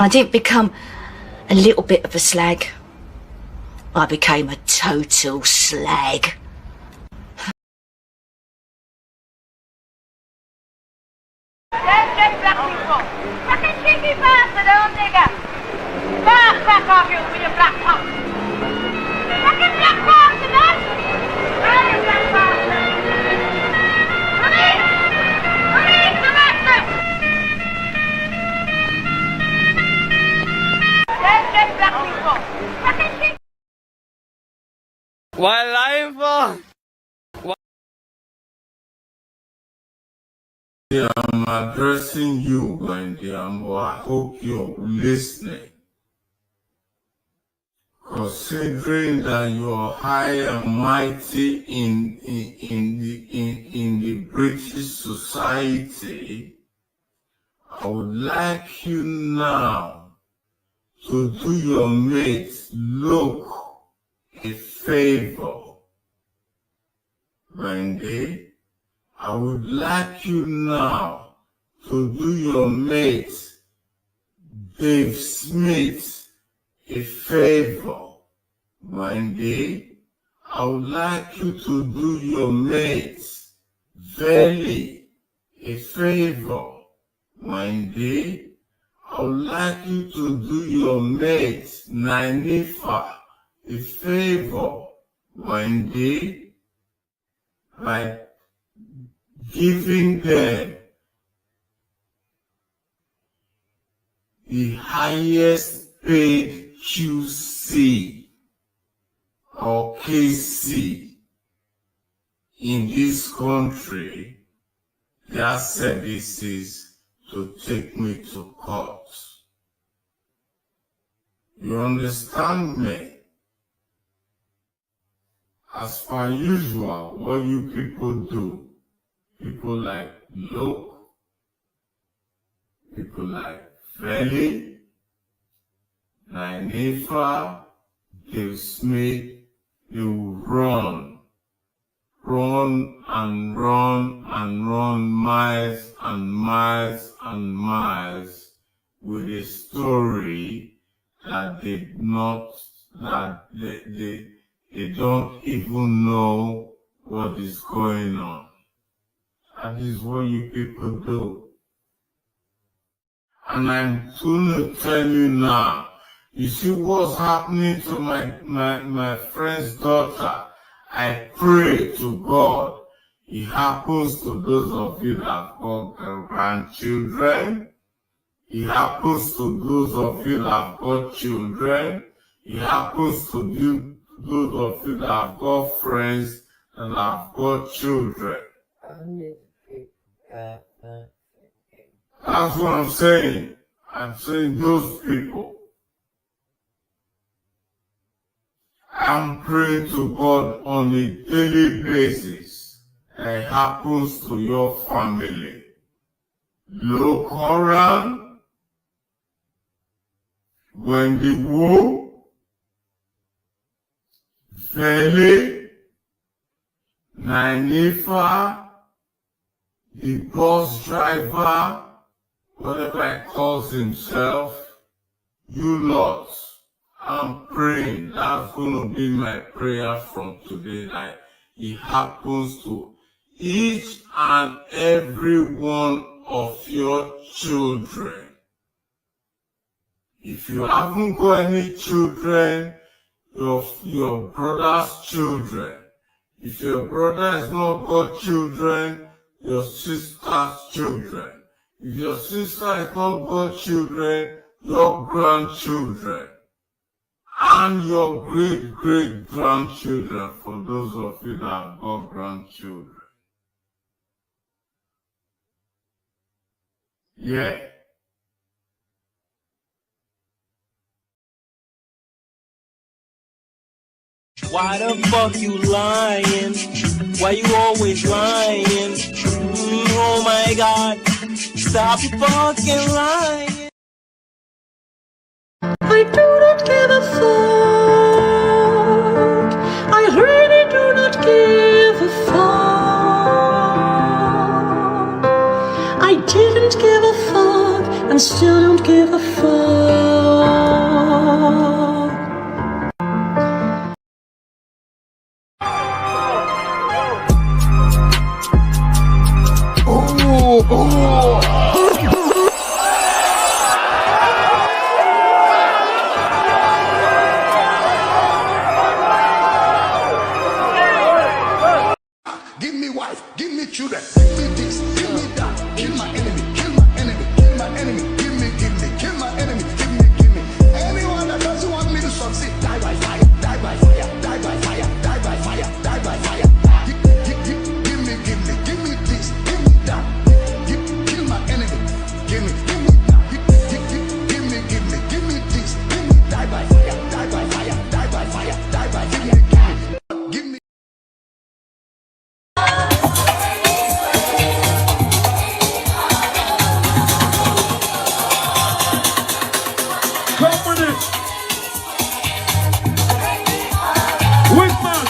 I didn't become a little bit of a slag. I became a total slag. Fucking cheeky bastard, old nigger! Back off you with your black top! Fucking black bastard, eh? Where is that bastard? Honey! Honey, the bastard! Dead black people! Fucking cheeky! Wildlife I'm addressing you, Wendy, and I hope you're listening. Considering that you're high and mighty in the British society, I would like you now to do your mate look a favor. Wendy, I would like you now to do your mate, Dave Smith, a favor. Wendy, I would like you to do your mate, Veli, a favor. Wendy, I would like you to do your mate, Nanifa, a favor. Wendy, by giving them the highest paid QC or KC in this country, their services to take me to court. You understand me? As per usual, what you people do, people like Luke, people like Feli, Nanifa, Dave Smith, you run miles and miles and miles with a story that they don't even know what is going on. That is what you people do. And I'm going to tell you now, you see what's happening to my friend's daughter. I pray to God it happens to those of you that have got grandchildren. It happens to those of you that have got children. It happens to those of you that have got friends and have got children. That's what I'm saying. I'm saying those people. I'm praying to God on a daily basis. It happens to your family. Look around. Wendy Wu, Feli, Nanifa, the bus driver, whatever he calls himself, you lot, I'm praying. That's going to be my prayer from today. Like it happens to each and every one of your children. If you haven't got any children, your brother's children. If your brother has not got children, your sister's children. If your sister has not got children, your grandchildren. And your great-great-grandchildren, for those of you that have got grandchildren. Yeah. Why the fuck you lying? Why you always lying? Oh my God, stop fucking lying. I do not give a fuck. I really do not give a fuck. I didn't give a fuck, and still don't give a fuck. Give me wife, give me children, give me this, give me that. Kill my enemy, kill my enemy, kill my enemy. Give me, kill my enemy, give me. Anyone that doesn't want me to succeed, die by fire, die by fire, die by fire, die by fire, die by fire. Give me this, give me that. Kill my enemy, give me that. Give me this, give me die by fire, die by fire, die by fire, die by fire. Give me. Come with it. Whitman.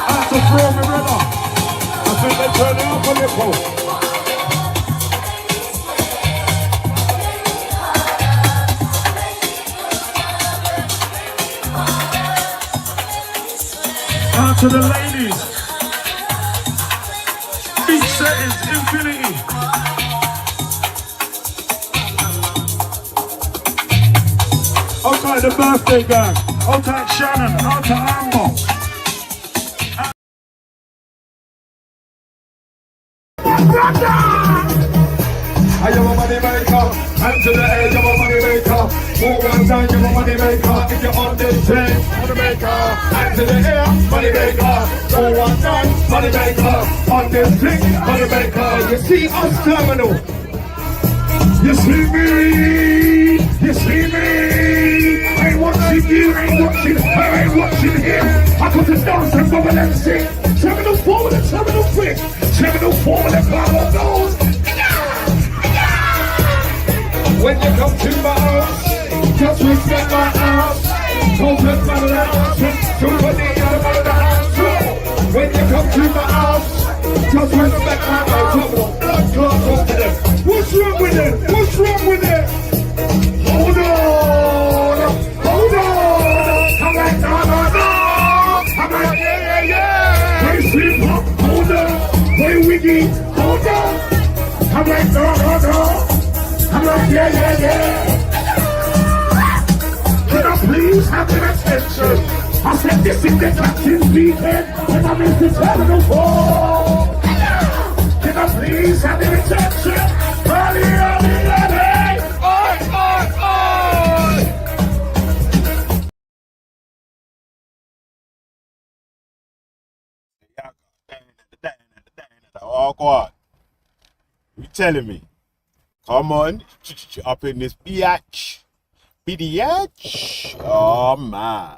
That's a throw, my brother. I think they turn it up a little. Out to the ladies. Beach settings, infinity. Outside the birthday gang. Outside Shannon. Outside Amber. I am a money maker. Hands to the edge, I'm a money maker. Move one time, you're a money maker. If you're on this train, money maker. Hands to the air, money maker. Move one time, money maker. On this thing, money maker. You see us terminal. You see me. You see me. I ain't watching you, I ain't watching her, I ain't watching him. I got to dance and bubble and sing. Terminal 4 with a terminal 3. Terminal 4 with a power goes. When you come to my house, just respect my house. Don't let my house, somebody out of the house. When you come to my house, just respect my house. Blood clot up to them. What's wrong with it? What's wrong with it? Hold on. I'm like, no. I'm like, yeah. Play sleep hop, hold on. Play wiggy, hold on. I'm like, no. I'm like, yeah. Can I please have your attention? I said this is the captain's weekend, and I'm in the terminal 4. Can I please have your attention? Early. Oi. Oh God, you telling me? Come on, up in this biatch. Oh man.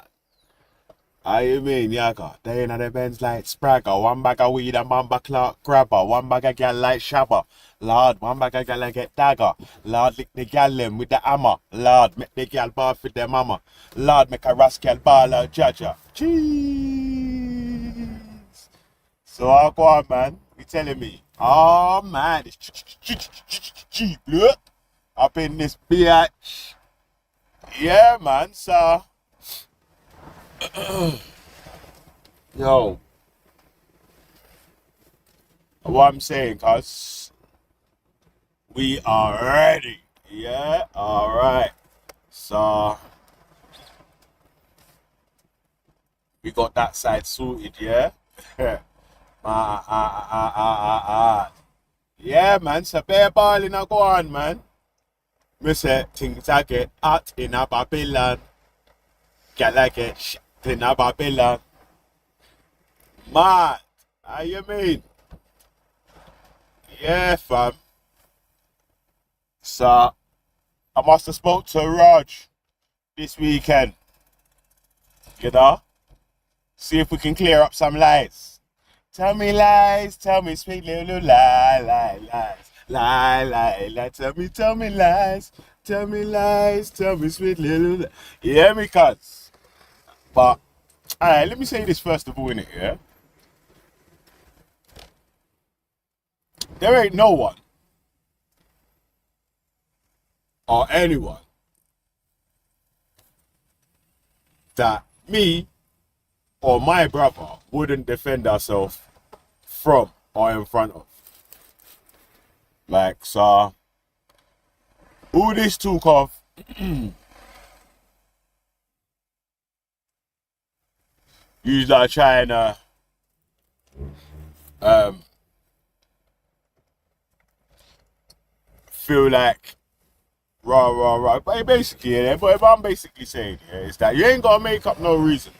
I mean, yaka. They in the Benz like Spragger, one bag of weed and one bag of grabber, one bag of gal like Shabba. Lord, one bag of gal like get dagger. Lord, lick the gal them with the hammer. Lord, make the gal bath with their mama. Lord, make a rascal baller jaja. Cheese. So I go on, man. You telling me? Oh man, it's cheap, look. Up in this bitch. Yeah, man, so yo, what I'm saying, cuz we are ready. Yeah, alright. So we got that side sorted, yeah. Yeah, man, so bear ball in a go on, man. Me say things I get hot in a Babylon. Get like it shit in a Babylon. Mad, how you mean? Yeah, fam. So I must have spoke to Raj this weekend. You know? See if we can clear up some lies. Tell me lies, tell me sweet little lies. Lie. Tell me lies, tell me sweet little lies. You hear me, cuz? But, alright, let me say this first of all, innit, yeah? there ain't no one or anyone that me or my brother wouldn't defend ourselves from or in front of. Like, so, all this talk of you are trying to feel like rah. But basically, yeah, but if I'm basically saying is that you ain't gotta make up no reason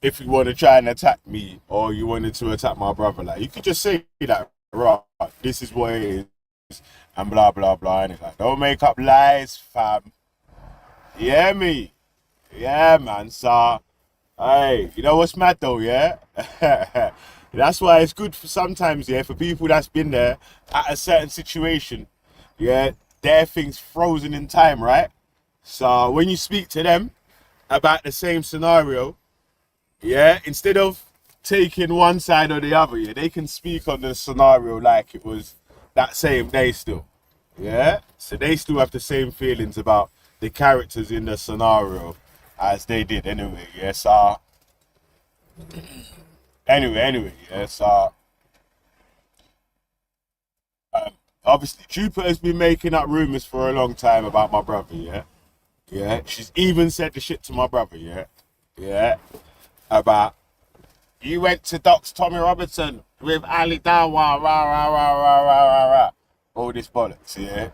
if you want to try and attack me or you wanted to attack my brother. Like, you could just say that, right, this is what it is, and blah blah blah. And it's like, don't make up lies, fam. Yeah, me. Yeah, man. So, hey, you know what's mad though, yeah? That's why it's good for sometimes, yeah, for people that's been there at a certain situation, yeah, their things frozen in time, right? So when you speak to them about the same scenario, yeah, instead of taking one side or the other, yeah, they can speak on the scenario like it was that same day still, yeah? So they still have the same feelings about the characters in the scenario as they did anyway, yeah? So, anyway, yeah, so, obviously, Jupiter's been making up rumors for a long time about my brother, yeah? Yeah, she's even said the shit to my brother, yeah? Yeah, about, you went to Doc's Tommy Robinson with Ali Dawa, rah. All this bollocks, yeah?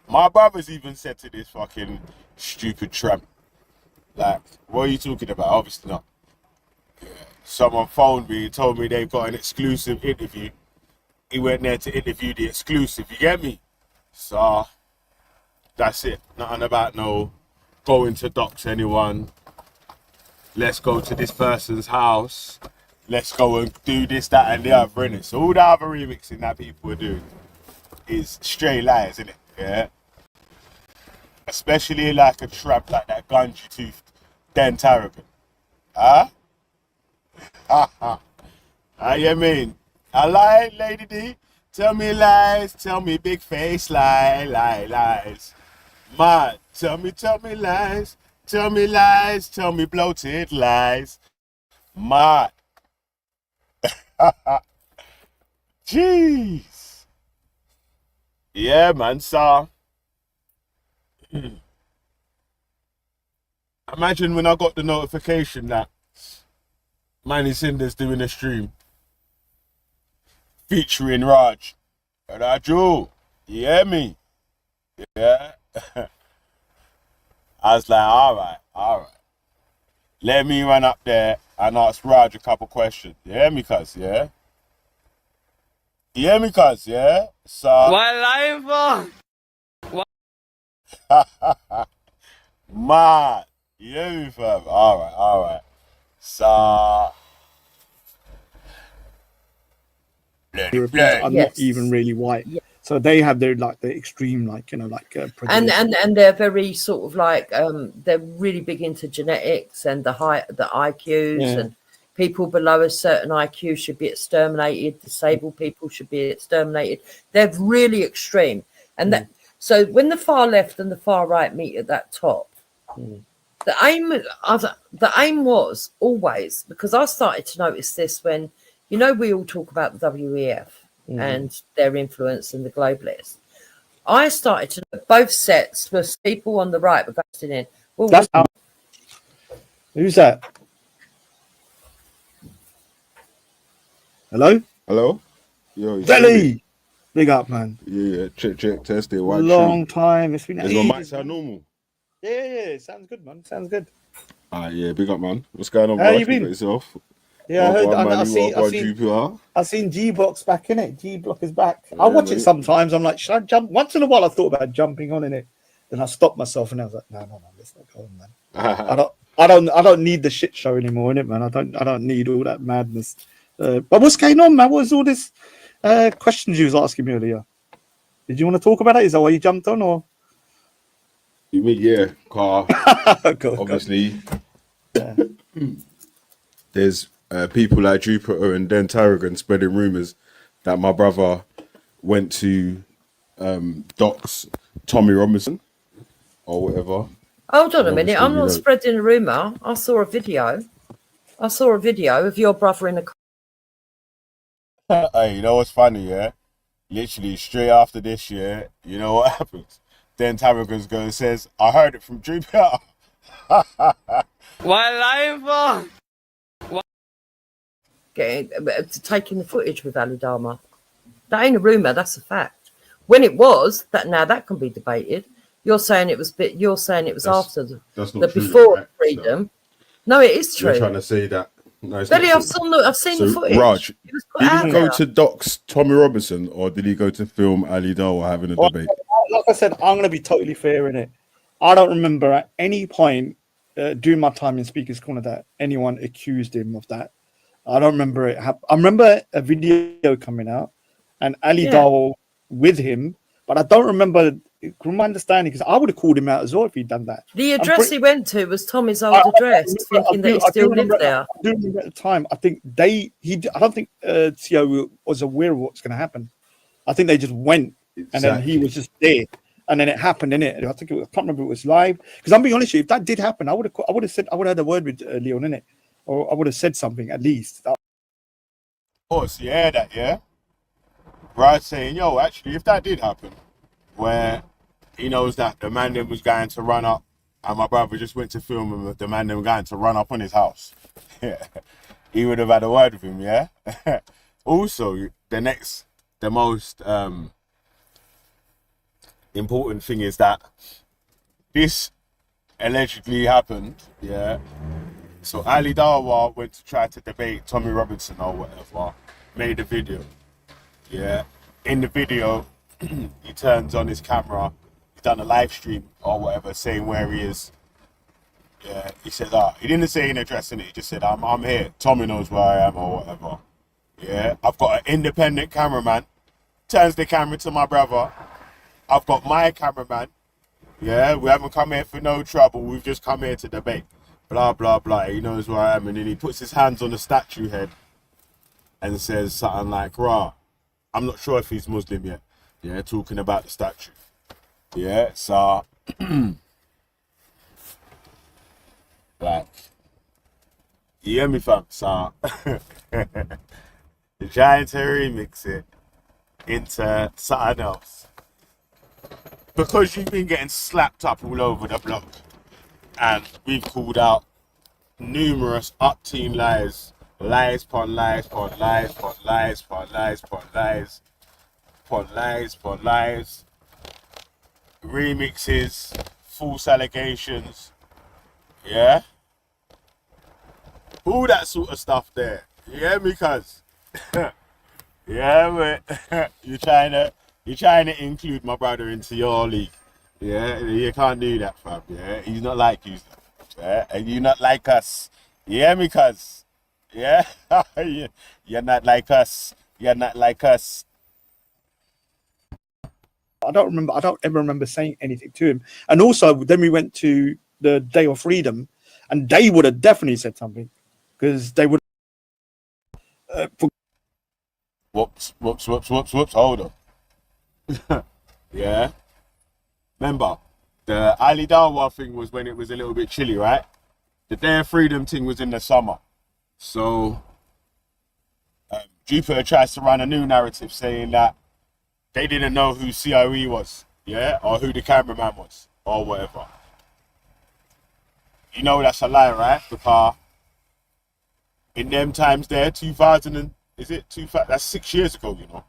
My brother's even said to this fucking stupid tramp, like, what are you talking about? Obviously not. Yeah. Someone phoned me and told me they've got an exclusive interview. He went there to interview the exclusive, you get me? So, that's it. Nothing about no going to dox anyone. Let's go to this person's house. Let's go and do this, that, and the other, innit? So all the other remixing that people are doing is straight lies, innit? Yeah? Especially like a tramp like that gungy-toothed Den Tarragon. Huh? How you mean? I lie, Lady D? Tell me lies, tell me big face lies. Man, tell me lies, tell me bloated lies. Man. Jeez. Yeah, man, so imagine when I got the notification that Manny Cinder's doing a stream featuring Raj. Raju, you hear me? Yeah. I was like, all right. Let me run up there and ask Raj a couple questions. You hear me, cuz, yeah? You hear me, cuz, yeah? So, What lying for? man, you hear me, fam? All right. So, Europeans are Yes. not even really white. Yeah. So they have their like the extreme prejudice. And they're very sort of like they're really big into genetics and the IQs, Yeah. and people below a certain IQ should be exterminated, disabled people should be exterminated. They're really extreme. And that so when the far left and the far right meet at that top, the aim was always, because I started to notice this when, you know, we all talk about the WEF and their influence and the globalists. I started to know both sets was people on the right were ghosting in. Well, That's who's that? Hello? hello? Yo, you Belly! Big up, man. Yeah, check, test it. Long time. It's been Is my mic ages. sound normal? Yeah. Sounds good, man. Sounds good. Yeah, big up, man. What's going on, How bro? you been? Speak for yourself. Yeah, I heard. Jupiter. I've seen G Box back in it. G Block is back. I watch it sometimes. I'm like, should I jump? Once in a while, I thought about jumping on in it. Then I stopped myself and I was like, no, let's not go on, man. I don't need the shit show anymore, innit, man. I don't need all that madness. But what's going on, man? What was all this questions you was asking me earlier? Did you want to talk about it? Is that why you jumped on, or? You mean, yeah, car. Go. Obviously, there's people like Jupiter and Den Tarragon spreading rumors that my brother went to Doc's Tommy Robinson or whatever. Hold on a minute. Obviously, I'm you not know- spreading a rumour. I saw a video. Of your brother in a Hey, you know what's funny, yeah? Literally straight after this, yeah, you know what happens? Then Tamaga's going and says, I heard it from Jupiter. Why lying for? taking the footage with Ali Dharma. That ain't a rumour, that's a fact. When it was, that can be debated. You're saying it was after That's not true, before right? freedom. No, it is You're true. trying to say that. No, it's Billy, not true. I've seen the footage. Raj, It was put did out he go there. to Doc's Tommy Robinson or did he go to film Ali Dawa having a debate? Like I said, I'm going to be totally fair in it. I don't remember at any point during my time in Speaker's Corner that anyone accused him of that. I don't remember it. I remember a video coming out and Ali Dawah with him, but I don't remember, from my understanding, because I would have called him out as well if he'd done that. The address he went to was Tommy's old address, thinking that he still lived there. I do remember at the time. I think I don't think CO was aware of what's going to happen. I think they just went, and then he was just there, and then it happened, innit? I think I can't remember if it was live. Because I'm being honest with you, if that did happen, I would have had a word with Leon, innit? Or I would have said something at least. Oh, so you hear that, yeah? Right, saying, yo, actually, if that did happen, where he knows that the man then was going to run up, and my brother just went to film him, the man then was going to run up on his house. He would have had a word with him, yeah? Also, the most important thing is that this allegedly happened, yeah? So Ali Dawah went to try to debate Tommy Robinson or whatever, made a video, yeah? In the video, he turns on his camera, he's done a live stream or whatever, saying where he is. Yeah, he said, he didn't say an address in it, he just said, I'm here, Tommy knows where I am or whatever. Yeah, I've got an independent cameraman, turns the camera to my brother. I've got my cameraman. Yeah, we haven't come here for no trouble, we've just come here to debate. Blah, blah, blah, he knows where I am. And then he puts his hands on the statue head and says something like, rah, I'm not sure if he's Muslim yet. Yeah, talking about the statue. Yeah, so, like, you hear me, fam? So, trying to remix it into something else. Because you've been getting slapped up all over the block, and we've called out numerous up-team lies upon lies, upon lies, upon lies, upon lies, upon lies, upon lies, upon lies, remixes, false allegations, yeah? All that sort of stuff there, yeah, because, yeah, but you're trying to include my brother into your league, yeah? You can't do that, fam, yeah? He's not like you, yeah? And you're not like us, yeah, because, yeah? You're not like us, you're not like us. I don't ever remember saying anything to him. And also, then we went to the Day of Freedom, and they would have definitely said something, because they would. Whoops, hold on. Yeah. Remember, the Ali Dawah thing was when it was a little bit chilly, right? The Day of Freedom thing was in the summer. So, Jupiter tries to run a new narrative saying that they didn't know who COE was, yeah? Or who the cameraman was, or whatever. You know that's a lie, right? Because in them times there, 2000 and, that's 6 years ago, you know?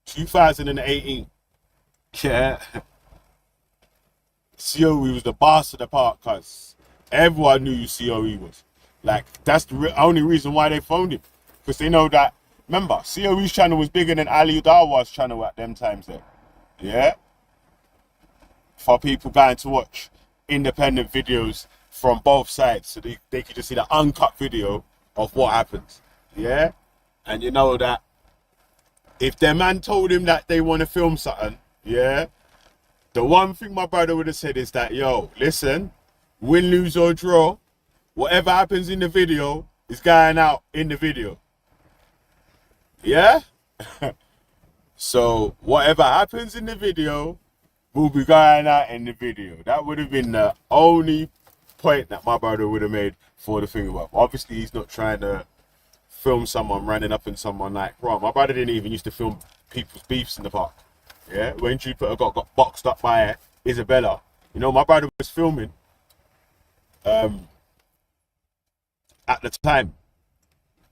2018. Yeah. COE was the boss of the park, cuz everyone knew who COE was. Like, that's the only reason why they phoned him. Because they know that, remember, COE's channel was bigger than Ali Dawah's channel at them times there. Yeah? For people going to watch independent videos from both sides, so they could just see the uncut video of what happens. Yeah? And you know that if their man told him that they want to film something, yeah, the one thing my brother would have said is that, yo, listen, win, lose or draw, whatever happens in the video is going out in the video. Yeah? So whatever happens in the video will be going out in the video. That would have been the only point that my brother would have made for the thing. Well, obviously he's not trying to film someone running up on someone like, bro, my brother didn't even used to film people's beefs in the park. Yeah, when Jupiter got boxed up by Isabella, you know, my brother was filming at the time.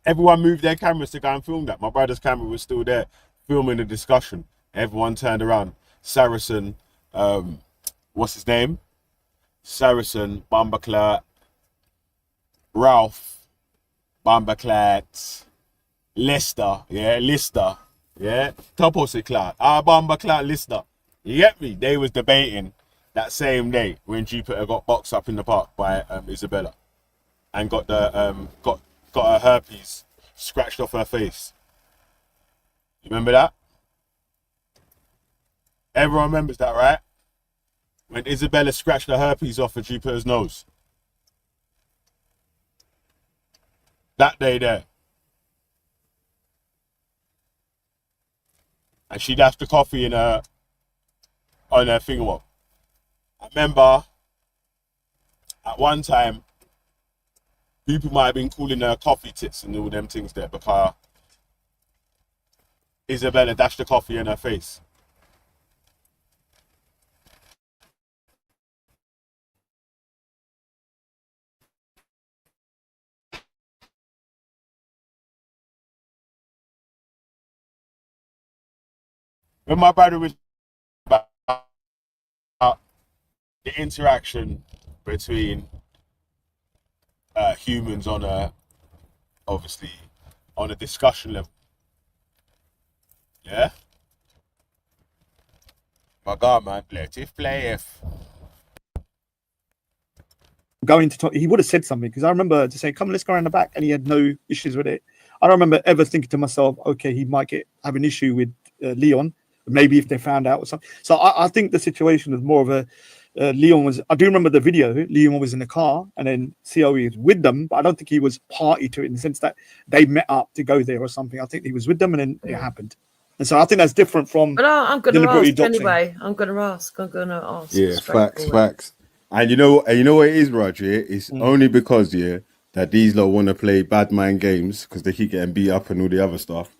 Everyone moved their cameras to go and film that. My brother's camera was still there, filming the discussion. Everyone turned around. Saracen, what's his name? Saracen, Bumbleclat, Ralph, Bumbleclat, Lister, Toposiclat, Bumbleclat, Lister. You get me? They was debating that same day when Jupiter got boxed up in the park by Isabella and got the got her herpes scratched off her face. You remember that? Everyone remembers that, right? When Isabella scratched the herpes off of Jupiter's nose. That day there. And she dashed the coffee in her on her finger. I remember at one time people might have been calling her coffee tits and all them things there because Isabella dashed the coffee in her face. When my brother was about the interaction between humans on a, obviously, on a discussion level. Yeah? My God, man, let it play if. Going to talk, he would have said something because I remember to say, "Come, let's go around the back," and he had no issues with it. I don't remember ever thinking to myself, "Okay, he might have an issue with Leon, maybe if they found out or something." So I think the situation was more of a Leon was. I do remember the video. Leon was in the car, and then COE was with them, but I don't think he was party to it in the sense that they met up to go there or something. I think he was with them, and then it happened. And so I think that's different from. But I'm going to ask anyway. I'm going to ask. Yeah, facts. And you know what it is, Roger? It's only because that these lot want to play bad mind games because they keep getting beat up and all the other stuff.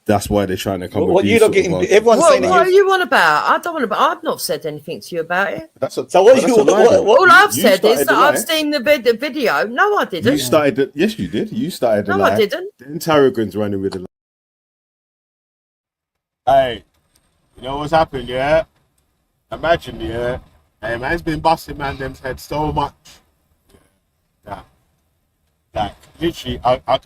That's why they're trying to come. What you're not getting? Everyone's saying. What are you on about? I don't want to. I've not said anything to you about it. All I've said is that I've seen the video. No, I didn't. You started. Yes, you did. You started. No, I didn't. Then Tarragon's running with the lie. Hey, you know what's happened? Yeah, imagine. Yeah, hey, man's been busting them's head so much. Yeah, like literally, I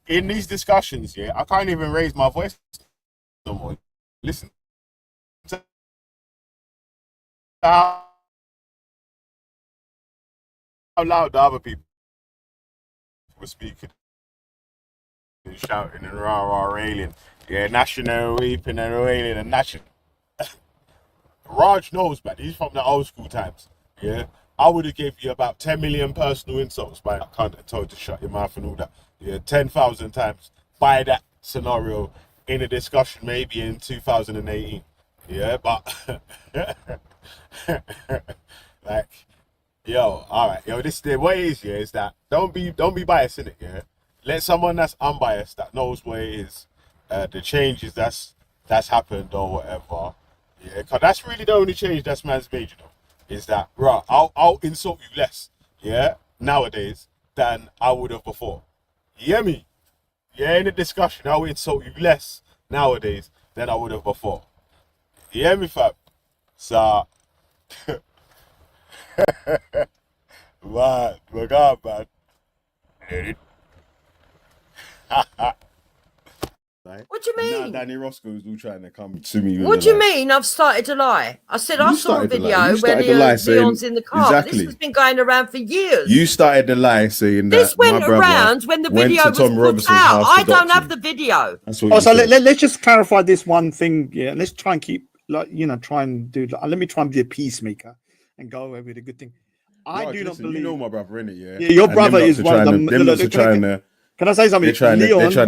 in these discussions, yeah, I can't even raise my voice no more. Listen. How loud the other people were speaking and shouting and rah railing. Yeah, national weeping and wailing and national. Raj knows, man. He's from the old school times. Yeah, I would have gave you about 10 million personal insults, man. I can't have told you to shut your mouth and all that. Yeah, 10,000 times by that scenario in a discussion, maybe in 2018. Yeah, but like, yo, all right, yo, this the way it is. Yeah, is that don't be biased in it. Yeah, let someone that's unbiased that knows what it is, the changes that's happened or whatever. Yeah, cause that's really the only change that's man's made. You know, is that right? I'll insult you less. Yeah, nowadays than I would have before. You hear me? Yeah, in a discussion, I'll insult you less nowadays than I would have before. You hear me, fam? So, man, my God, man. What do you mean? Now Danny Roscoe's all trying to come to me. What do you mean? I've started to lie. I said I saw a video where Leon's in the car. Exactly. This has been going around for years. You started the lie saying that this went around when the video was put out. I don't have the video. So let's just clarify this one thing. Yeah, let's try and keep try and do. Let me try and be a peacemaker and go away with a good thing. I do not believe. You know my brother, innit? Yeah, your brother is one of them. Can I say something? They're trying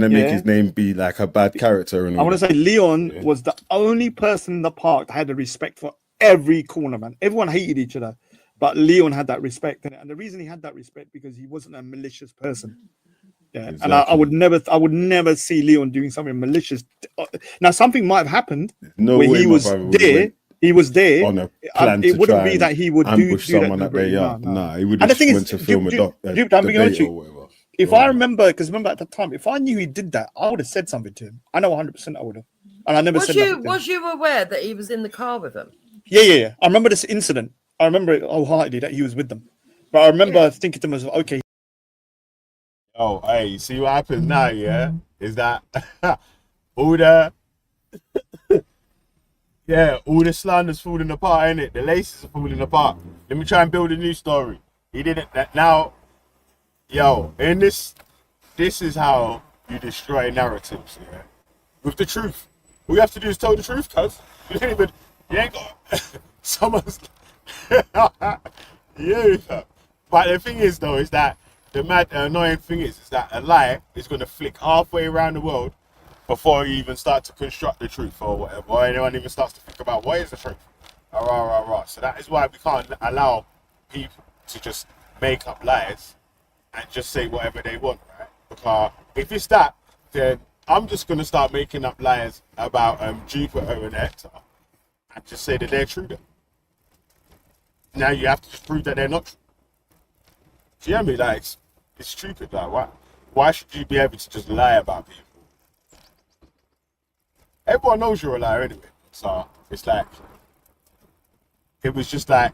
to make yeah, his name be like a bad character. And I all want to that. say Leon was the only person in the park that had the respect for every corner, man. Everyone hated each other, but Leon had that respect. And the reason he had that respect because he wasn't a malicious person. Yeah, and I would never see Leon doing something malicious. Now, something might have happened No where way he my was brother would there. went He was there. on a plan It to wouldn't try be and that he would ambush do that someone at their yard. deliberately. Nah, he would And the just thing went is, to film a Dupe, I'm being honest debate with or you. whatever. If I remember, because remember at the time, if I knew he did that, I would have said something to him. I know 100% I would have. And I never said nothing to him. Was you aware that he was in the car with them? Yeah. I remember this incident. I remember it wholeheartedly that he was with them. But I remember thinking to myself, okay. Oh, hey, see what happens now, yeah? Is that all the all the slander's falling apart, innit? The laces are falling apart. Let me try and build a new story. He didn't now. Yo, in this is how you destroy narratives, yeah? With the truth. All you have to do is tell the truth, cuz. You ain't got someone's yeah. But the thing is though, is that the annoying thing is that a lie is gonna flick halfway around the world before you even start to construct the truth or whatever, or anyone even starts to think about what is the truth. So that is why we can't allow people to just make up lies and just say whatever they want, right? Because if it's that, then I'm just gonna start making up lies about Jupiter and Hector and just say that they're true then. Now you have to just prove that they're not true. Do you hear me? Like, it's stupid. Like, why should you be able to just lie about people? Everyone knows you're a liar anyway. So it's like, it was just like,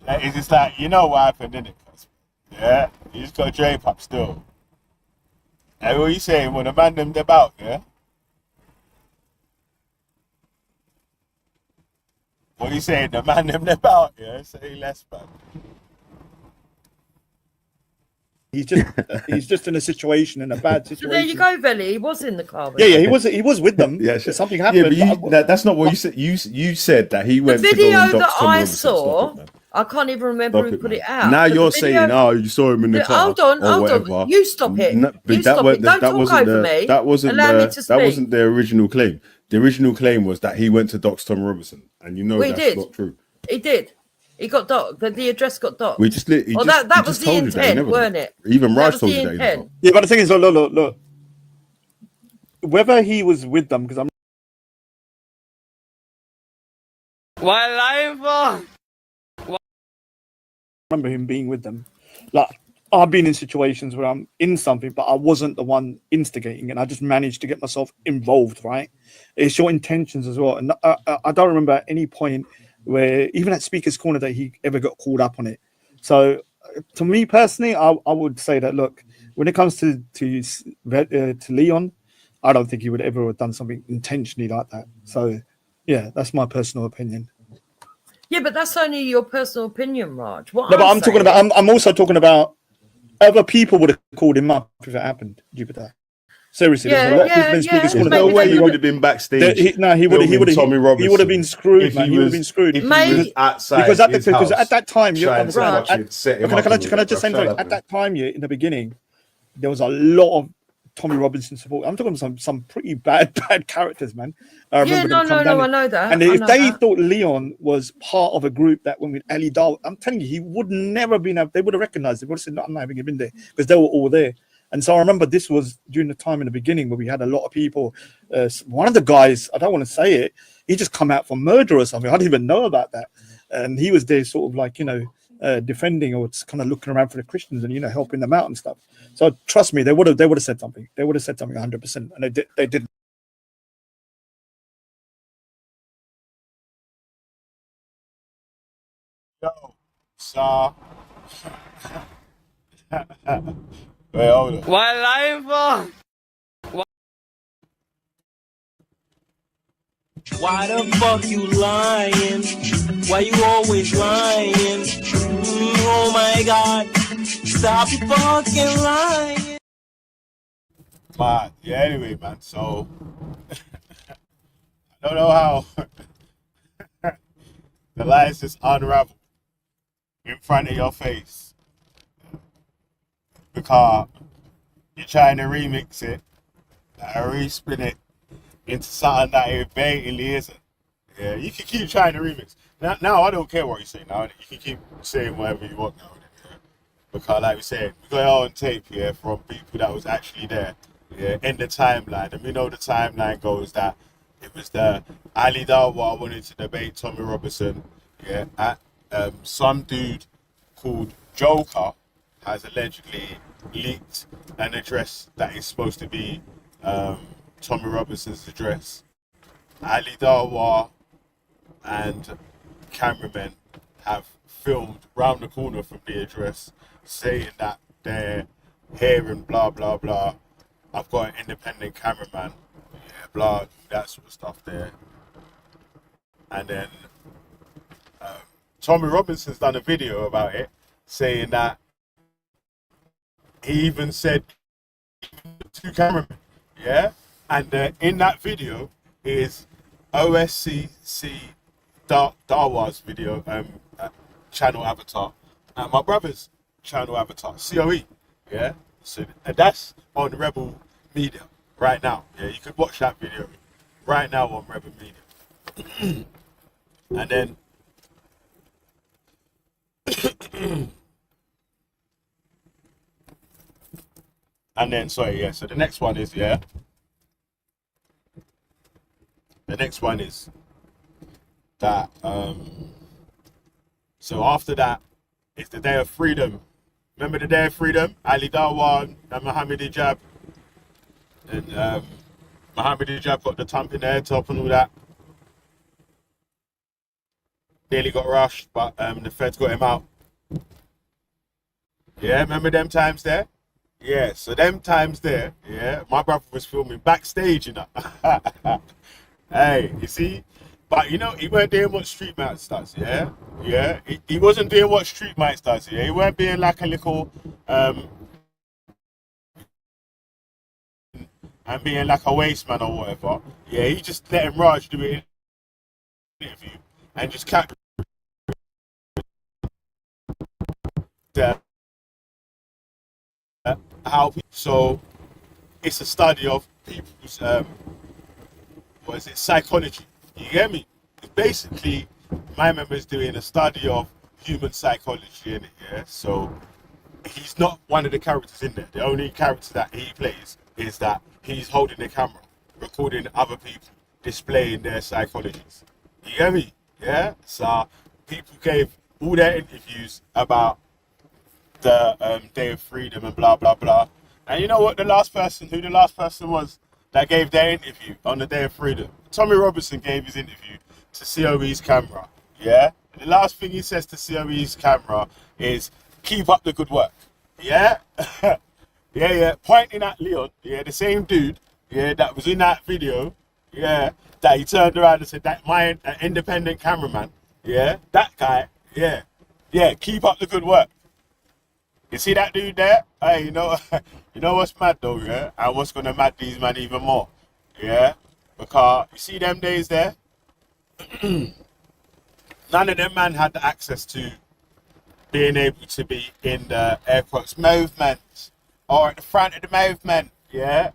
it's just like, you know what happened, innit? Yeah, you just got drape up still. And what you saying? When the man them about, yeah? What you saying? The man them about, yeah? Say less, man. He's just in a situation, in a bad situation. So there you go, Veli. He was in the car. With Yeah, he was with them. Yeah, Something happened. but that's not what you said. You said that he the went video to go and that dox Tom I Robinson. saw, Stop it, man. I can't even remember Stop who it, put man. it out. Now but you're the video- saying, oh, you saw him in the car. Hold on. Whatever. You stop it. No, but You stop it. Don't talk wasn't over me. That wasn't Allow me to that speak. wasn't the original claim. The original claim was that he went to dox Tom Robinson, and you know Well, he that's did. not true. He did. He got docked. The address got docked. We just he Well, just, that he was just the told you that he intent, never weren't did. it? Even That Raj was told the you that he intent. never. Yeah, but the thing is, look. Whether he was with them, because I'm What lying for? remember him being with them. Like, I've been in situations where I'm in something, but I wasn't the one instigating, and I just managed to get myself involved. Right? It's your intentions as well. And I don't remember at any point where, even at Speaker's Corner, that he ever got called up on it. So, to me personally, I would say that look, when it comes to Leon, I don't think he would ever have done something intentionally like that. So, yeah, that's my personal opinion. Yeah, but that's only your personal opinion, Raj. What No, but I'm talking saying- about. I'm also talking about other people would have called him up if it happened. Jupiter. Seriously, there's a lot of people in Speaker's There's Corner. no maybe way they he would- would have been backstage. He would have. He would have been screwed, man. He would have been screwed. If he Maybe- was outside Because because at that time, you trying to understand. fucking set him Can up and I all just say that, something? shut up, At man. that time, in the beginning, there was a lot of Tommy Robinson support. I'm talking some pretty bad characters, man. I remember them come down I know that. And I if know they that. thought Leon was part of a group that went with Ali Dahl, I'm telling you, he would never been. They would have recognized. They would have said, "No, I'm not having him in there," because they were all there. And so I remember this was during the time in the beginning where we had a lot of people. One of the guys, I don't want to say it, he just come out for murder or something. I didn't even know about that. And he was there sort of like, defending or kind of looking around for the Christians and, helping them out and stuff. So trust me, they would have said something. They would have said something 100%. And they didn't. Yo, so wait, hold on. What lying for? Why the fuck you lying? Why you always lying? Oh my god, stop your fucking lying. But yeah, anyway, man. So I don't know how the lies just unravel. in front of your face because you're trying to remix it and respin it into something that it blatantly isn't. Yeah, you can keep trying to remix. Now I don't care what you say now. You can keep saying whatever you want now. Yeah? Because like we said, we got it all on tape here from people that was actually there. Yeah, in the timeline. And we know the timeline goes that it was the Ali Dawa wanted to debate Tommy Robinson. Yeah, at some dude called Joker has allegedly leaked an address that is supposed to be Tommy Robinson's address. Ali Dawa and cameramen have filmed round the corner from the address saying that they're here and blah blah blah. I've got an independent cameraman, yeah, blah, that sort of stuff there. And then Tommy Robinson's done a video about it saying that he even said two cameramen, yeah? And in that video is OSCC Dawa's video, channel avatar, and my brother's channel avatar, COE, yeah? So that's on Rebel Media right now. Yeah, you could watch that video right now on Rebel Media. And then sorry, yeah, so the next one is, yeah. The next one is that so after that it's the Day of Freedom. Remember the Day of Freedom? Ali Dawa and Muhammad Hijab. And Muhammad Hijab got the thump in the head top and all that. Nearly got rushed, but the feds got him out. Yeah, remember them times there? Yeah, so them times there, yeah, my brother was filming backstage, you know. Hey, you see? But you know, he weren't doing what Street Mates does, yeah? Yeah, he wasn't doing what Street Mates does, yeah? He weren't being like a little, and being like a waste man or whatever. Yeah, he just let him Raj do it in an interview and just kept how people, so it's a study of people's, what is it, psychology. You get me? Basically, my member's doing a study of human psychology in it, yeah? So he's not one of the characters in there. The only character that he plays is that he's holding the camera, recording other people, displaying their psychologies. You get me? Yeah? So people gave all their interviews about the Day of Freedom and blah, blah, blah. And you know what who the last person was that gave their interview on the Day of Freedom? Tommy Robinson gave his interview to COE's camera, yeah? And the last thing he says to COE's camera is, keep up the good work, yeah? Yeah, pointing at Leon, yeah, the same dude, yeah, that was in that video, yeah, that he turned around and said, that my independent cameraman, yeah, that guy, yeah, keep up the good work. You see that dude there? Hey, you know what's mad though, yeah? And what's gonna mad these man even more, yeah? Because you see them days there, none of them man had the access to being able to be in the air quotes movement or at the front of the movement, yeah?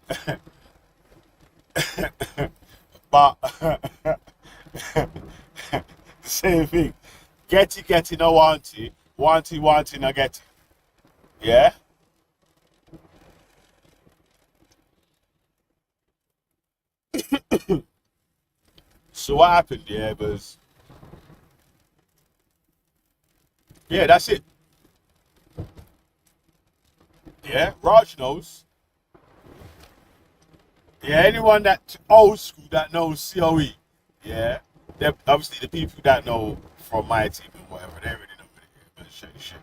But same thing. Getty, no wanty, no getty. Yeah? So what happened, yeah, was, yeah, that's it. Yeah, Raj knows. Yeah, anyone that old school that knows COE, yeah, they're obviously the people that know from my team and whatever, they already know what it is, but shit.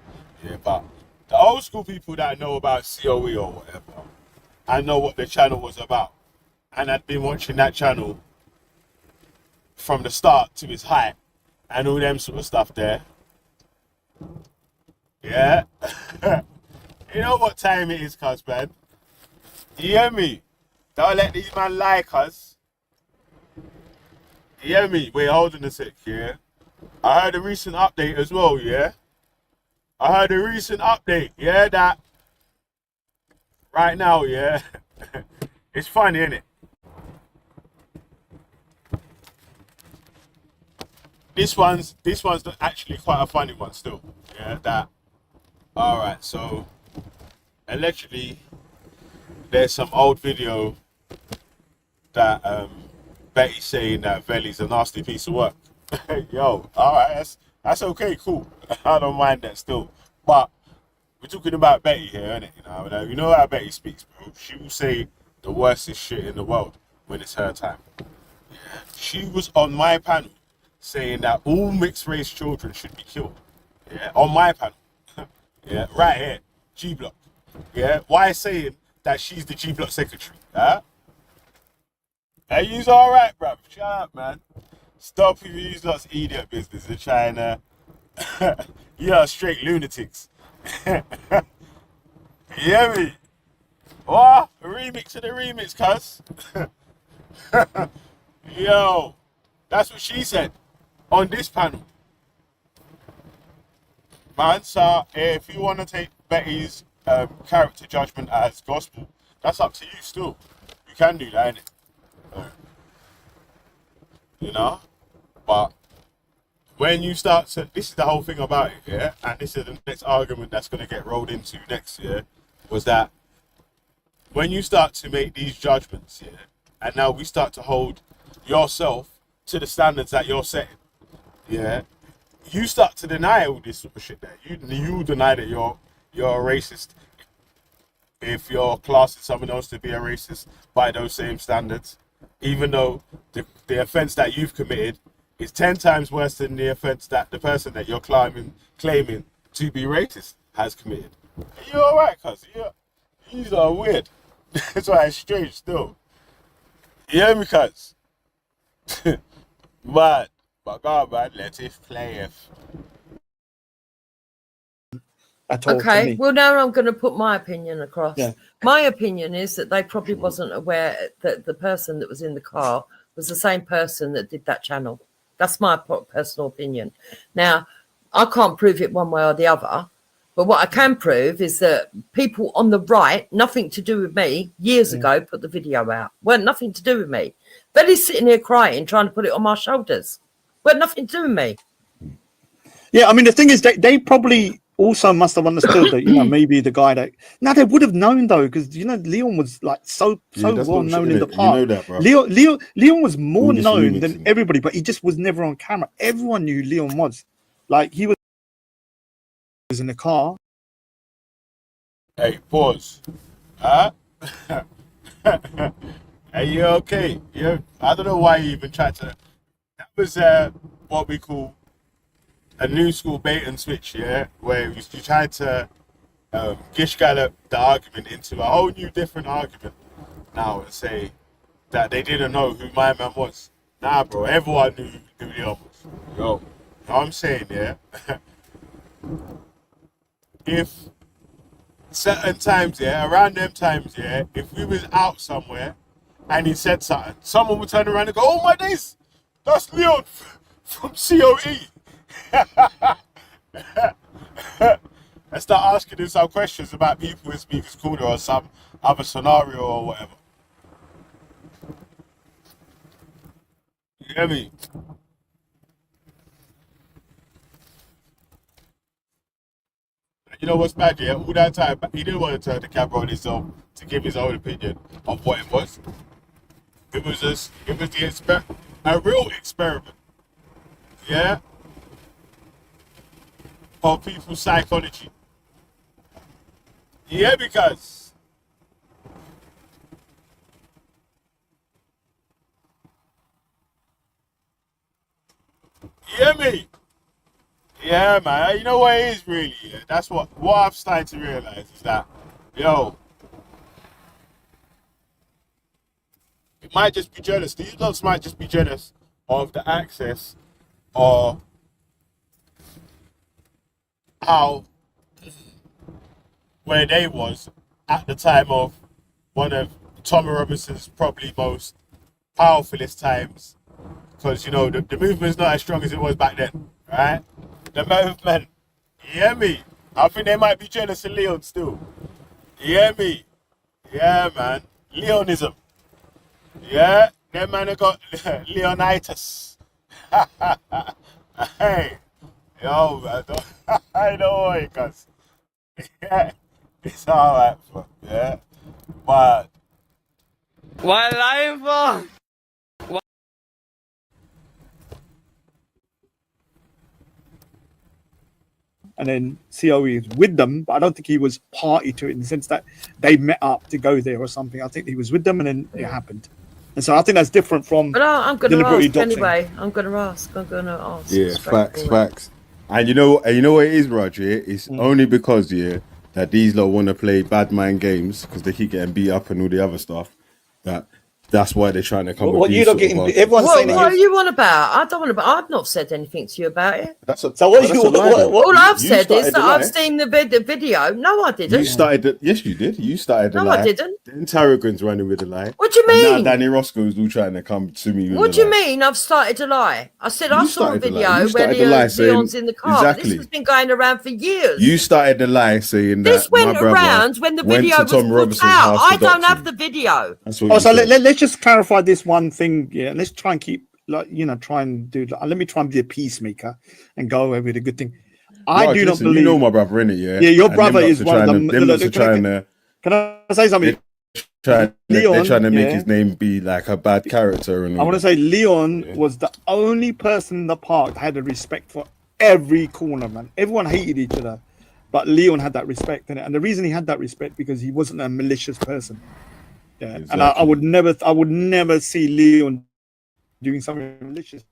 Yeah, but the old school people that know about COE or whatever, I know what the channel was about. And I'd been watching that channel from the start to its height and all them sort of stuff there. Yeah. You know what time it is, cuz, man? You hear me? Don't let these man like us. You hear me? Wait, hold on a sec, yeah? I heard a recent update as well, yeah? I heard a recent update, yeah, that right now, yeah, it's funny, isn't it? This one's actually quite a funny one still, yeah. That all right, so allegedly there's some old video that Betty's saying that Velly's a nasty piece of work. Yo, all right, that's okay, cool. I don't mind that still, but we're talking about Betty here, innit? You know how Betty speaks, bro. She will say the worstest shit in the world when it's her time. She was on my panel saying that all mixed race children should be killed. Yeah, on my panel. Yeah, right here, G Block. Yeah, why saying that she's the G Block secretary? Huh? Hey, you's all right, bruv. Shut up, man. Stop with you lot's idiot business and trying to. You're straight lunatics. You hear me? What? A remix of the remix, cuz. Yo, that's what she said on this panel. Man, so if you want to take Betty's character judgment as gospel, that's up to you still. You can do that, innit? You know? But when you start to, this is the whole thing about it, yeah? And this is the next argument that's going to get rolled into next year, was that when you start to make these judgments, yeah, and now we start to hold yourself to the standards that you're setting, yeah, you start to deny all this sort of shit there. You deny that you're a racist if you're classing someone else to be a racist by those same standards, even though the offense that you've committed is 10 times worse than the offense that the person that you're claiming to be racist has committed. You alright, cuz? These are weird. That's why it's strange still. You hear me, cuz? But God, man, let it play. Okay, well now I'm going to put my opinion across. Yeah. My opinion is that they probably wasn't aware that the person that was in the car was the same person that did that channel. That's my personal opinion. Now, I can't prove it one way or the other, but what I can prove is that people on the right, nothing to do with me, years ago put the video out. Weren't nothing to do with me. Betty's sitting here crying, trying to put it on my shoulders. Weren't nothing to do with me. Yeah, I mean, the thing is, they probably also must have understood that, maybe the guy that... Now, they would have known, though, because, Leon was, like, so well known in the past. You know that, bro. Leon was more known than everybody, but he just was never on camera. Everyone knew who Leon was. Like, he was in the car. Hey, pause. Huh? Are you okay? I don't know why you even tried to... That was what we call a new school bait and switch, yeah? Where you tried to gish gallop the argument into a whole new different argument now and say that they didn't know who my man was. Nah, bro, everyone knew who Leon was. Yo, you know what I'm saying, yeah? If certain times, yeah, around them times, yeah, if we was out somewhere and he said something, someone would turn around and go, oh my days, that's Leon from COE. And start asking him some questions about people in Speaker's Corner or some other scenario or whatever. You hear me? You know what's bad, yeah? All that time, he didn't want to turn the camera on himself to give his own opinion of what it was. It was a real experiment, yeah, of people's psychology. Yeah, because you hear me? Yeah, man. You know what it is really? Yeah? That's what I'm starting to realize is that, yo, it might just be jealous. These dogs might just be jealous of the access or how where they was at the time of one of Tommy Robinson's probably most powerfulest times. Because, the movement's not as strong as it was back then, right? The movement, you hear me? I think they might be jealous of Leon still. You hear me? Yeah, man. Leonism. Yeah, them man have got Leonitis. Hey, yo, man. I know why, cuz. Yeah, it's alright, fam. Yeah, but. Why lying for? And then COE is with them, but I don't think he was party to it in the sense that they met up to go there or something. I think he was with them and then it happened. And so I think that's different from. But I'm going to deliberately ask doxing. anyway. I'm going to ask. Yeah, facts. And you know what it is, Roger? It's only because that these lot want to play bad mind games because they keep getting beat up and all the other stuff. That's why they're trying to come. What you not getting? Everyone's What saying. are you on about? I don't want to. I've not said anything to you about it. So what you? All I've You said is started that the lie. I've seen the video. No, I didn't. You started. Yes, you did. You started the No, lie. I didn't. Then Tarragon's running with the lie. What do you And mean? now Danny Roscoe's all trying to come to me. With What the do you lie. mean? I've started to lie. I said I You saw a started the lie. video You where started the lie saying- Leon's in the car. But Exactly. this has been going around for years. You started the lie saying that This went my brother around when the went video to was Tom put Robinson's out. house to I don't dox have him. the video. That's what Oh, you so said. let's just clarify this one thing. Yeah, let's try and keep try and do. Let me try and be a peacemaker and go away with a good thing. I Raj, do not listen, believe. you know my brother, innit? Yeah. Yeah, your And brother them is lots are one of trying the. to- them lots are trying to. Can I say something? They're Leon, trying to make yeah. his name be like a bad character. And I want to say Leon was the only person in the park that had a respect for every corner, man. Everyone hated each other, but Leon had that respect in it. And the reason he had that respect because he wasn't a malicious person. Yeah, and I would never see Leon doing something malicious.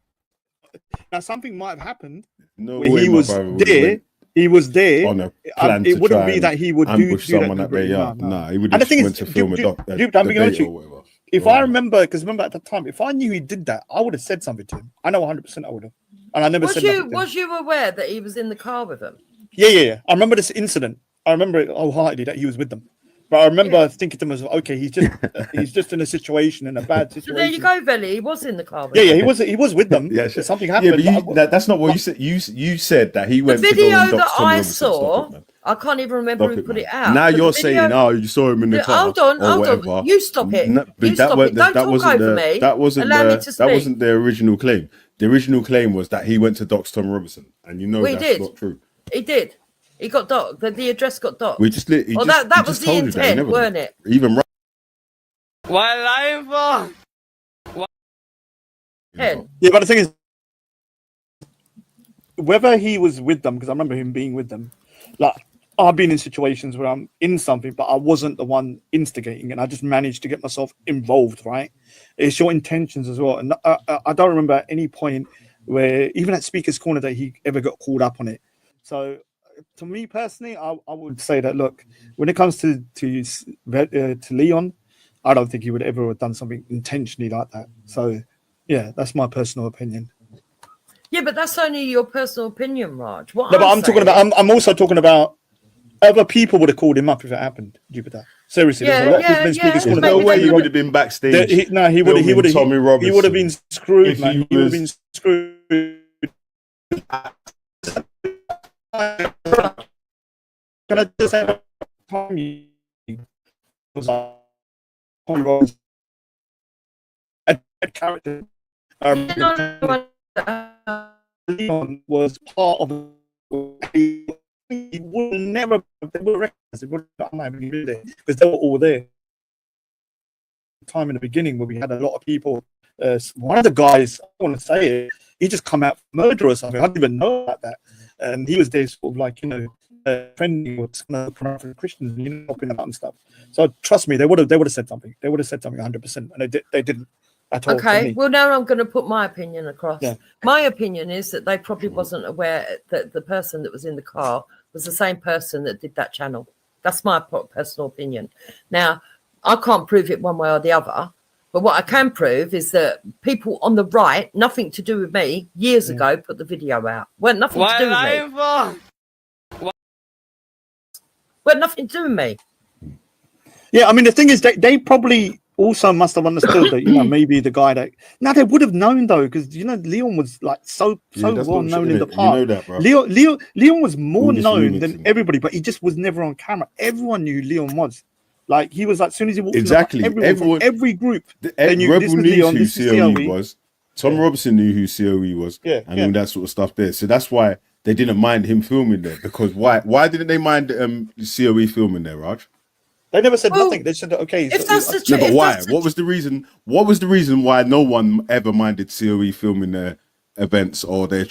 Now something might have happened No when way he my was brother would there. went He was there. on a plan It to wouldn't try be and that he would ambush do someone that at their yard. deliberately, Nah, he would And the just thing went is, to film a Duke, debate I'm being honest or with you. whatever. If I remember, because remember at the time, if I knew he did that, I would have said something to him. I know 100% I would have, and I never said nothing to him. Was you aware that he was in the car with them? Yeah. I remember this incident. I remember it wholeheartedly that he was with them. But I remember thinking to myself, okay, he's just in a situation, in a bad situation. So there you go, Veli. He was in the car with Yeah, them. he was with them. Yeah, Something yeah, happened. but that's not what you said. You said that he The went to go video and that dox Tom I Robinson. saw, Stop it, man. I can't even remember Stop who it, put man. it out. Now but you're the video- saying, oh, you saw him in the car. Hold on, or hold whatever. on. You stop it. No, but You stop it. Don't talk wasn't over the, me. That wasn't Allow me the, to that speak. wasn't the original claim. The original claim was that he went to dox Tom Robinson, and you know We that's did. not true. He did. He got docked. The address got docked. We just lit. Well, that was the intent, weren't it? Even Why lying for? Ken. Yeah, but the thing is, whether he was with them, because I remember him being with them, like I've been in situations where I'm in something, but I wasn't the one instigating, and I just managed to get myself involved. Right? It's your intentions as well, and I don't remember at any point where even at Speaker's Corner that he ever got called up on it. So, to me personally, I would say that look, when it comes to Leon, I don't think he would ever have done something intentionally like that. So, yeah, that's my personal opinion. Yeah, but that's only your personal opinion, Raj. What No, but I'm talking saying- about. I'm also talking about other people would have called him up if it happened. Jupiter. Seriously, there's a lot of people in Speaker's There's Corner. no that way would- he would have been backstage. He would have. Tommy Robinson. He would have been screwed, if man. he He would have was- been screwed. Can I just say, Tommy was Tommy Robinson, a character. Leon was part of. He would never. They would recognize it. Because they were all there. Time in the beginning where we had a lot of people. One of the guys, I want to say it, he just come out for murder or something. I didn't even know about that. And he was there, sort of like friendly with Christians, helping them out and stuff. So trust me, they would have said something. They would have said something 100%, and they didn't at all. to Okay, me. well now I'm going to put my opinion across. Yeah. My opinion is that they probably wasn't aware that the person that was in the car was the same person that did that channel. That's my personal opinion. Now, I can't prove it one way or the other, but what I can prove is that people on the right, nothing to do with me, years ago put the video out. Well, nothing Why to do with lying me. for? Well, nothing to do with me. Yeah, I mean the thing is, they probably also must have understood that, you know, maybe the guy that now they would have known though, because you know Leon was like so that's well not known shit, in the innit? You park. know that, bro. Leon was more All this known than remixing. everybody, but he just was never on camera. Everyone knew Leon was. Like he was like, as soon as he walked Exactly. in the park, everyone from every group, they knew this Rebel was knew Leon, who this is COE COE. was. Tom Robinson knew who COE was, and all that sort of stuff there. So that's why they didn't mind him filming there. Because why? Why didn't they mind COE filming there, Raj? They never said nothing. They said, okay. If that's the No, but if why? that's the What was the reason? What was the reason why no one ever minded COE filming their events or their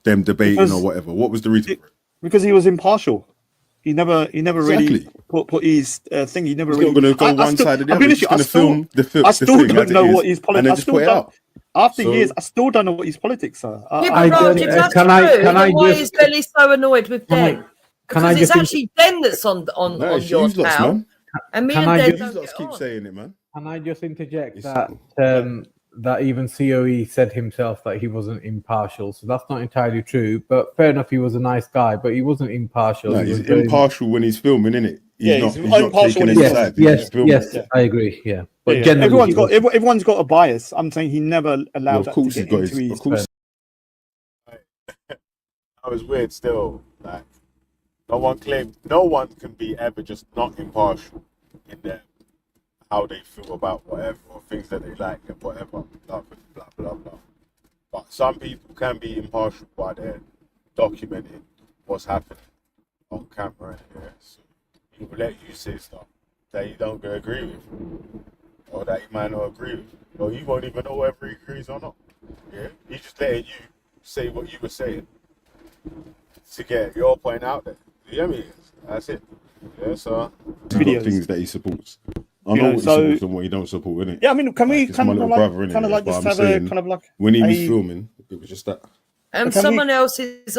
them debating Because- or whatever? What was the reason? for it? Because he was impartial. He never really put his thing. He never He's really. not going to go I one still- side or the I'll other. be He's honest just going with to you, film I the still thing don't as it know is, what his and politics. then I just still put it don't. out. After So- years, I still don't know what his politics are. Yeah, but Raj, if that's can true, I then why just- is Belly so annoyed with Can I- Den? can I Because it's just actually Den that's on No, it's your you lots, tail, man. and me Can and I Den just- don't You lots get keep on. saying it, man. Can I just interject that even COE said himself that he wasn't impartial, so that's not entirely true. But fair enough, he was a nice guy, but he wasn't impartial. No, He he's was very- impartial when he's filming, innit? Yeah, He's he's not impartial taking when any he's side. Yes, He's just filming. yes, I agree. Yeah, but Yeah, generally, everyone's he got was- everyone's got a bias. I'm saying he never allowed Well, of that course to he's get got into his. his. Of course, That was weird still. Like, no one can be ever just not impartial in their how they feel about whatever or things that they like and whatever, blah, blah, blah, blah. But some people can be impartial while they're documenting what's happening on camera. Yeah? So he will let you say stuff that you don't agree with or that you might not agree with. Or you won't even know whether he agrees or not. Yeah? He's just letting you say what you were saying to get your point out there. You know what I mean? That's it. Yeah, so he's got things that he supports. I know what he supports and what he don't support, innit? Yeah, I mean, can we It's kind my of little like, brother, innit? kind of like That's just what have I'm a saying. kind of like When he was a- filming, it was just that. Can we- Someone else is.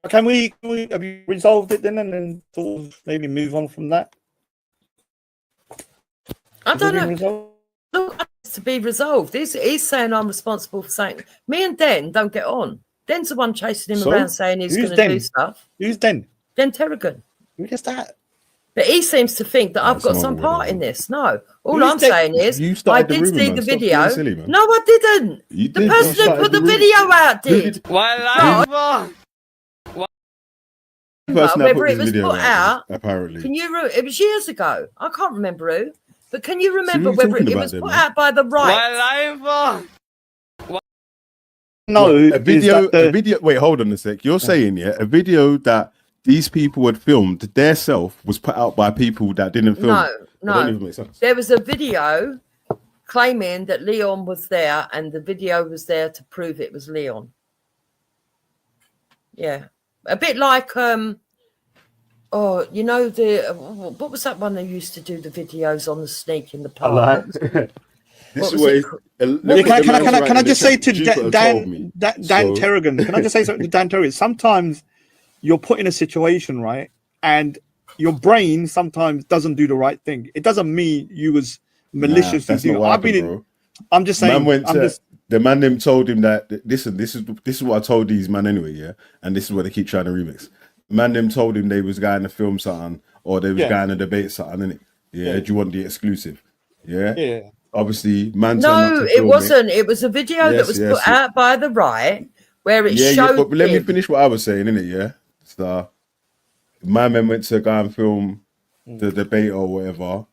Can we have you resolved it then, and then sort of maybe move on from that? I Has it don't been know. resolved? Look, it's to be resolved. He's saying I'm responsible for saying. Me and Den don't get on. Den's the one chasing him So? around saying he's Who's going to Den? do stuff. Who's Den? Den Terrigan. Who is that? But he seems to think that I've got That's some not part really- in this. No. All Who's I'm Den? saying is You I started the did rumour, see man. the Stop video. being silly, man. No, I didn't. You The did. person You who started put the rumour. video out Who did. Why Right. live? The person that Whether put it this was video put out, out, apparently. Can you? It was years ago. I can't remember who, but can you remember who you whether talking it about was then, put man? out by the right? Why live? No, a video. is that the- A video. Wait, hold on a sec. You're saying a video that these people had filmed their self was put out by people that didn't film. No, it. That don't no. even make sense. There was a video claiming that Leon was there, and the video was there to prove it was Leon. Yeah, a bit like oh, you know what was that one they used to do the videos on the snake in the park? This What is was what. it Can I just say to Dan Dan Terrigan? Can I just say something to Dan Terrigan? Sometimes you're put in a situation, right, and your brain sometimes doesn't do the right thing. It doesn't mean you was maliciously that's doing. not what I've been happened, in. bro. I'm just saying. Man went I'm to, just. the man them told him that listen, this is what I told these man anyway, yeah, and this is what they keep trying to remix. Man them told him they was going to film something or they was going to debate something, innit? Yeah, do you want the exclusive? Yeah. Yeah. Obviously, man. No, it wasn't. It was a video that Yes, was yes, put out by the right where it showed. but let me him. finish what I was saying, innit? Yeah. So, my man went to go and film the debate or whatever,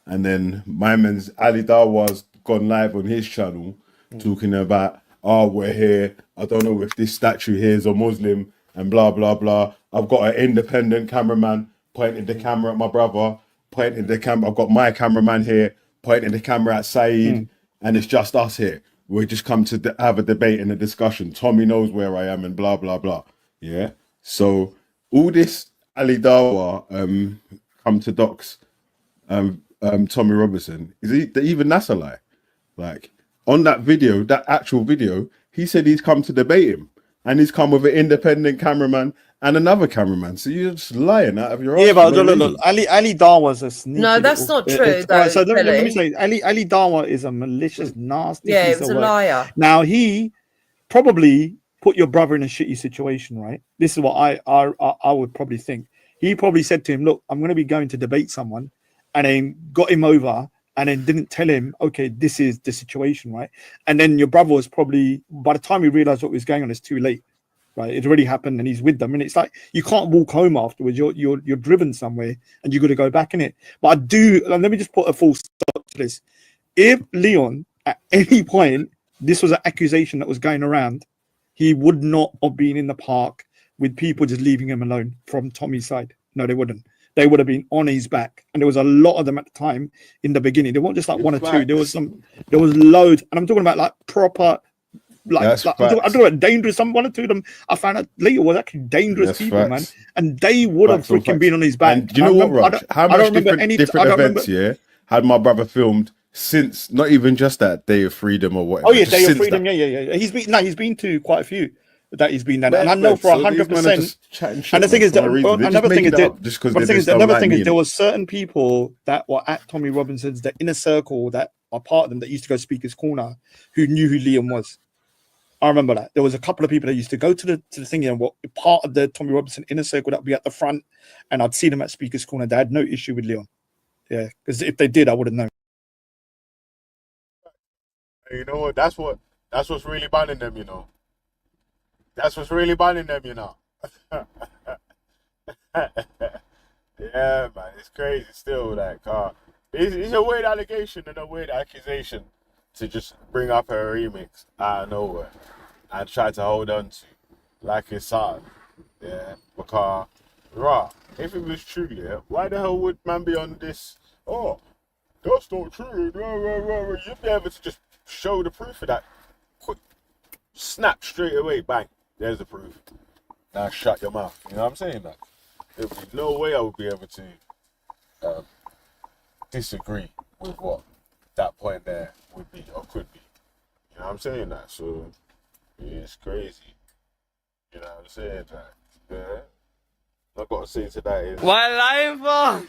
and then my man's Ali Dawa's gone live on his channel talking about, oh, we're here. I don't know if this statue here is a Muslim and blah blah blah. I've got an independent cameraman pointing the camera at my brother, pointing the camera. I've got my cameraman here pointing the camera at Saeed, and it's just us here. We just come to have a debate and a discussion. Tommy knows where I am and blah blah blah. Yeah. So all this Ali Dawa come to docs Tommy Robinson even that's a lie. Like on that video, that actual video, he said he's come to debate him, and he's come with an independent cameraman and another cameraman. So you're just lying out of your Yeah, ass but for no look, reason. Ali Dawa's a sneaky. No, that's little- not true, Alright, though, so let me Billy. say, Ali Dawa is a malicious, nasty. Yeah, piece it was of a work. liar. Now he probably put your brother in a shitty situation, right? This is what I would probably think. he probably said to him, "Look, I'm going to be going to debate someone," and then got him over, and then didn't tell him, "Okay, this is the situation, right?" And then your brother was probably, by the time he realized what was going on, it's too late, right? It already happened, and he's with them, and it's like you can't walk home afterwards. You're driven somewhere, and you got to go back in it. But I do. Let me just put a full stop to this. If Leon at any point, this was an accusation that was going around, he would not have been in the park with people just leaving him alone from Tommy's side. No, they wouldn't. They would have been on his back. And there was a lot of them at the time in the beginning. There weren't just like one or two. There was loads. And I'm talking about like proper, I'm talking about dangerous. One or two of them I found out later was actually dangerous people, man. And they would have freaking been on his back. And do you know what, Raj? How much different events, had my brother filmed since, not even just that Day of Freedom or whatever. Oh yeah, Day of Freedom. Yeah. He's been to quite a few that he's been done, and I know for 100%. And the thing is that another thing is there was certain people that were at Tommy Robinson's, the inner circle that are part of them, that used to go Speaker's Corner, who knew who Liam was. I remember that there was a couple of people that used to go to the thing and were part of the Tommy Robinson inner circle that would be at the front, and I'd see them at Speaker's Corner. They had no issue with Leon. Yeah, because if they did, I would have known. You know what? That's what's really banning them. You know. That's what's really banning them. You know. Yeah, man, it's crazy still. Like, it's a weird allegation and a weird accusation to just bring up a remix out of nowhere and try to hold on to like it's something. Yeah, because if it was true, yeah, why the hell would man be on this? Oh, that's not true. You'd be able to just show the proof of that. Quick, snap straight away, bang. There's the proof. Now shut your mouth. You know what I'm saying? Like, there'd be no way I would be able to disagree with what that point there would be or could be. You know what I'm saying? That. So, yeah, it's crazy. You know what I'm saying? That. Yeah. I've got to say to that is... What lying for?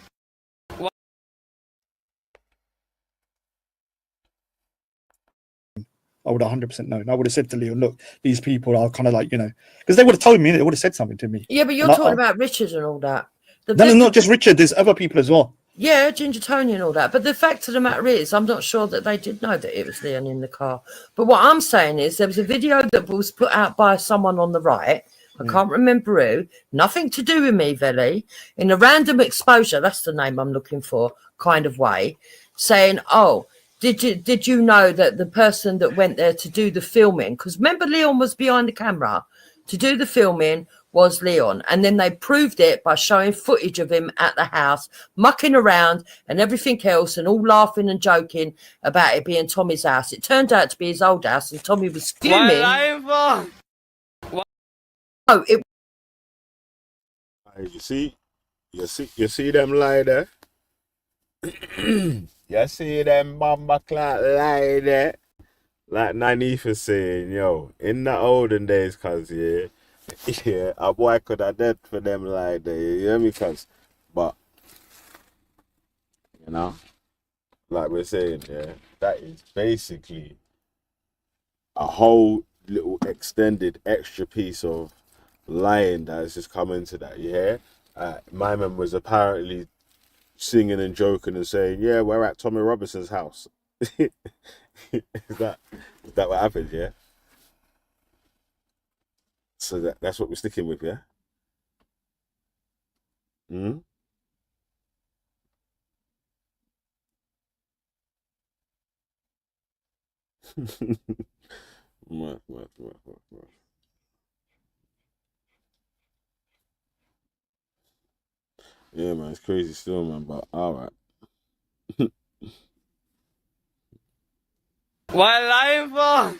I would 100% known. I would have said to Leon, look, these people are kind of like, you know, because they would have told me, they would have said something to me. Yeah, but you're talking about Richard and all that. No, not just Richard. There's other people as well. Yeah, Ginger Tony and all that. But the fact of the matter is, I'm not sure that they did know that it was Leon in the car. But what I'm saying is there was a video that was put out by someone on the right. I can't remember who. Nothing to do with me, Veli. In a random exposure, that's the name I'm looking for, kind of way, saying, oh, did you know that the person that went there to do the filming, because remember Leon was behind the camera, to do the filming was Leon, and then they proved it by showing footage of him at the house mucking around and everything else, and all laughing and joking about it being Tommy's house. It turned out to be his old house, and Tommy was fuming. Oh, it. You see them lie there. You see them bomber clock lie there. Like Nanif is saying, yo, in the olden days, cuz, yeah, a boy could have dead for them like that, you hear me, cuz? But, you know, like we're saying, yeah, that is basically a whole little extended extra piece of lying that has just come into that, yeah? My man was apparently singing and joking and saying, yeah, we're at Tommy Robinson's house. Is that what happened, yeah? So that's what we're sticking with, yeah? Hmm? What. Yeah, man, it's crazy still, man, but alright. What lying for?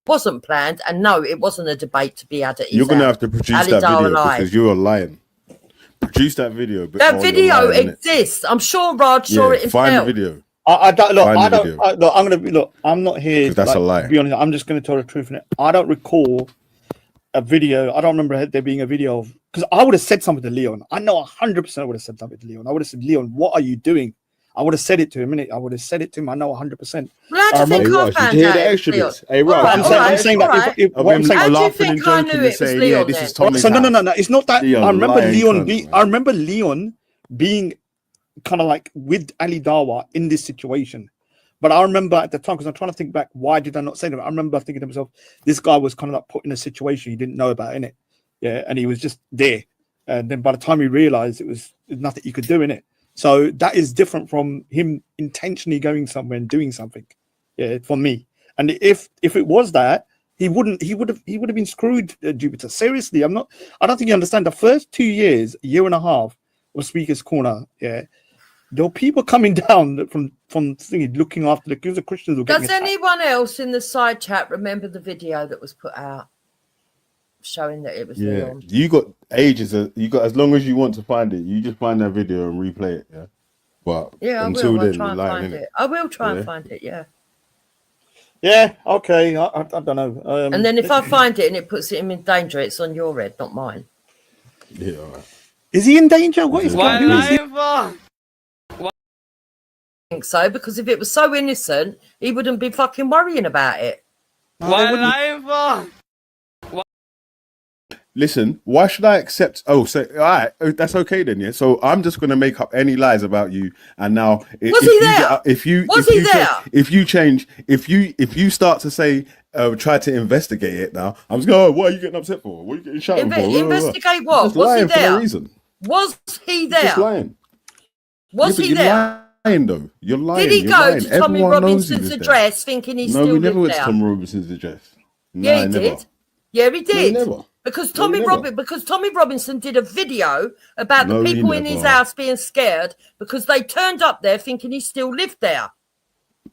Wasn't planned, and no, it wasn't a debate to be had at his You're going to house. have to produce that video because you're lying. Produce that video. That video exists. I'm sure Raj saw it himself. Find the video. I'm not here. That's a lie. To be honest, I'm just going to tell the truth in it. I don't recall a video. I don't remember there being a video of, because I would have said something to Leon. I know 100% I would have said something to Leon. I would have said, Leon, what are you doing? I would have said it to him, innit? I would have said it to him. I know 100%. Well, how do you think I Raj, found did you hear out the it was extra Leon? bits? Hey, Raj, Alright, I'm saying that alright. if what I'm saying, How do you laughing and think I joking knew and it was saying, Leon this then? is Tommy's so no, house. it's not that. Leon, I remember lying Leon. cunt, man. I remember Leon being kind of like with Ali Dawa in this situation. But I remember at the time, because I'm trying to think back, why did I not say that? I remember thinking to myself, this guy was kind of like put in a situation he didn't know about, innit? Yeah, and he was just there. And then by the time he realized there's nothing you could do in it. So that is different from him intentionally going somewhere and doing something. Yeah, for me. And if it was that, he would have been screwed, Jupiter. Seriously, I don't think you understand. The first 2 years, a year and a half of Speaker's Corner, yeah, there were people coming down from thingy, looking after the Christians. Were Does anyone else in the side chat remember the video that was put out showing that it was Leon? You got ages. You got as long as you want to find it. You just find that video and replay it. Yeah, but Yeah, until I'll then, try and you're lying, find innit? it. I will try Yeah. and find it, yeah. Yeah, okay. I don't know. And then if I find it and it puts him in danger, it's on your head, not mine. Yeah, all right. Is he in danger? What is Why going on? lying for? I think so, because if it was so innocent, he wouldn't be fucking worrying about it. Why lying for? Listen, why should I accept? Oh, so all right, that's okay then. Yeah. So I'm just gonna make up any lies about you, and now Was he there? If you start to say try to investigate it now, I'm just going. Oh, what are you getting upset for? What are you getting shouted for? Investigate what? Just Was he lying for no there? reason. Was he Just there? lying. Was Yeah, he but there? You're lying though. You're lying. Did he You're go lying. to Tommy Everyone knows he Robinson's was there. address thinking he No, still we never lived went to there? Tom Robinson's address. Yeah, he never. did. Yeah, he did. never. Because No, we never. Tommy Robinson did a video about No, the we people in his never. house being scared because they turned up there thinking he still lived there.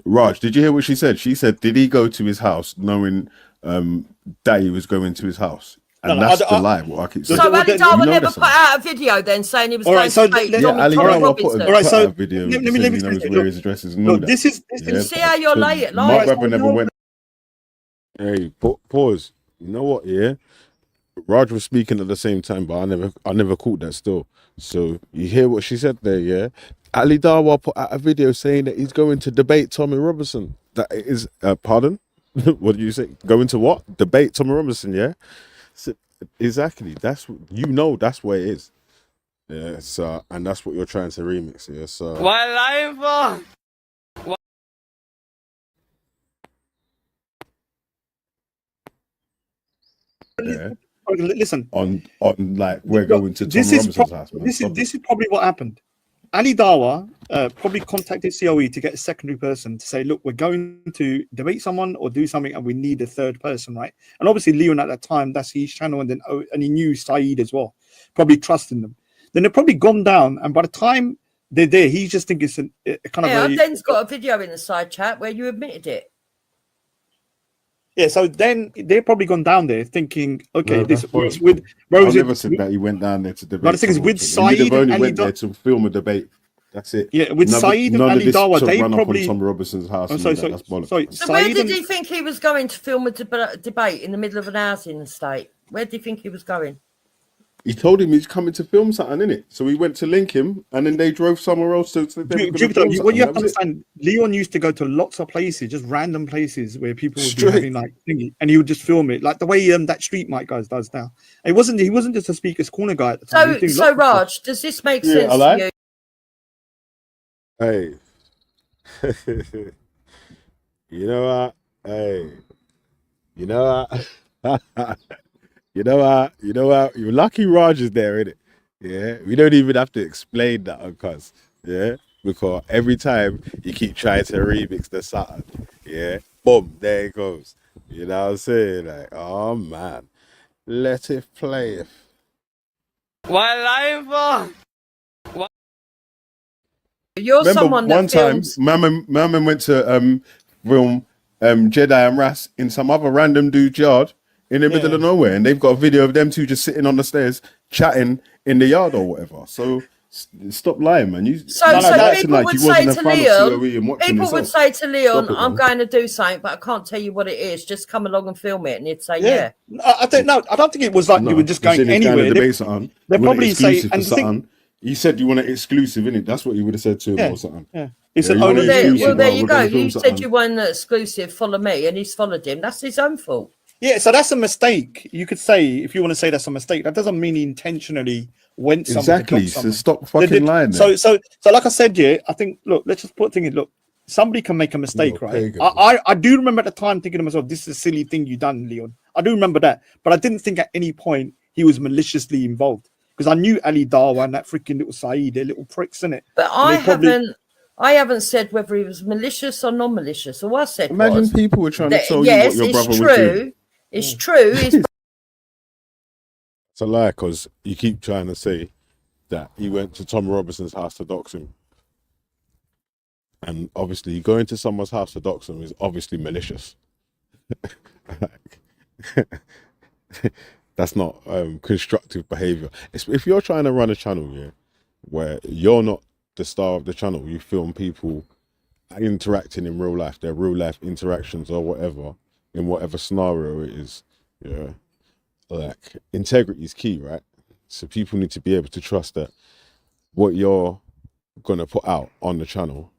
Raj, did you hear what she said? She said, did he go to his house knowing that he was going to his house? And No, that's the lie, what I keep saying. So Ali You Darwin know never this, put out a video then saying he was All going right, so to date let- Tommy, Ali Tommy Darwin put Robinson. a, All right, put so out a video let me saying he knows finish. where his address is and all Look, that. this is You see how you're lying? My brother no, never no. went. Hey, pause. You know what? Yeah, Raj was speaking at the same time, but I never caught that still. So you hear what she said there? Yeah, Ali Dawa put out a video saying that he's going to debate Tommy Robinson. That is, pardon? What do you say? Going to what? Debate Tommy Robinson? Yeah. So, exactly. That's that's where it is. Yeah. So and that's what you're trying to remix. Yeah. So Why lying for? yeah. Listen, On like we're going to Tom this is Robinson's house. Man. Stop this is probably what happened. Ali Dawa probably contacted COE to get a secondary person to say, look, we're going to debate someone or do something and we need a third person, right? And obviously Leon at that time, that's his channel, and he knew Saeed as well, probably trusting them. Then they've probably gone down, and by the time they're there, he's just thinking it's a kind Yeah, of Den's got a video in the side chat where you admitted it. yeah. So then they're probably gone down there thinking, okay, No, this that's false. is with I Rose. never said that he went down there to debate. But the thing is, Tom with Robinson. He'd have Saeed only and went Ali there to film a debate. That's it. Yeah, with Saeed and none of Ali this Dawa, to they run probably. up on Tom Robinson's house. Oh, and sorry, all that. That's bollocks. sorry. So where Saeed did and- he think he was going to film a debate in the middle of an housing estate? Where did he think he was going? He told him he's coming to film something, innit? So we went to link him, and then they drove somewhere else. So they were gonna Jupiter, film what you something. have to That was it. understand, Leon used to go to lots of places, just random places where people would be Straight. having like thingy, and he would just film it, like the way that Street Mike guys does now. He wasn't just a Speaker's Corner guy at the time. He was doing So lots of stuff. Raj, does this make Yeah, sense I like- to you? Hey. You know what? Hey. You know what? You know what? You're lucky Raj is there, innit? Yeah. We don't even have to explain that on cuz. Yeah. Because every time you keep trying to remix the Saturn, yeah, boom, there it goes. You know what I'm saying? Like, oh man. Let it play. Why lying for? You're Remember someone that one time, films. Merman went to film Jedi and Ras in some other random dude's yard in the middle of nowhere, and they've got a video of them two just sitting on the stairs chatting in the yard or whatever. So stop lying, man. So acting people would you say wasn't a to fan of Leon, COE and watching people would yourself. say to Leon, Stop it, I'm man. going to do something, but I can't tell you what it is. Just come along and film it. And he'd say, yeah. I don't know. I don't think it was like No, you were just you going said he's going to anywhere. debate something. They You want it probably say, exclusive and for the thing, something. He said you want an exclusive, innit? That's what he would have said to him Yeah, or something. yeah. He said, you want only an exclusive, Well, there bro, you we're go. gonna film You said something. you want an exclusive. Follow me, and he's followed him. That's his own fault. Yeah, so that's a mistake. You could say, if you want to say that's a mistake, that doesn't mean he intentionally went somewhere. Exactly. So stop fucking lying. So like I said, yeah, I think, look, let's just put things, look, somebody can make a mistake, right? I do remember at the time thinking to myself, this is a silly thing you done, Leon. I do remember that, but I didn't think at any point he was maliciously involved, because I knew Ali Dawa and that freaking little Saeed, they're little pricks, innit? But I haven't said whether he was malicious or non-malicious. All I said Imagine was people were trying to that, tell yes, you what your it's brother would do. true. It's true. It's a lie, because you keep trying to say that he went to Tom Robinson's house to dox him. And obviously, going to someone's house to dox him is obviously malicious. That's not constructive behavior. If you're trying to run a channel, yeah, where you're not the star of the channel, you film people interacting in real life, their real life interactions or whatever, in whatever scenario it is, yeah. Like, integrity is key, right? So people need to be able to trust that what you're gonna put out on the channel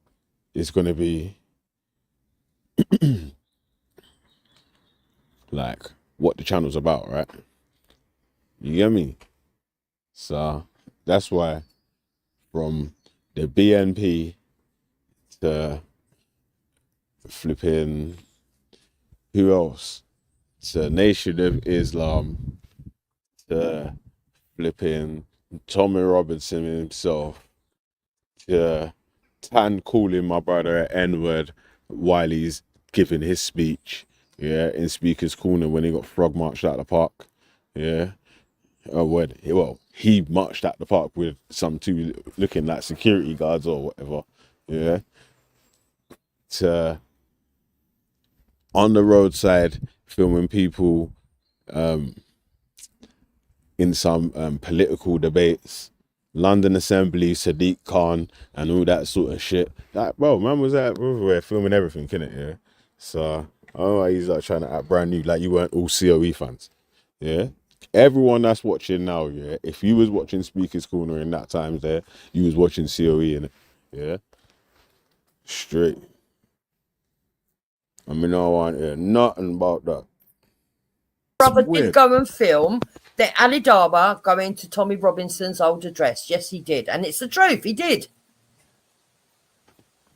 is gonna be like what the channel's about, right? You get me? So that's why from the BNP to flipping, who else? To Nation of Islam, to flipping Tommy Robinson himself, to Tan calling my brother an N-word while he's giving his speech, yeah, in Speaker's Corner when he got frog marched out the park, yeah. Well, he marched out the park with some two looking like security guards or whatever, yeah. To on the roadside filming people in some political debates, London Assembly, Sadiq Khan, and all that sort of shit. Like, bro, man was everywhere filming everything, innit? Yeah. So I don't know why he's like trying to act brand new, like you weren't all COE fans. Yeah. Everyone that's watching now, yeah, if you was watching Speaker's Corner in that time there, you was watching COE, innit? Yeah. Straight. I mean, I don't want to hear nothing about that. Brother did go and film the Ali Daba going to Tommy Robinson's old address. Yes, he did. And it's the truth. He did.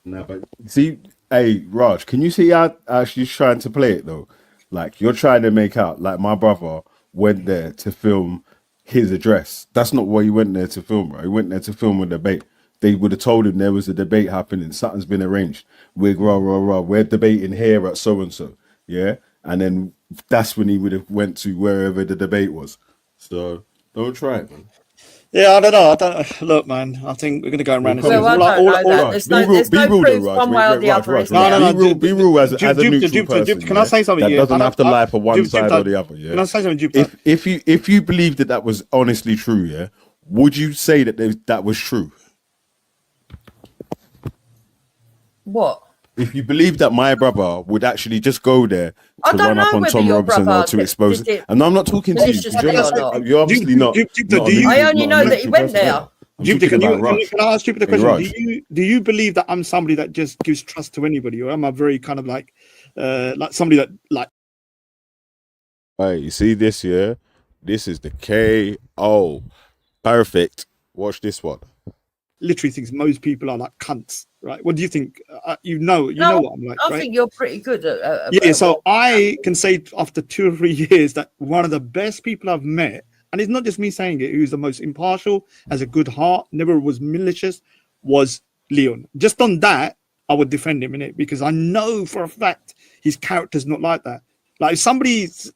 No, but see, hey, Raj, can you see how she's trying to play it, though? Like, you're trying to make out like my brother went there to film his address. That's not what he went there to film, bro. He went there to film a debate. They would have told him there was a debate happening. Something's been arranged. We're debating here at so-and-so, yeah? And then that's when he would have went to wherever the debate was. So don't try it, man. Yeah, I don't know. Look, man, I think we're going to go around. There's no proof one way or the other. No. Be real as a neutral person. Can I say something? That doesn't have to lie for one side or the other. Yeah. Can I say something? If you believe that was honestly true, yeah, would you say that that was true? What? If you believe that my brother would actually just go there to run up on Tom Robinson or to expose it, and I'm not talking to you. You're obviously not. I only know that he went there. Can I ask you the question? Do you believe that I'm somebody that just gives trust to anybody, or am I very kind of like somebody that like? Hey, you see this here? This is the KO. Perfect. Watch this one. Literally thinks most people are like cunts, right? What do you think? You know what I'm like, I right? think you're pretty good at yeah, so I can say after 2 or 3 years that one of the best people I've met, and it's not just me saying it, who's the most impartial, has a good heart, never was malicious, was Leon. Just on that, I would defend him in it, because I know for a fact his character's not like that. Like if somebody's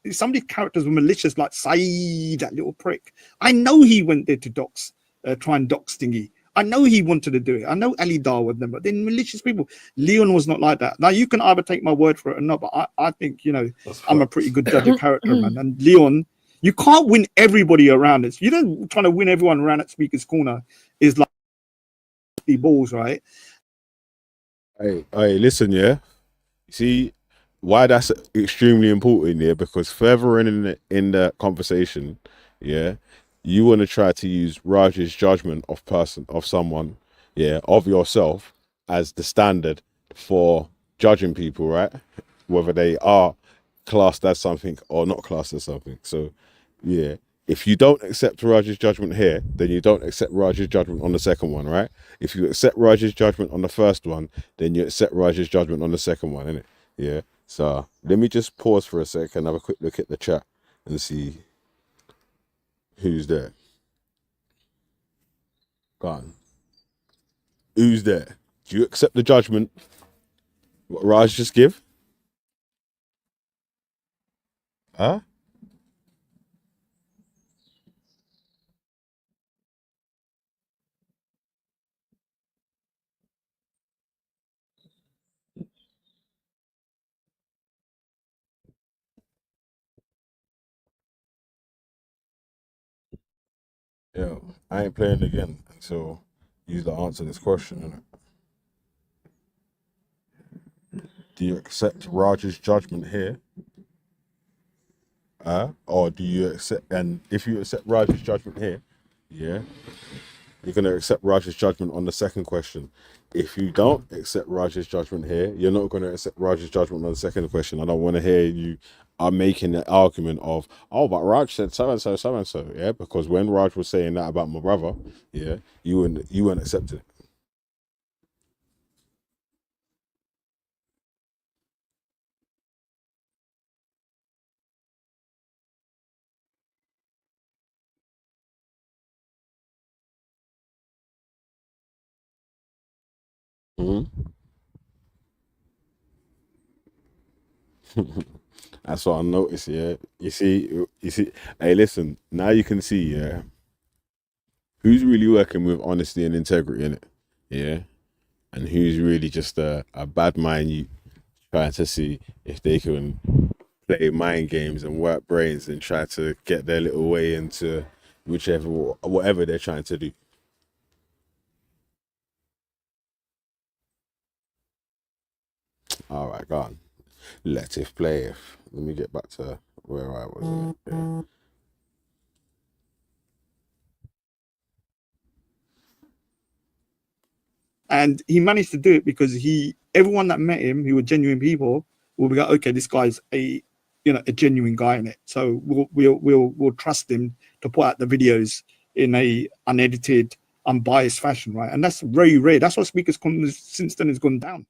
characters were malicious, like Saeed, that little prick, I know he went there to try and dox Stingy. I know he wanted to do it. I know Ali Dar with them, but they're malicious people. Leon was not like that. Now, you can either take my word for it or not, but I think, I'm a pretty good judge of character, man. And Leon, you can't win everybody around us. You don't trying to win everyone around at Speaker's Corner is like the balls, right? Hey, listen, yeah. See why that's extremely important, yeah? Because further in the conversation, yeah, you want to try to use Raj's judgment of someone, yeah, of yourself as the standard for judging people, right? Whether they are classed as something or not classed as something. So, yeah, if you don't accept Raj's judgment here, then you don't accept Raj's judgment on the second one, right? If you accept Raj's judgment on the first one, then you accept Raj's judgment on the second one, innit? Yeah. So let me just pause for a sec and have a quick look at the chat and see who's there. Go on. Who's there? Do you accept the judgment what Raj just give? Huh? Yeah, I ain't playing again until you answer this question, innit? Do you accept Raj's judgment here? Or do you accept, and if you accept Raj's judgment here, yeah, you're going to accept Raj's judgment on the second question. If you don't accept Raj's judgment here, you're not going to accept Raj's judgment on the second question. I don't want to hear you are making the argument of, oh, but Raj said so and so, yeah, because when Raj was saying that about my brother, yeah, you weren't accepting it. That's what I noticed, yeah. You see, hey, listen, now you can see, yeah, who's really working with honesty and integrity in it, yeah, and who's really just a bad mind you trying to see if they can play mind games and work brains and try to get their little way into whatever they're trying to do. All right, go on. Let it play. Let me get back to where I was. Yeah. And he managed to do it because everyone that met him, who were genuine people, will be like, okay, this guy's a genuine guy in it. So we'll trust him to put out the videos in a unedited, unbiased fashion, right? And that's very rare. That's why Speakers since then has gone down,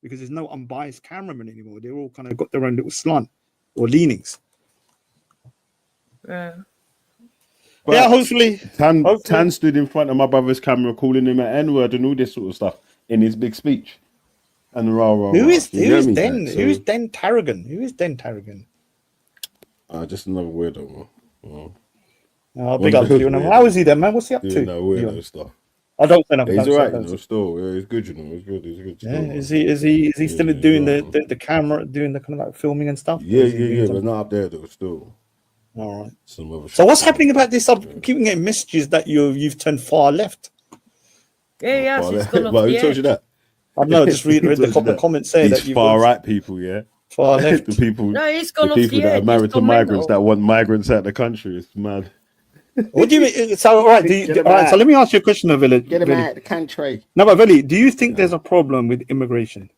because there's no unbiased cameraman anymore. They're all kind of got their own little slant or leanings. Yeah. But yeah, hopefully. Tan stood in front of my brother's camera calling him an N-word and all this sort of stuff in his big speech. And Who is Den Tarragon? Who is Den Tarragon? Just another weirdo, man. Big up to you. How is he then, man? What's he up to? No weirdo stuff. I don't think he's alright, still. Yeah, he's good, He's good. He's good. Yeah, is he still doing the camera, doing the kind of like filming and stuff? Yeah, but not up there though, still. All right. So what's happening about this? I'm keeping getting messages that you've turned far left. Yeah, who told you that? I know. Just read the comments saying that you've far right people, yeah. Far left. the people. No, he's gone the off people the that edge. are married to migrants that want migrants out of the country. It's mad. What do you mean? So all right. All right. So let me ask you a question, Vili. Get him out of the country. No, but Vili, do you think there's a problem with immigration?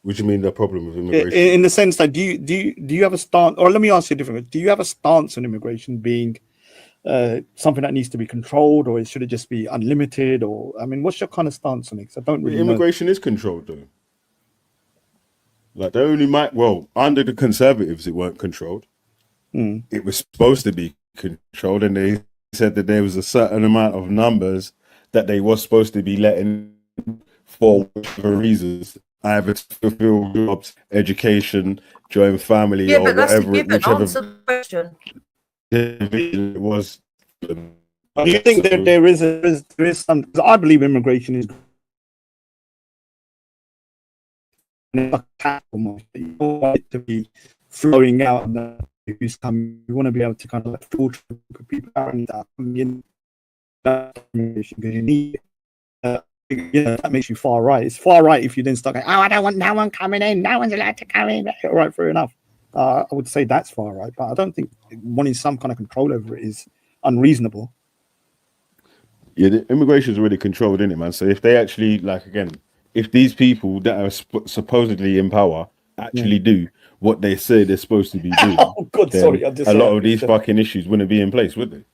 What do you mean the problem with immigration? In the sense that do you have a stance, or let me ask you differently. Do you have a stance on immigration being something that needs to be controlled, or should it just be unlimited? Or I mean, what's your kind of stance on it? 'Cause I don't really immigration is controlled though. Like they only under the Conservatives it weren't controlled. It was supposed to be controlled, and they said that there was a certain amount of numbers that they were supposed to be letting for whatever reasons. Either to fulfill jobs, education, join family, or whatever. Answer the question. It was. Do you think that there is some? I believe immigration is. You want it to be flowing out, and who's coming. You want to be able to kind of like filter people out and coming in. Because you need. That makes you far right. It's far right if you then start going, oh, I don't want no one coming in. No one's allowed to come in. All right, fair enough. I would say that's far right, but I don't think wanting some kind of control over it is unreasonable. Yeah, the immigration is already controlled, isn't it, man? So if they actually, like, again, if these people that are supposedly in power actually do what they say they're supposed to be doing, Oh God, then sorry, I just a lot of these fucking issues wouldn't be in place, would they?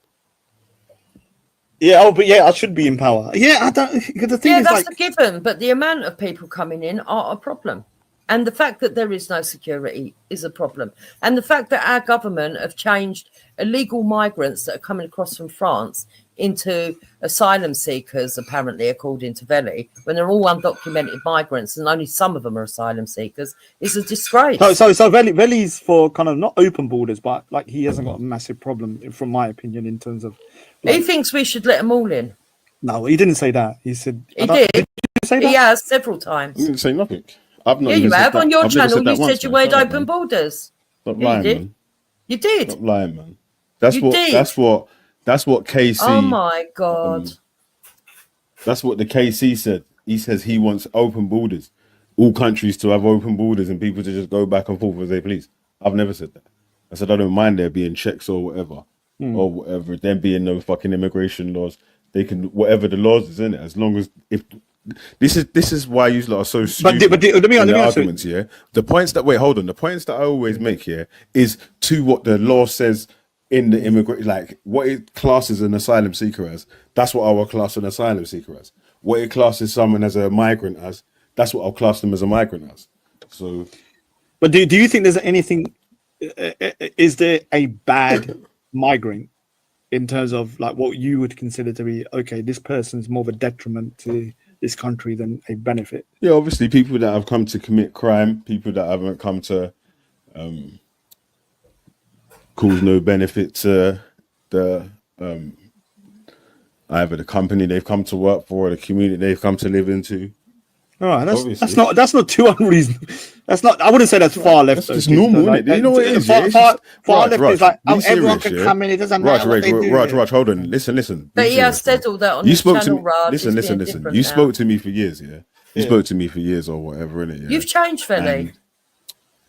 Yeah, oh, but yeah, I should be in power. Yeah, I don't. The thing is, that's like, a given, but the amount of people coming in are a problem. And the fact that there is no security is a problem. And the fact that our government have changed illegal migrants that are coming across from France into asylum seekers, apparently, according to Veli, when they're all undocumented migrants and only some of them are asylum seekers, is a disgrace. so Veli's for kind of not open borders, but like he hasn't got a massive problem, from my opinion, in terms of. Like, he thinks we should let them all in. No, he didn't say that. He said he did. Did you say that? He has several times. You didn't say nothing. I've not. Yeah, even you said have. that. On your I've never channel, said that you once, said you man. wanted Shut up, open man. borders. Stop Yeah, lying, you did. man. You did. Stop lying, man. That's You what. did. That's what KC. Oh my God. That's what the KC said. He says he wants open borders, all countries to have open borders and people to just go back and forth as they please. I've never said that. I said I don't mind there being checks or whatever, or whatever. There being no fucking immigration laws. They can whatever the laws is in it, as long as if this is why you lot are so stupid. But let me in the answer. arguments here. The points that the points that I always make here is to what the law says in the immigrant, like what it classes an asylum seeker as. That's what I will class an asylum seeker as. What it classes someone as a migrant as. That's what I'll class them as a migrant as. So, but do you think there's anything? Is there a bad migrant in terms of like what you would consider to be okay? This person's more of a detriment to this country than a benefit. Yeah, obviously, people that have come to commit crime, people that haven't come to cause no benefit to the either the company they've come to work for or the community they've come to live into. All right, that's not too unreasonable. That's not. I wouldn't say that's far left. That's just normal, isn't it? You know what it is? Far left is like everyone can come in. It doesn't matter what they do. Raj, hold on. Listen. But he has said all that on his channel, Raj. Listen. You spoke to me for years, yeah? You spoke to me for years or whatever, innit? Yeah? You've changed, Veli.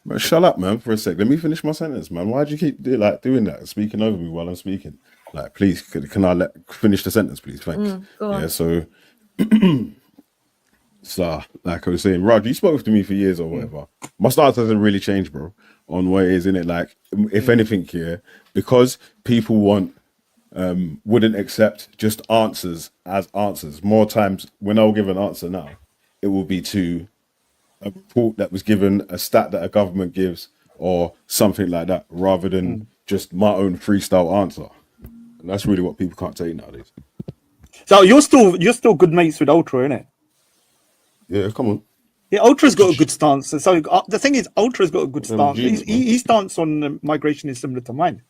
But shut up, man, for a sec. Let me finish my sentence, man. Why do you keep doing that, speaking over me while I'm speaking? Like, please, can I finish the sentence, please? Thanks. Go on. Yeah, so... So, like I was saying, Raj, you spoke to me for years or whatever. My stance hasn't really changed, bro, on what it is, innit? Like, if anything here, because people wouldn't accept just answers as answers. More times, when I'll give an answer now, it will be to a report that was given, a stat that a government gives, or something like that, rather than just my own freestyle answer. And that's really what people can't take nowadays. So you're still good mates with Ultra, innit? Yeah, come on. Yeah, Ultra's got a good stance. So the thing is, Ultra's got a good stance. His stance on migration is similar to mine.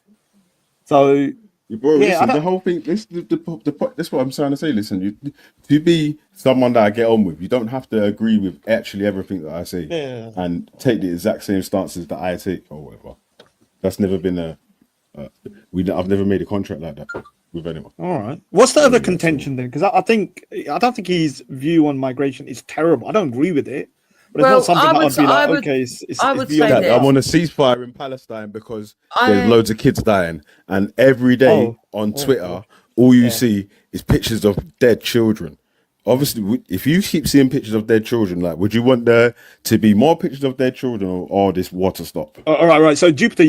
So, bro, listen, the whole thing. That's what I'm trying to say. Listen, to be someone that I get on with, you don't have to agree with actually everything that I say and take the exact same stances that I take or whatever. That's never been I've never made a contract like that with anyone. All right. What's the other contention then? Because I don't think his view on migration is terrible. I don't agree with it, but it's not something that I'd be like, okay, it's beyond I want a ceasefire in Palestine because there's loads of kids dying, and every day on Twitter, all you see is pictures of dead children. Obviously, if you keep seeing pictures of dead children, like, would you want there to be more pictures of dead children or this war to stop? All right. So, Jupiter,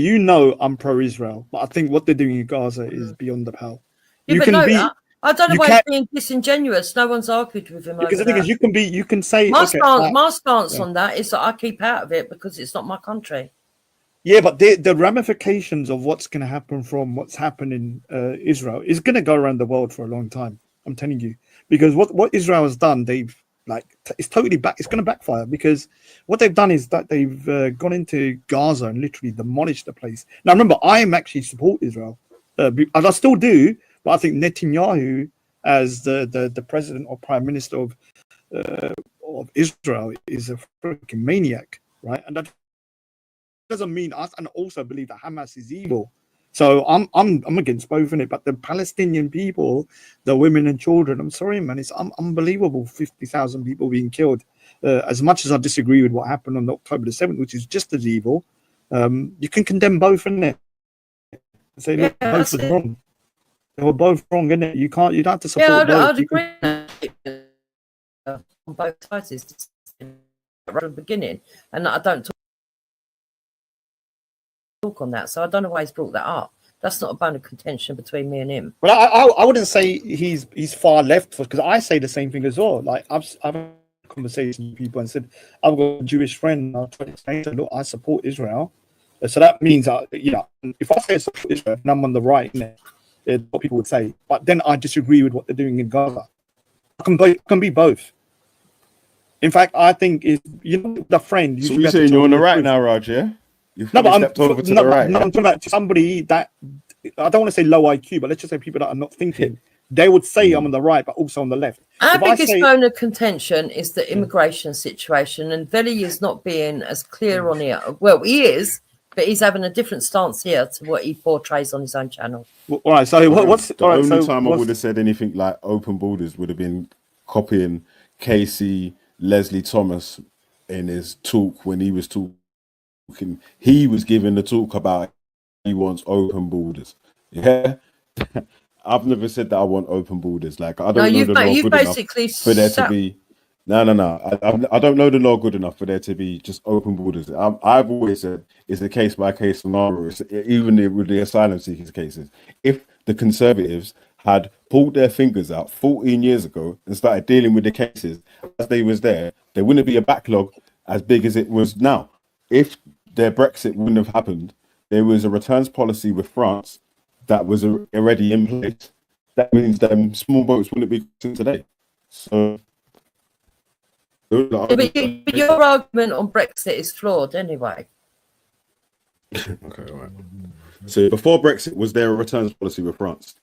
I'm pro-Israel, but I think what they're doing in Gaza is beyond the pale. Yeah, I don't know why he's being disingenuous. No one's argued with him. Because the thing is, you can say my stance on that is that I keep out of it because it's not my country. Yeah, but the ramifications of what's going to happen from what's happening in Israel is going to go around the world for a long time. I'm telling you, because what Israel has done, they've it's totally back. It's going to backfire because what they've done is that they've gone into Gaza and literally demolished the place. Now, remember, I am actually support Israel, and I still do. But I think Netanyahu, as the president or prime minister of Israel, is a freaking maniac, right? And that doesn't mean us, and also believe that Hamas is evil. So I'm against both in it. But the Palestinian people, the women and children, I'm sorry, man, it's unbelievable. 50,000 people being killed. As much as I disagree with what happened on October the 7th, which is just as evil, You can condemn both, innit? Say, look, Yeah, both that's was it. wrong. They were both wrong, innit? You can't. You don't have to support Yeah, both. I'd You can- agree on both sides is right from the beginning, and I don't talk on that, so I don't know why he's brought that up. That's not a bone of contention between me and him. Well, I wouldn't say he's far left because I say the same thing as well. Like I've had conversations with people and said I've got a Jewish friend. I've tried to say, look, I support Israel, so that means if I say I support Israel and I'm on the right, what people would say, but then I disagree with what they're doing in Gaza. I can be both. In fact, I think if the friend, you So should be you're able to saying tell you're on me the the right truth. now, Raj? Yeah. You've No, but stepped over to the right. I'm talking about somebody that I don't want to say low IQ, but let's just say people that are not thinking. They would say I'm on the right, but also on the left. Our If I biggest say- bone of contention is the immigration situation, and Veli is not being as clear on it. Well, he is, but he's having a different stance here to what he portrays on his own channel. All right, so what's the only time I would have said anything like open borders would have been copying Casey Leslie Thomas in his talk when he was talking. He was giving the talk about he wants open borders. Yeah. I've never said that I want open borders. Like I don't know the law you've good enough basically for there to be. No. I don't know the law good enough for there to be just open borders. I've always said it's a case by case scenario. Even with the asylum seekers cases, if the Conservatives had pulled their fingers out 14 years ago and started dealing with the cases as they was there wouldn't be a backlog as big as it was now. If their Brexit wouldn't have happened, there was a returns policy with France that was already in place. That means them small boats wouldn't be today. So, But your argument on Brexit is flawed anyway. Okay, all right. So before Brexit, was there a returns policy with France?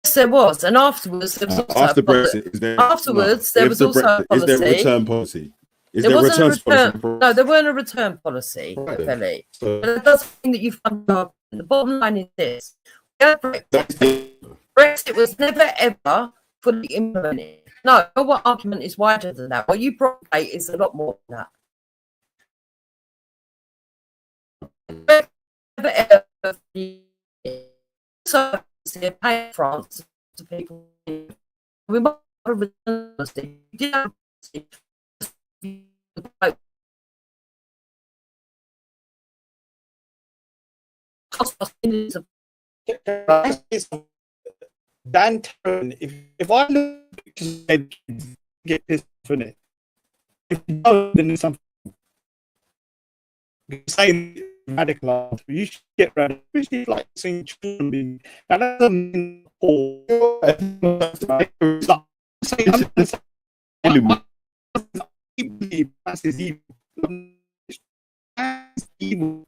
Yes, there was, and afterwards there was also After a policy. Brexit, is there Afterwards, there was also a is there a policy. return policy? Is There there a wasn't a returns policy? return. No, there weren't a return policy, Right then. Billy. So- But it doesn't mean that you've done the bottom line is this: we had Brexit was never ever fully implemented. No, your argument is wider than that. What you propagate is a lot more than that. Never ever so pay France to people. We might have a return policy. We did have a policy. Cost us millions of Dan Tarrant, if I look at get pissed off in it, if you know, then there's something saying radical. You should get radical, especially like seeing children being. Now that doesn't mean poor. That's evil. That's evil.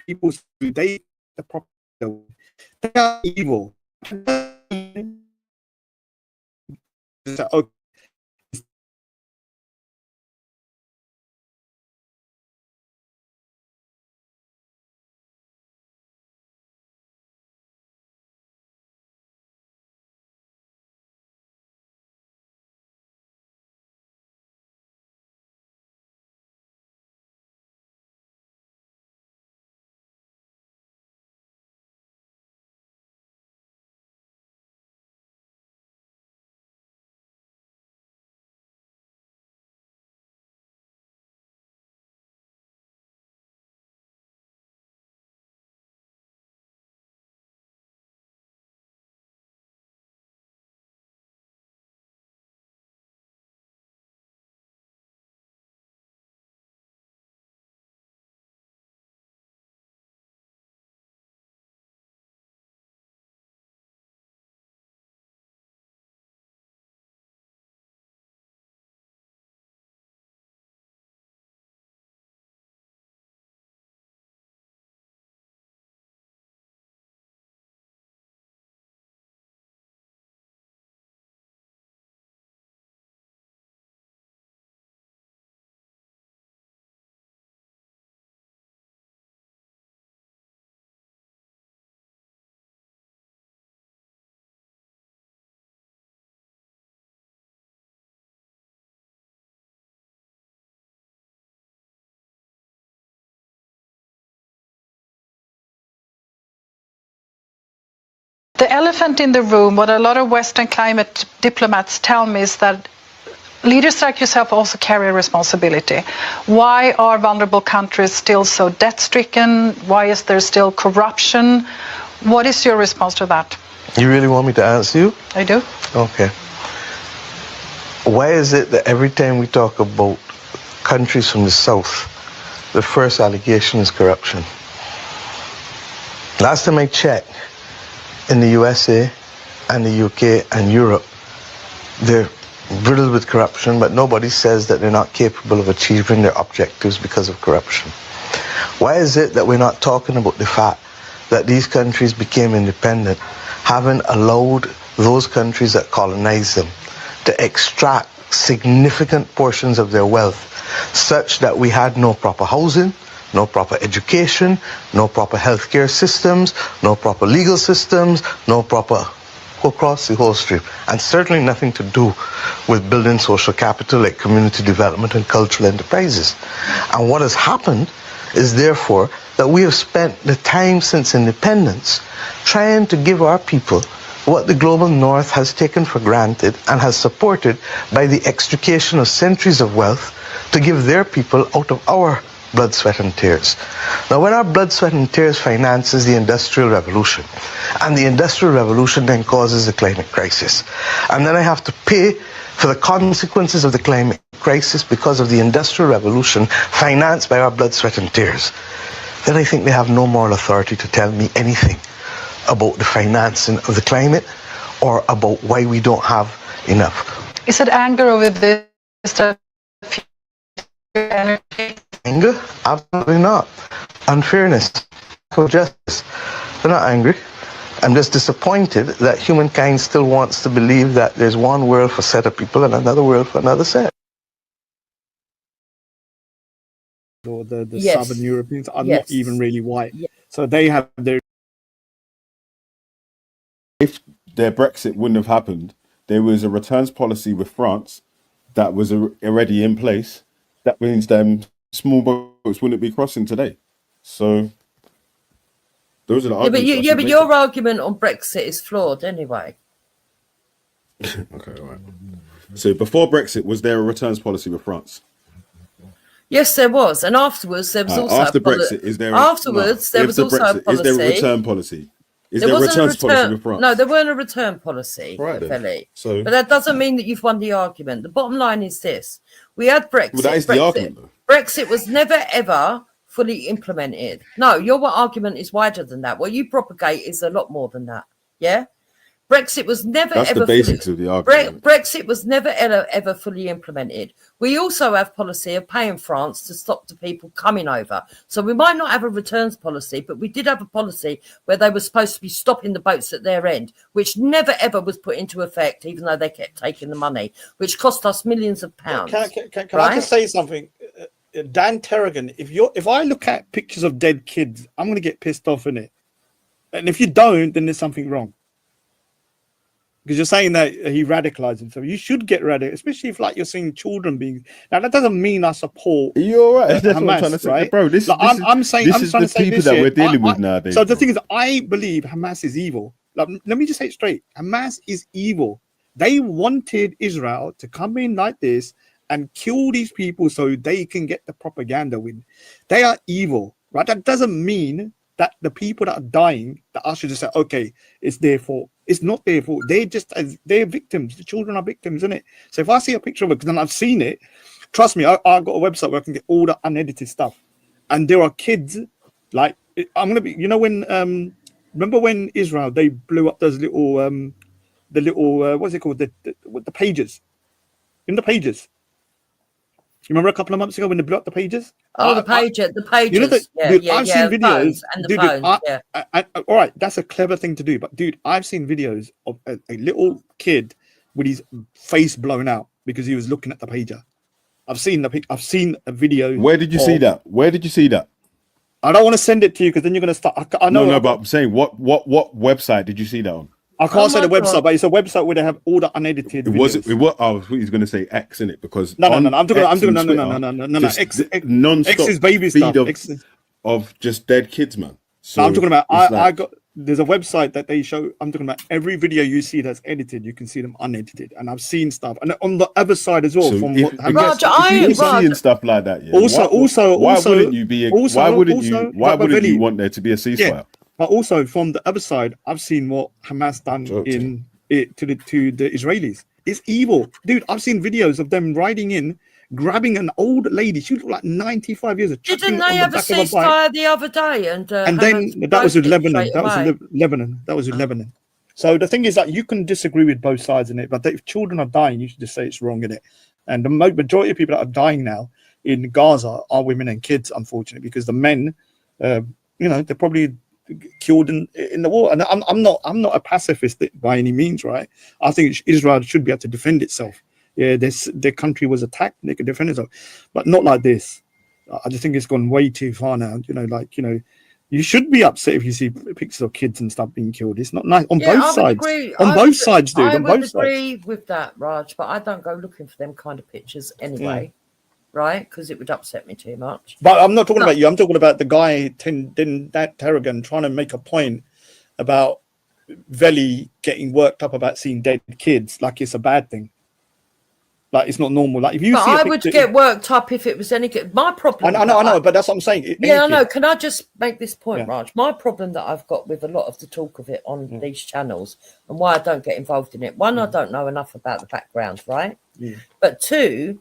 People they the proper they are evil. Okay. The elephant in the room, what a lot of Western climate diplomats tell me is that leaders like yourself also carry a responsibility. Why are vulnerable countries still so debt-stricken? Why is there still corruption? What is your response to that? You really want me to answer you? I do. Okay. Why is it that every time we talk about countries from the South, the first allegation is corruption? Last time I checked, in the USA and the UK and Europe, they're riddled with corruption, but nobody says that they're not capable of achieving their objectives because of corruption. Why is it that we're not talking about the fact that these countries became independent, having allowed those countries that colonized them to extract significant portions of their wealth, such that we had no proper housing, no proper education, no proper healthcare systems, no proper legal systems, no proper across the whole stream, and certainly nothing to do with building social capital like community development and cultural enterprises. And what has happened is therefore that we have spent the time since independence trying to give our people what the global north has taken for granted and has supported by the extrication of centuries of wealth to give their people out of our blood, sweat and tears. Now, when our blood, sweat and tears finances the Industrial Revolution, and the Industrial Revolution then causes the climate crisis, and then I have to pay for the consequences of the climate crisis because of the Industrial Revolution financed by our blood, sweat and tears, then I think they have no moral authority to tell me anything about the financing of the climate or about why we don't have enough. Is it anger over this that Anger? Absolutely not. Unfairness, lack of justice. They're not angry. I'm just disappointed that humankind still wants to believe that there's one world for a set of people and another world for another set. Or the Yes. Southern Europeans are Yes. not even really white. So they have their... If their Brexit wouldn't have happened, there was a returns policy with France that was already in place. That means them small boats wouldn't be crossing today. So those are the arguments. But your argument on Brexit is flawed anyway. Okay, all right. So before Brexit, was there a returns policy with France? Yes, there was, and afterwards there was also after a poli- Brexit. Is there afterwards there was also a policy. Is there a return policy? Is There there a wasn't a returns policy return. with France? No, there weren't a return policy, Right then. Feli. So- but that doesn't mean that you've won the argument. The bottom line is this: we had Brexit. Well, that is the argument, though. Brexit was never ever fully implemented. No, your argument is wider than that. What you propagate is a lot more than that. Yeah. Brexit was never That's ever the basics of the argument. Brexit was never ever fully implemented. We also have policy of paying France to stop the people coming over. So we might not have a returns policy, but we did have a policy where they were supposed to be stopping the boats at their end, which never ever was put into effect, even though they kept taking the money, which cost us millions of pounds. Can I just say something? Dan Terragon, if I look at pictures of dead kids, I'm going to get pissed off in it. And if you don't, then there's something wrong. Because you're saying that he radicalized himself. You should get radical, especially if you're seeing children being. Now that doesn't mean I support. You're right. That's Hamas, what I'm trying to say, right? bro. This is the people that we're dealing with nowadays. So the thing is, I believe Hamas is evil. Let me just say it straight. Hamas is evil. They wanted Israel to come in like this and kill these people so they can get the propaganda win. They are evil, right? That doesn't mean that the people that are dying, that I should just say, okay, it's their fault. It's not their fault. They're victims. The children are victims, isn't it? So if I see a picture of it, because then I've seen it, trust me, I've got a website where I can get all the unedited stuff. And there are kids, I'm gonna be, when remember when Israel they blew up those little what's it called? The pages. In the pages. You remember a couple of months ago when they blew up the pages? Oh, the pages. You know I've seen videos. And the phones, all right, that's a clever thing to do. But dude, I've seen videos of a little kid with his face blown out because he was looking at the pager. I've seen a video. Where did you see that? Where did you see that? I don't want to send it to you because then you're going to start. I know. No, but I'm saying what website did you see that on? I can't say the website, but it's a website where they have all the unedited videos. I thought he was going to say X in it because no. I'm talking X non-stop X is baby stuff of just dead kids, man. So I'm talking about I got there's a website that they show. I'm talking about every video you see that's edited, you can see them unedited, and I've seen stuff. And on the other side as well, So from if, what if you're seeing stuff like that, yeah, why wouldn't you be? Why wouldn't you want there to be a ceasefire? Yeah, but also from the other side, I've seen what Hamas done in it to the Israelis. It's evil, dude. I've seen videos of them riding in, grabbing an old lady. She looked like 95 years old. Didn't they have a ceasefire the other day? And then that was with Lebanon. That was with Lebanon. That was with Lebanon. So the thing is that you can disagree with both sides in it, but if children are dying, you should just say it's wrong in it. And the majority of people that are dying now in Gaza are women and kids, unfortunately, because the men, they're probably killed in the war. And I'm not a pacifist by any means, right? I think Israel should be able to defend itself. Yeah, their country was attacked, they could defend itself, but not like this. I just think it's gone way too far now. You should be upset if you see pictures of kids and stuff being killed. It's not nice on both sides. On both sides, dude. I On would both agree with that, Raj, but I don't go looking for them kind of pictures anyway, right? Because it would upset me too much. But I'm not talking about you. I'm talking about the guy, Tarragon, trying to make a point about Veli getting worked up about seeing dead kids, like it's a bad thing. Like it's not normal. Like if you see, I would get worked up if it was any good. My problem. I know, but that's what I'm saying. I know. Can I just make this point, Raj? My problem that I've got with a lot of the talk of it on these channels and why I don't get involved in it. One, I don't know enough about the background, right? But two,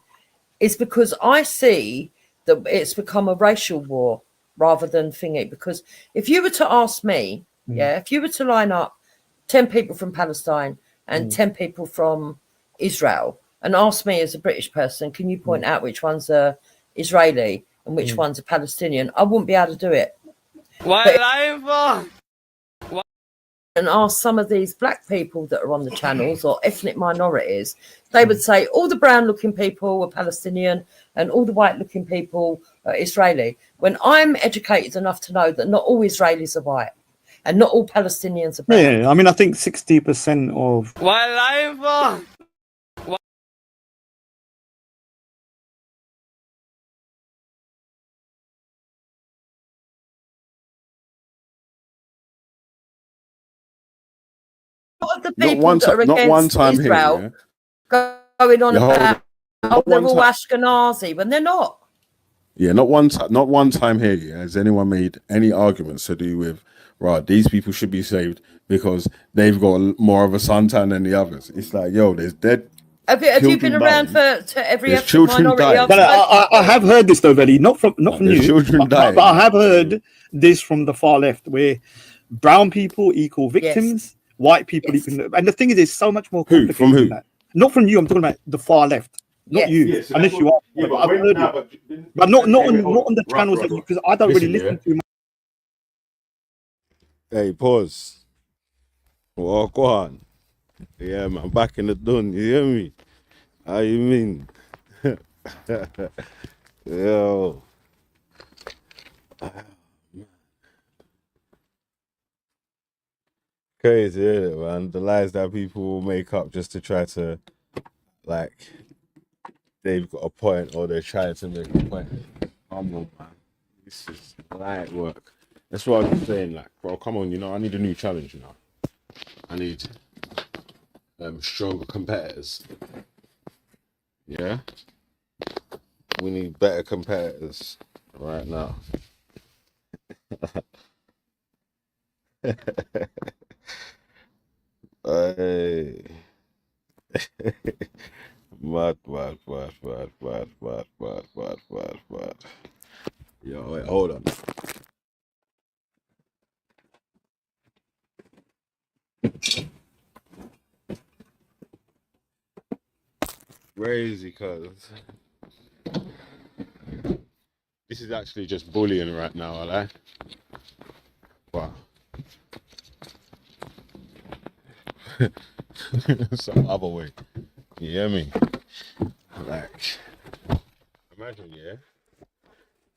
is because I see that it's become a racial war rather than thingy. Because if you were to ask me, if you were to line up 10 people from Palestine and 10 people from Israel, and ask me as a British person, can you point out which one's a Israeli and which one's a Palestinian? I wouldn't be able to do it. And ask some of these black people that are on the channels or ethnic minorities, they would say all the brown looking people are Palestinian and all the white looking people are Israeli. When I'm educated enough to know that not all Israelis are white and not all Palestinians are brown. Yeah, I mean, I think 60% of... Of the people that are against Israel going on about they're all Ashkenazi when they're not. Yeah, not one time here has anyone made any arguments to do with these people should be saved because they've got more of a suntan than the others. It's like, yo, there's dead. Have you been around to every There's ethnic children minority? dying. But I have heard this though, Veli, not from you. Children dying. But I have heard this from the far left, where brown people equal victims, white people equal, and the thing is, there's so much more complicated From who? than that. Not from you. I'm talking about the far left. Not you, Yes, unless you are. Yeah, but I've heard it. But not on the channels that you, because I don't really listen to. Hey, pause. Well, go on. Yeah, man, back in the dun. You hear me? How you mean? Yo. Crazy, isn't it, man? The lies that people will make up just to try to, like, they've got a point or they're trying to make a point. Come on, man. This is light work. That's what I'm saying. Like, bro, come on. I need a new challenge. I need stronger competitors. Yeah, we need better competitors right now. Hey. Mad. Yo, wait, hold on. Crazy, cuz. This is actually just bullying right now, I like. Wow. Some other way. You hear me? Like, imagine,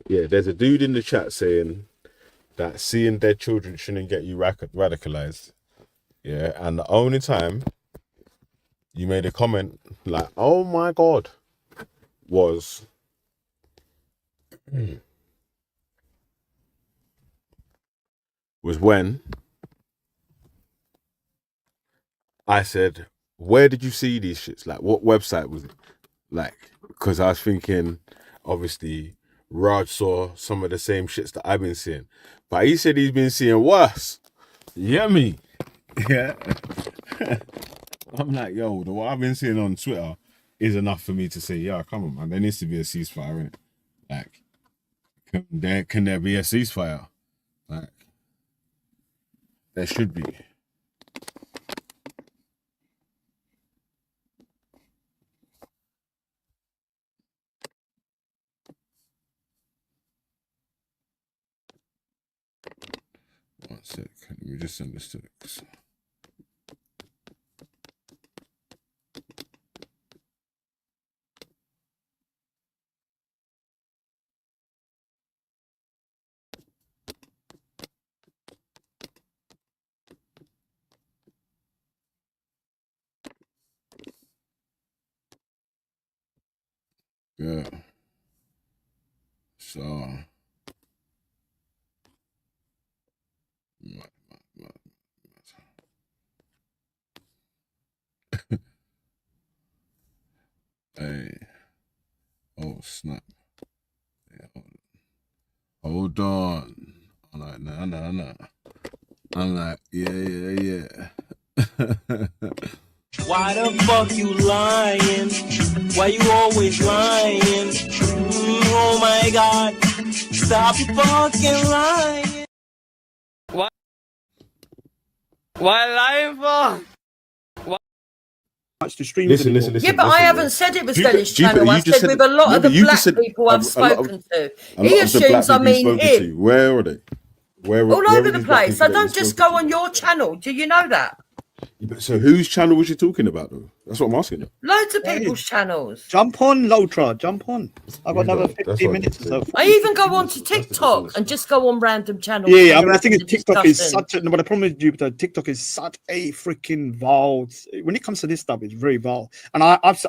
yeah, there's a dude in the chat saying that seeing dead children shouldn't get you radicalized. Yeah, and the only time you made a comment like, oh my God, was when I said, where did you see these shits? Like, what website was it? Like, because I was thinking, obviously, Raj saw some of the same shits that I've been seeing, but he said he's been seeing worse. You get me? Yeah. I'm like, yo, what I've been seeing on Twitter is enough for me to say, yeah, come on, man. There needs to be a ceasefire, innit? Like, can there be a ceasefire? Like, there should be. One sec. Let me just send this to X. Yeah. So. Hey. Oh, snap. Yeah, hold on. I'm like, nah. I'm like, yeah. Why the fuck you lying? Why you always lying? Oh my God, stop fucking lying. Why lying for? Much to stream. Listen. Yeah, but I haven't said it was Jupiter- Dennis channel. Jupiter, I you just said said- with a lot no, of the but you black just said people a I've lot of- spoken to. A lot He of the black assumes I people you've mean spoken him. to, where are they? Where All are over the these black place. people I that don't you've just spoken go on your channel. Do you know that? to? So whose channel was you talking about, though? That's what I'm asking you. Loads of people's channels. Jump on, Lotra. Jump on. I've got another 15 minutes or so. I even go on to TikTok and just go on random channels. Yeah, and I mean, I think listen to TikTok is discussion. such a. No, but the problem with Jupiter, TikTok is such a freaking vile. When it comes to this stuff, it's very vile. And I have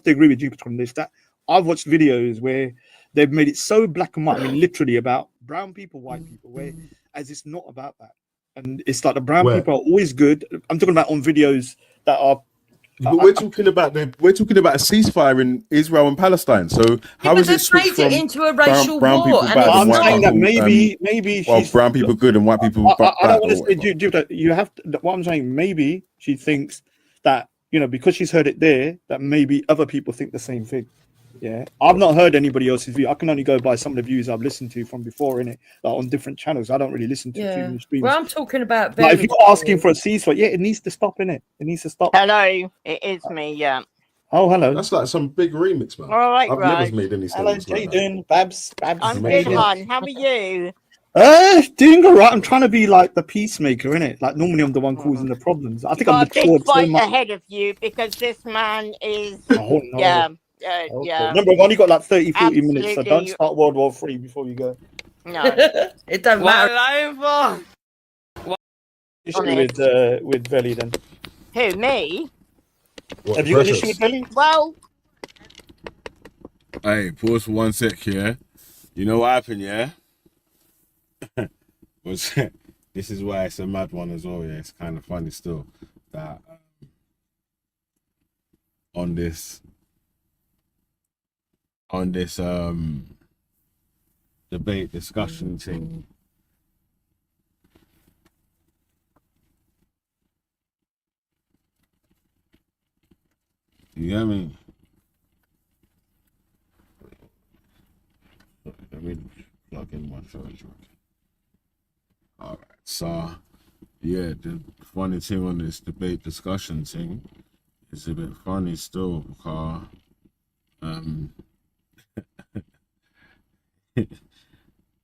to agree with Jupiter on this. That I've watched videos where they've made it so black and white. I mean, literally about brown people, white people, where as it's not about that. And it's like the brown Where? people are always good. I'm talking about on videos that are. But we're talking about a ceasefire in Israel and Palestine. So how but is it they've switched made it from into a racial brown war, people and bad it's and white I'm saying people? that maybe well, she's brown people good and white people bad. I don't want or to say, whatever. Jupiter, you have to. What I'm saying, maybe she thinks that because she's heard it there, that maybe other people think the same thing. Yeah, I've not heard anybody else's view. I can only go by some of the views I've listened to from before in it, like on different channels. I don't really listen to too Yeah. many streams. Well, I'm talking about. Like, if very you're asking for a ceasefire, yeah, it needs to stop in it. It needs to stop. Hello, it is me, yeah. Oh, hello. That's like some big remix, man. All right, I've right. never made any Hello, statements like that. Jaden, Babs. I'm Amazing. good, hon. How are you? Doing all right. I'm trying to be like the peacemaker in it. Like normally I'm the one causing the problems. I think I'm Got a big matured so fight much. ahead of you because this man is. Oh, no. Yeah, Okay. yeah. Remember, I've only got like 30, 40 minutes, so don't Absolutely. start World War III before you go. No. It don't Why matter. lying for? Issue with Veli then. Who, me? What, Have you got an Precious? issue with Veli? Well, Hey, pause for 1 sec, yeah? You know what happened, yeah? This is why it's a mad one as well, yeah? It's kind of funny still that on this debate discussion thing. You get me? Let me plug in my charger. Alright, so yeah, the funny thing on this debate discussion thing is a bit funny still because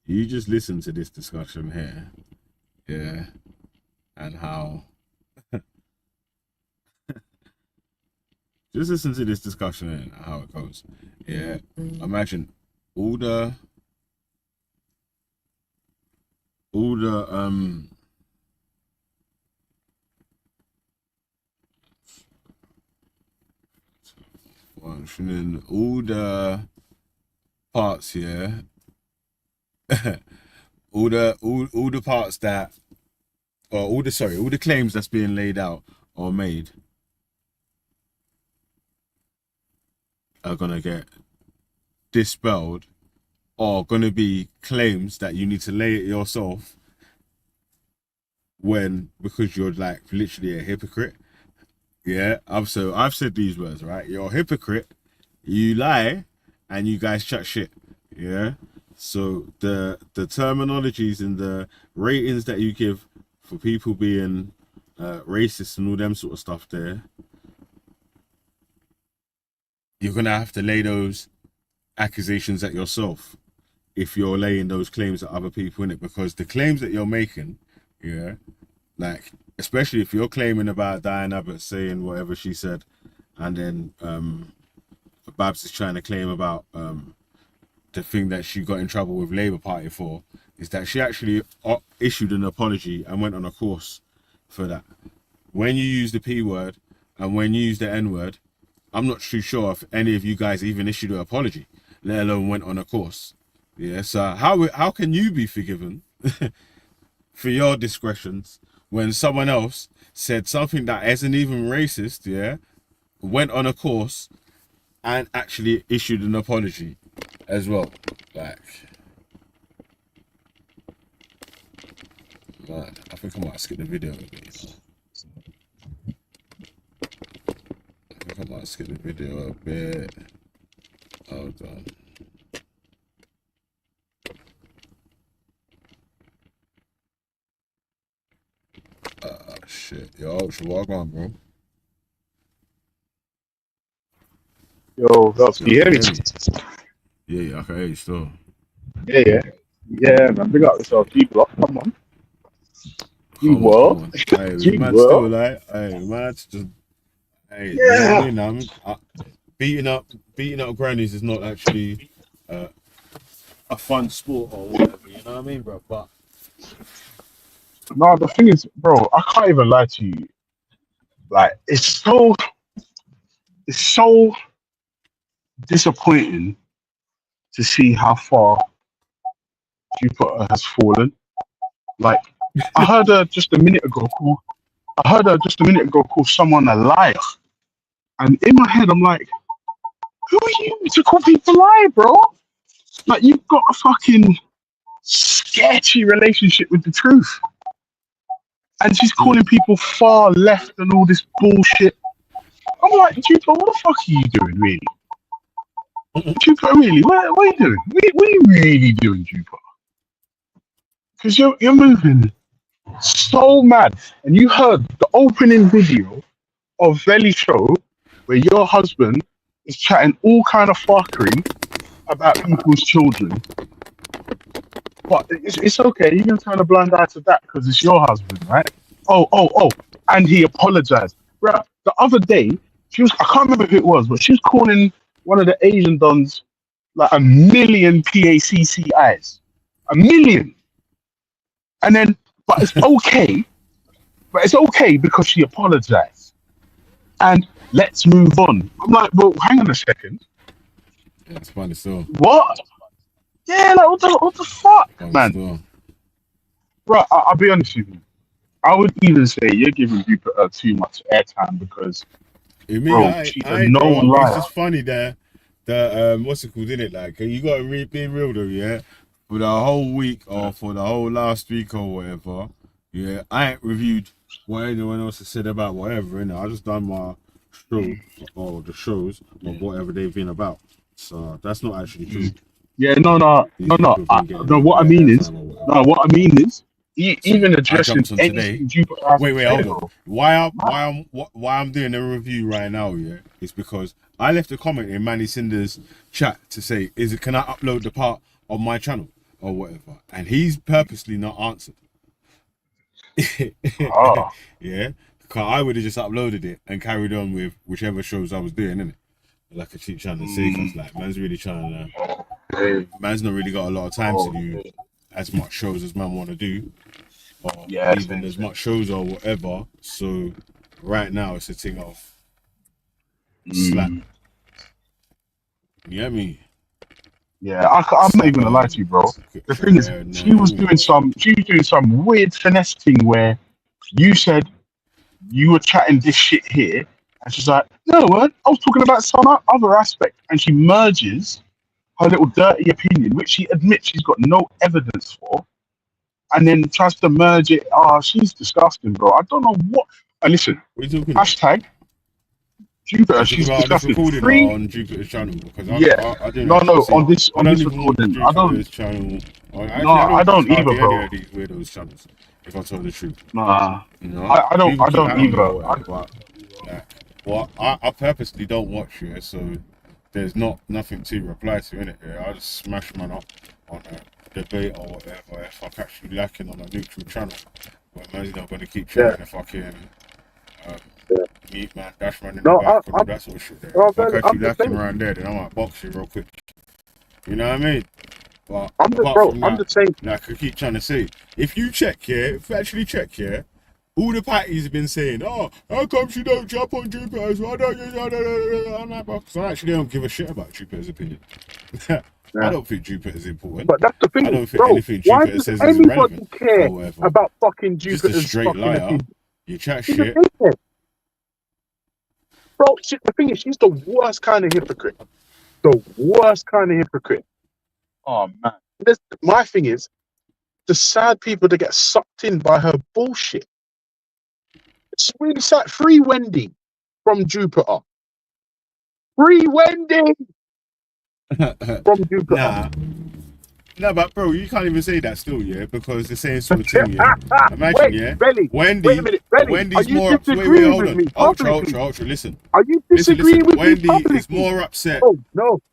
you just listen to this discussion here, yeah, and how just listen to this discussion and how it goes. Yeah, imagine all the functioning, all the parts here, all the parts that, or all the claims that's being laid out or made are gonna get dispelled, or gonna be claims that you need to lay it yourself, because you're like literally a hypocrite. Yeah, I've said these words, right? You're a hypocrite, you lie, and you guys chat shit. Yeah. So the terminologies and the ratings that you give for people being racist and all them sort of stuff there, you're gonna have to lay those accusations at yourself if you're laying those claims at other people in it, because the claims that you're making, yeah, like especially if you're claiming about Diane Abbott saying whatever she said, and then Babs is trying to claim about the thing that she got in trouble with Labour Party for, is that she actually issued an apology and went on a course for that. When you use the P word and when you use the N word, I'm not too sure if any of you guys even issued an apology, let alone went on a course. Yeah, so how can you be forgiven for your discretions when someone else said something that isn't even racist, yeah, went on a course and actually issued an apology as well? Like, man, I think I might skip the video a bit, you know? I might skip the video a bit. Hold on. Shit. Yo, should walk on, bro. Yo, Velts, can you hear me? Yeah, I can hear you still. Yeah, man, big up yourself, G-Block, come on. G-World. Hey, man, still G-World. like, hey, man, just, hey, Yeah. you know what I mean? Beating up grannies is not actually a fun sport or whatever, you know what I mean, bro? But No, the thing is, bro, I can't even lie to you. Like, it's so disappointing to see how far Jupiter has fallen. Like, I heard her just a minute ago call someone a liar, and in my head I'm like, who are you to call people liar, bro? Like, you've got a fucking sketchy relationship with the truth. And she's calling people far left and all this bullshit. I'm like, Jupiter, what the fuck are you doing, really? Jupiter, really? What are you doing? What are you really doing, Jupiter? Because you're moving so mad. And you heard the opening video of Veli show where your husband is chatting all kind of fuckery about people's children. But it's okay. You can turn a blind eye to that because it's your husband, right? Oh. And he apologized. Right. The other day, I can't remember who it was, but she was calling one of the Asian dons like 1 million PACCIs. 1 million. And then, but it's okay. Because she apologized. And let's move on. I'm like, well, hang on a second. yeah, it's funny still. What? Yeah, like what the fuck, man? Bro, I'll be honest with you. I would even say you're giving Jupiter too much airtime because, She's a known liar. It's just funny that what's it called, isn't it? Like, you gotta be real though, yeah. For the whole week or for the whole last week or whatever, yeah, I ain't reviewed what anyone else has said about whatever, innit? I just done my show or the shows of whatever they've been about. So that's not actually true. Yeah, no. What I mean is, even addressing anything Jupiter has Wait, to say, hold though. on. Why I'm doing a review right now, yeah, is because I left a comment in Manny Cinder's chat to say, can I upload the part on my channel or whatever? And he's purposely not answered. Yeah, because I would have just uploaded it and carried on with whichever shows I was doing, innit? Like I keep trying to say, because like man's really trying to, man's not really got a lot of time to do as much shows as man want to do, or even as much shows or whatever. So right now it's a thing of slap. You get me? Yeah, I'm not even gonna lie to you, bro. The thing is, she was doing some weird finesse thing where you said you were chatting this shit here, and she's like, no, I was talking about some other aspect, and she merges her little dirty opinion, which she admits she's got no evidence for, and then tries to merge it. Oh, she's disgusting, bro. I don't know what. And listen, hashtag Jupiter. She's disgusting. Recording on Jupiter's channel because I didn't on this recording. I don't. Channel. I don't either, bro. Any of these weirdos channels, if I tell the truth. Nah, no, I don't either. I purposely don't watch it, so there's nothing to reply to in it. I just smash man up on a debate or whatever if I'm actually lacking on a neutral channel. But man's not going to keep chatting if I can. Meat man, dash man in the back, and all that sort of shit there. If I catch you lacking around there, then I might box you real quick. You know what I mean? But I'm the same. Like I keep trying to say, if you actually check here, all the parties have been saying, oh, how come she don't jump on Jupiter's? Why don't you? I'm like, because I actually don't give a shit about Jupiter's opinion. I don't think Jupiter's important. But that's the thing, I don't think bro. anything Why Jupiter does says is anybody relevant. care about fucking Just Jupiter's a straight fucking liar. opinion? You chat She's a shit. dickhead. Bro, the thing is, she's the worst kind of hypocrite. The worst kind of hypocrite. Oh, man. My thing is, the sad people that get sucked in by her bullshit. It's really sad. Free Wendy from Jupiter. Free Wendy from Jupiter. No, but bro, you can't even say that still, yeah, because the same sort of thing, yeah. Imagine, Wait, yeah, Belly, Wendy, wait a minute, Belly, Wendy's are you more upset. disagreeing Hold with on, me publicly? Ultra, listen. Are you disagreeing with me Wendy publicly? is more upset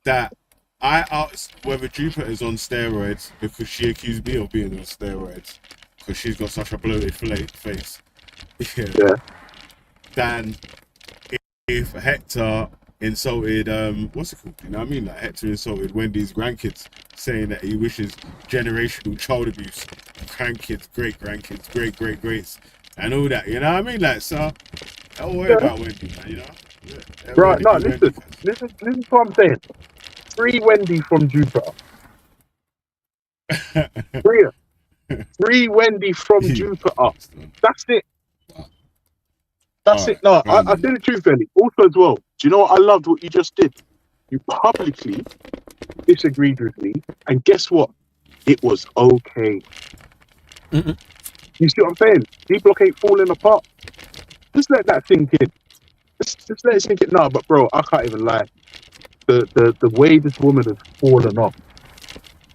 that I asked whether Jupiter's on steroids because she accused me of being on steroids because she's got such a bloated face. Yeah. Than if Hector insulted what's it called? You know what I mean? Like Hector insulted Wendy's grandkids, saying that he wishes generational child abuse, grandkids, great grandkids, great greats, and all that. You know what I mean? Like, so don't worry about Wendy, man. You know? Yeah, Right? No, Wendy, listen to what I'm saying. Free Wendy from Jupiter. Free Wendy from Jupiter. That's it. That's it. No, I tell the truth, Benny. Also, as well, do you know what I loved what you just did? You publicly disagreed with me, and guess what? It was okay. You see what I'm saying? D-Block ain't falling apart. Just let that sink in. Just let it sink in. No, but bro, I can't even lie. The way this woman has fallen off,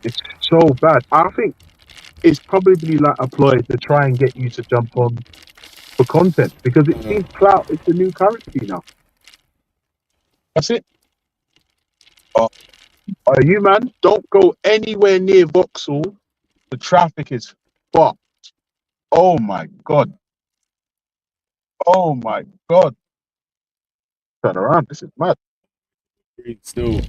it's so bad. I think it's probably like a ploy to try and get you to jump on for content, because it seems clout is the new currency now. That's it. You man, don't go anywhere near Vauxhall. The traffic is fucked. Oh my god. Oh my god. Turn around, this is mad. Still,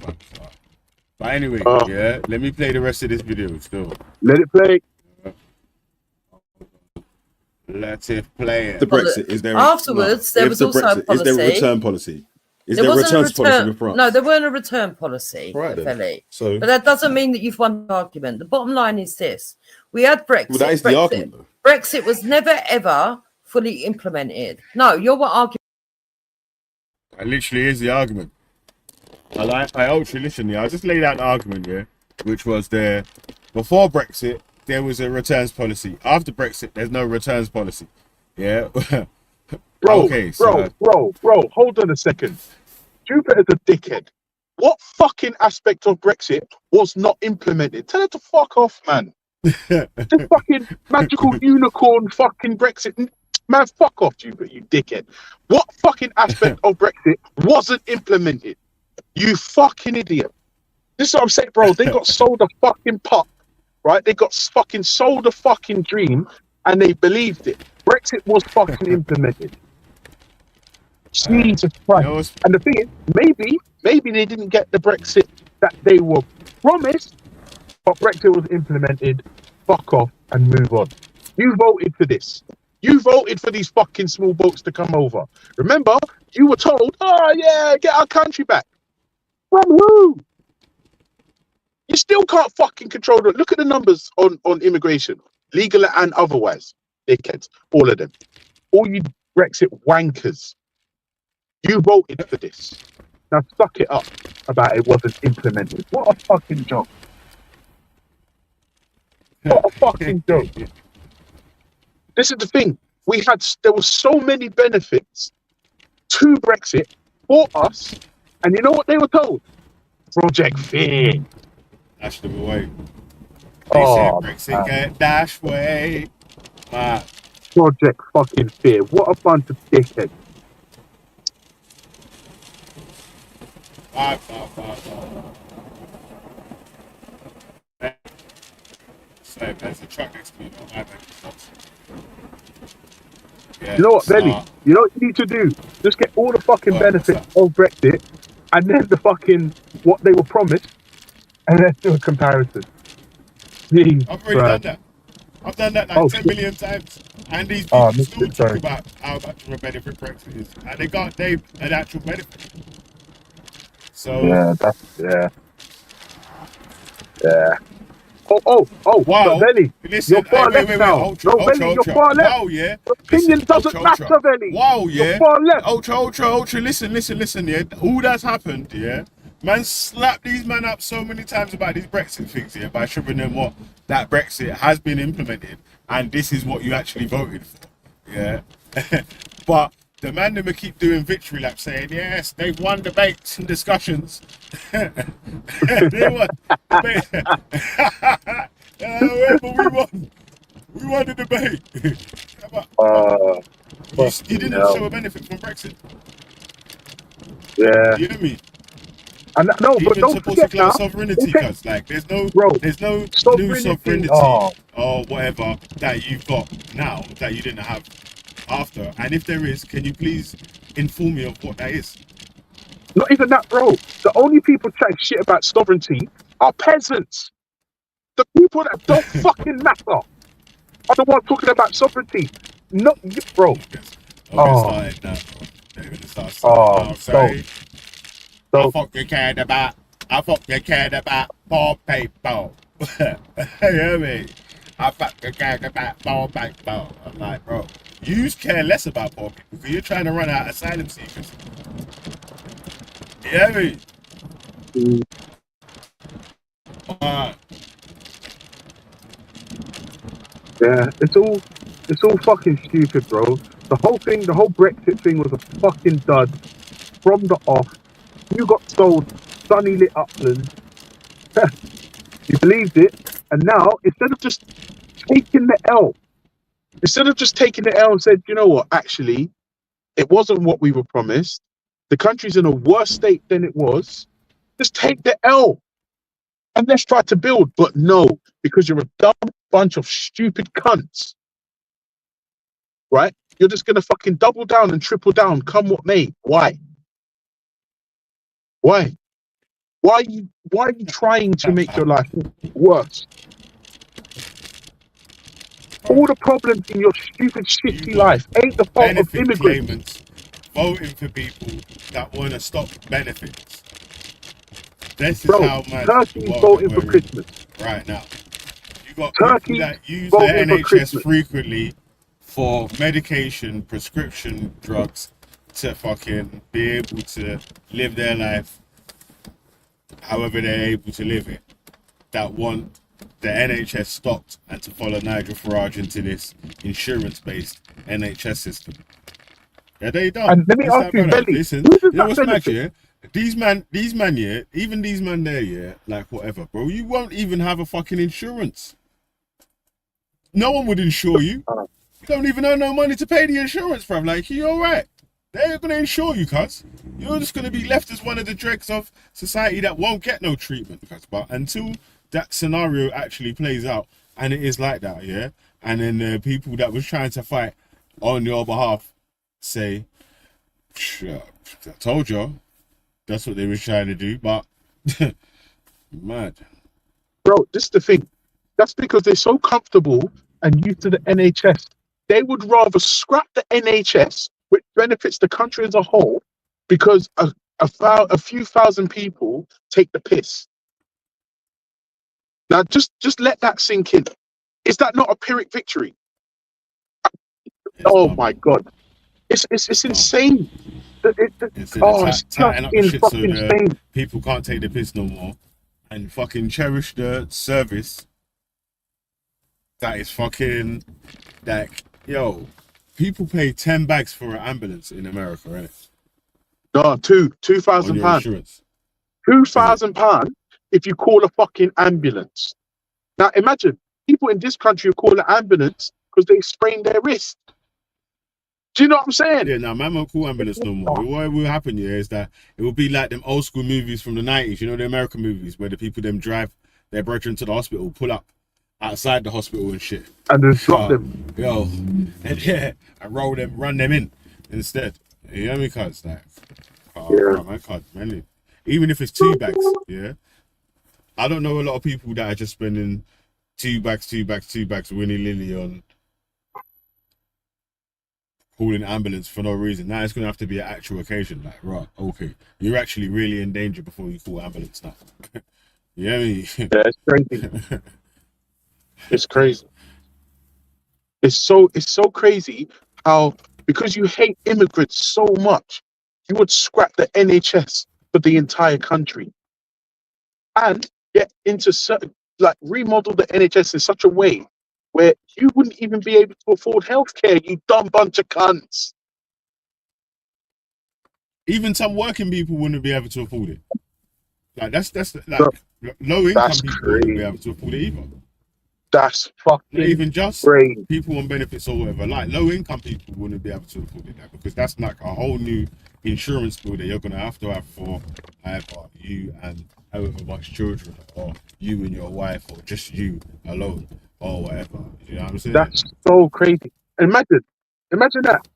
but anyway, yeah. Let me play the rest of this video. Still, let it play. Let it play. The Brexit is there afterwards? There was also a policy. Is there a return policy? Is there wasn't returns policy with France? No, there weren't a return policy, Right then. Feli. So, but that doesn't mean that you've won the argument. The bottom line is this: we had Brexit. Well, that is the argument, though. Brexit was never ever fully implemented. No, you're what argument? That literally is the argument. I ultra listen. Yeah, I just laid out the argument here, which was there before Brexit there was a returns policy. After Brexit, there's no returns policy. Yeah. Bro, okay, so, bro, hold on a second. Jupiter's a dickhead. What fucking aspect of Brexit was not implemented? Tell her to fuck off, man. The fucking magical unicorn fucking Brexit. Man, fuck off, Jupiter, you dickhead. What fucking aspect of Brexit wasn't implemented? You fucking idiot. This is what I'm saying, bro. They got sold a fucking pup, right? They got fucking sold a fucking dream, and they believed it. Brexit was fucking implemented. Jesus Christ. And the thing is, maybe they didn't get the Brexit that they were promised, but Brexit was implemented. Fuck off and move on. You voted for this. You voted for these fucking small boats to come over. Remember, you were told, oh yeah, get our country back. From who? You still can't fucking control it. Look at the numbers on immigration, legal and otherwise. Dickheads, all of them. All you Brexit wankers. You voted for this. Now suck it up about it wasn't implemented. What a fucking joke. What a fucking joke. This is the thing. There were so many benefits to Brexit for us, and you know what they were told? Project Fear. Dash them away. They said Brexit get dashed away. Man. Project fucking Fear. What a bunch of dickheads. So there's a truck next to me. Yeah, You know what, Benny? You know what you need to do? Just get all the fucking benefits of Brexit, and then the fucking what they were promised, and then do a comparison. Jeez, I've already done that. I've done that like 10 million times. And these people still talk about how much of a benefit Brexit is. And they can't name an actual benefit. So yeah. Wow. Benny, Listen, you're far left now. Benny, you're far left. Wow, yeah. Your opinion doesn't matter, Benny. Wow, yeah. You're far left. Ultra. Listen, yeah. All that's happened, yeah. Man slapped these men up so many times about these Brexit things, yeah, by showing them what that Brexit has been implemented, and this is what you actually voted for, yeah. But the man them keep doing victory laps, saying yes, they've won debates and discussions. They won debate. But we won the debate. You didn't show a benefit from Brexit. Yeah. You know what I mean? And no, but don't forget now. Sovereignty, cuz like there's no new sovereignty or whatever that you've got now that you didn't have after. And if there is, can you please inform me of what that is? Not even that, bro. The only people chatting shit about sovereignty are peasants. The people that don't fucking matter are the ones talking about sovereignty. Not you, bro. I fucking cared about poor people. You hear me? I fucking cared about poor people. I'm like, bro, you care less about poor people because you're trying to run out asylum seekers. You hear me? Yeah, it's all fucking stupid, bro. The whole Brexit thing was a fucking dud from the off. You got sold sunny lit upland. You believed it, and now instead of just taking the L and said, you know what, actually, it wasn't what we were promised. The country's in a worse state than it was. Just take the L and let's try to build. But no, because you're a dumb bunch of stupid cunts, right? You're just gonna fucking double down and triple down, come what may. Why? Why are you trying to make your life worse? All the problems in your stupid, shitty life ain't the fault of immigrants. Voting for people that want to stop benefits. This is how man Turkey's voting for Christmas right now. You got Turkey people that use the NHS frequently for medication, prescription drugs to fucking be able to live their life however they're able to live it, that want the NHS stopped and to follow Nigel Farage into this insurance-based NHS system. Yeah, they don't. And let me ask you, Belly, listen, you know what's mad, yeah? These man, yeah, even these man there, yeah, like whatever, bro, you won't even have a fucking insurance. No one would insure you. You don't even earn no money to pay the insurance, bruv. Like, you alright? They're gonna insure you, cuz. You're just gonna be left as one of the dregs of society that won't get no treatment, cuz. But until that scenario actually plays out, and it is like that, yeah, and then the people that was trying to fight on your behalf say, I told you, that's what they were trying to do, but mad. Bro, this is the thing. That's because they're so comfortable and used to the NHS. They would rather scrap the NHS, which benefits the country as a whole, because a few thousand people take the piss. Now, just let that sink in. Is that not a Pyrrhic victory? Oh my God. It's insane. It's just tighten up the shit so fucking the insane. people can't take the piss no more and fucking cherish the service that is fucking like, yo, people pay 10 bags for an ambulance in America, right? No, On £2,000. your insurance. £2,000 if you call a fucking ambulance. Now imagine people in this country who call an ambulance because they sprained their wrist. Do you know what I'm saying? Yeah, now man won't call ambulance no more. What will happen here is that it will be like them old school movies from the 90s, you know, the American movies where the people them drive their brethren to the hospital, pull up outside the hospital and shit. And then drop them. Yo, and yeah, and run them in instead. You know what I mean? Cause like, bro, man, man, even if it's 2 bags, yeah. I don't know a lot of people that are just spending 2 bags, willy-nilly on calling ambulance for no reason. Now it's gonna have to be an actual occasion. Like, right, okay, you're actually really in danger before you call ambulance now. You know what I mean? Yeah, it's crazy. It's crazy. It's so crazy how, because you hate immigrants so much, you would scrap the NHS for the entire country and get into certain, like, remodel the NHS in such a way where you wouldn't even be able to afford healthcare, you dumb bunch of cunts. Even some working people wouldn't be able to afford it. Like that's like low income people wouldn't be able to afford it either. That's fucking Not even just crazy. People on benefits or whatever. Like low income people wouldn't be able to afford it, because that's like a whole new insurance bill that you're gonna have for either you and however much children, or you and your wife, or just you alone, or whatever. You know what I'm saying? That's so crazy. Imagine that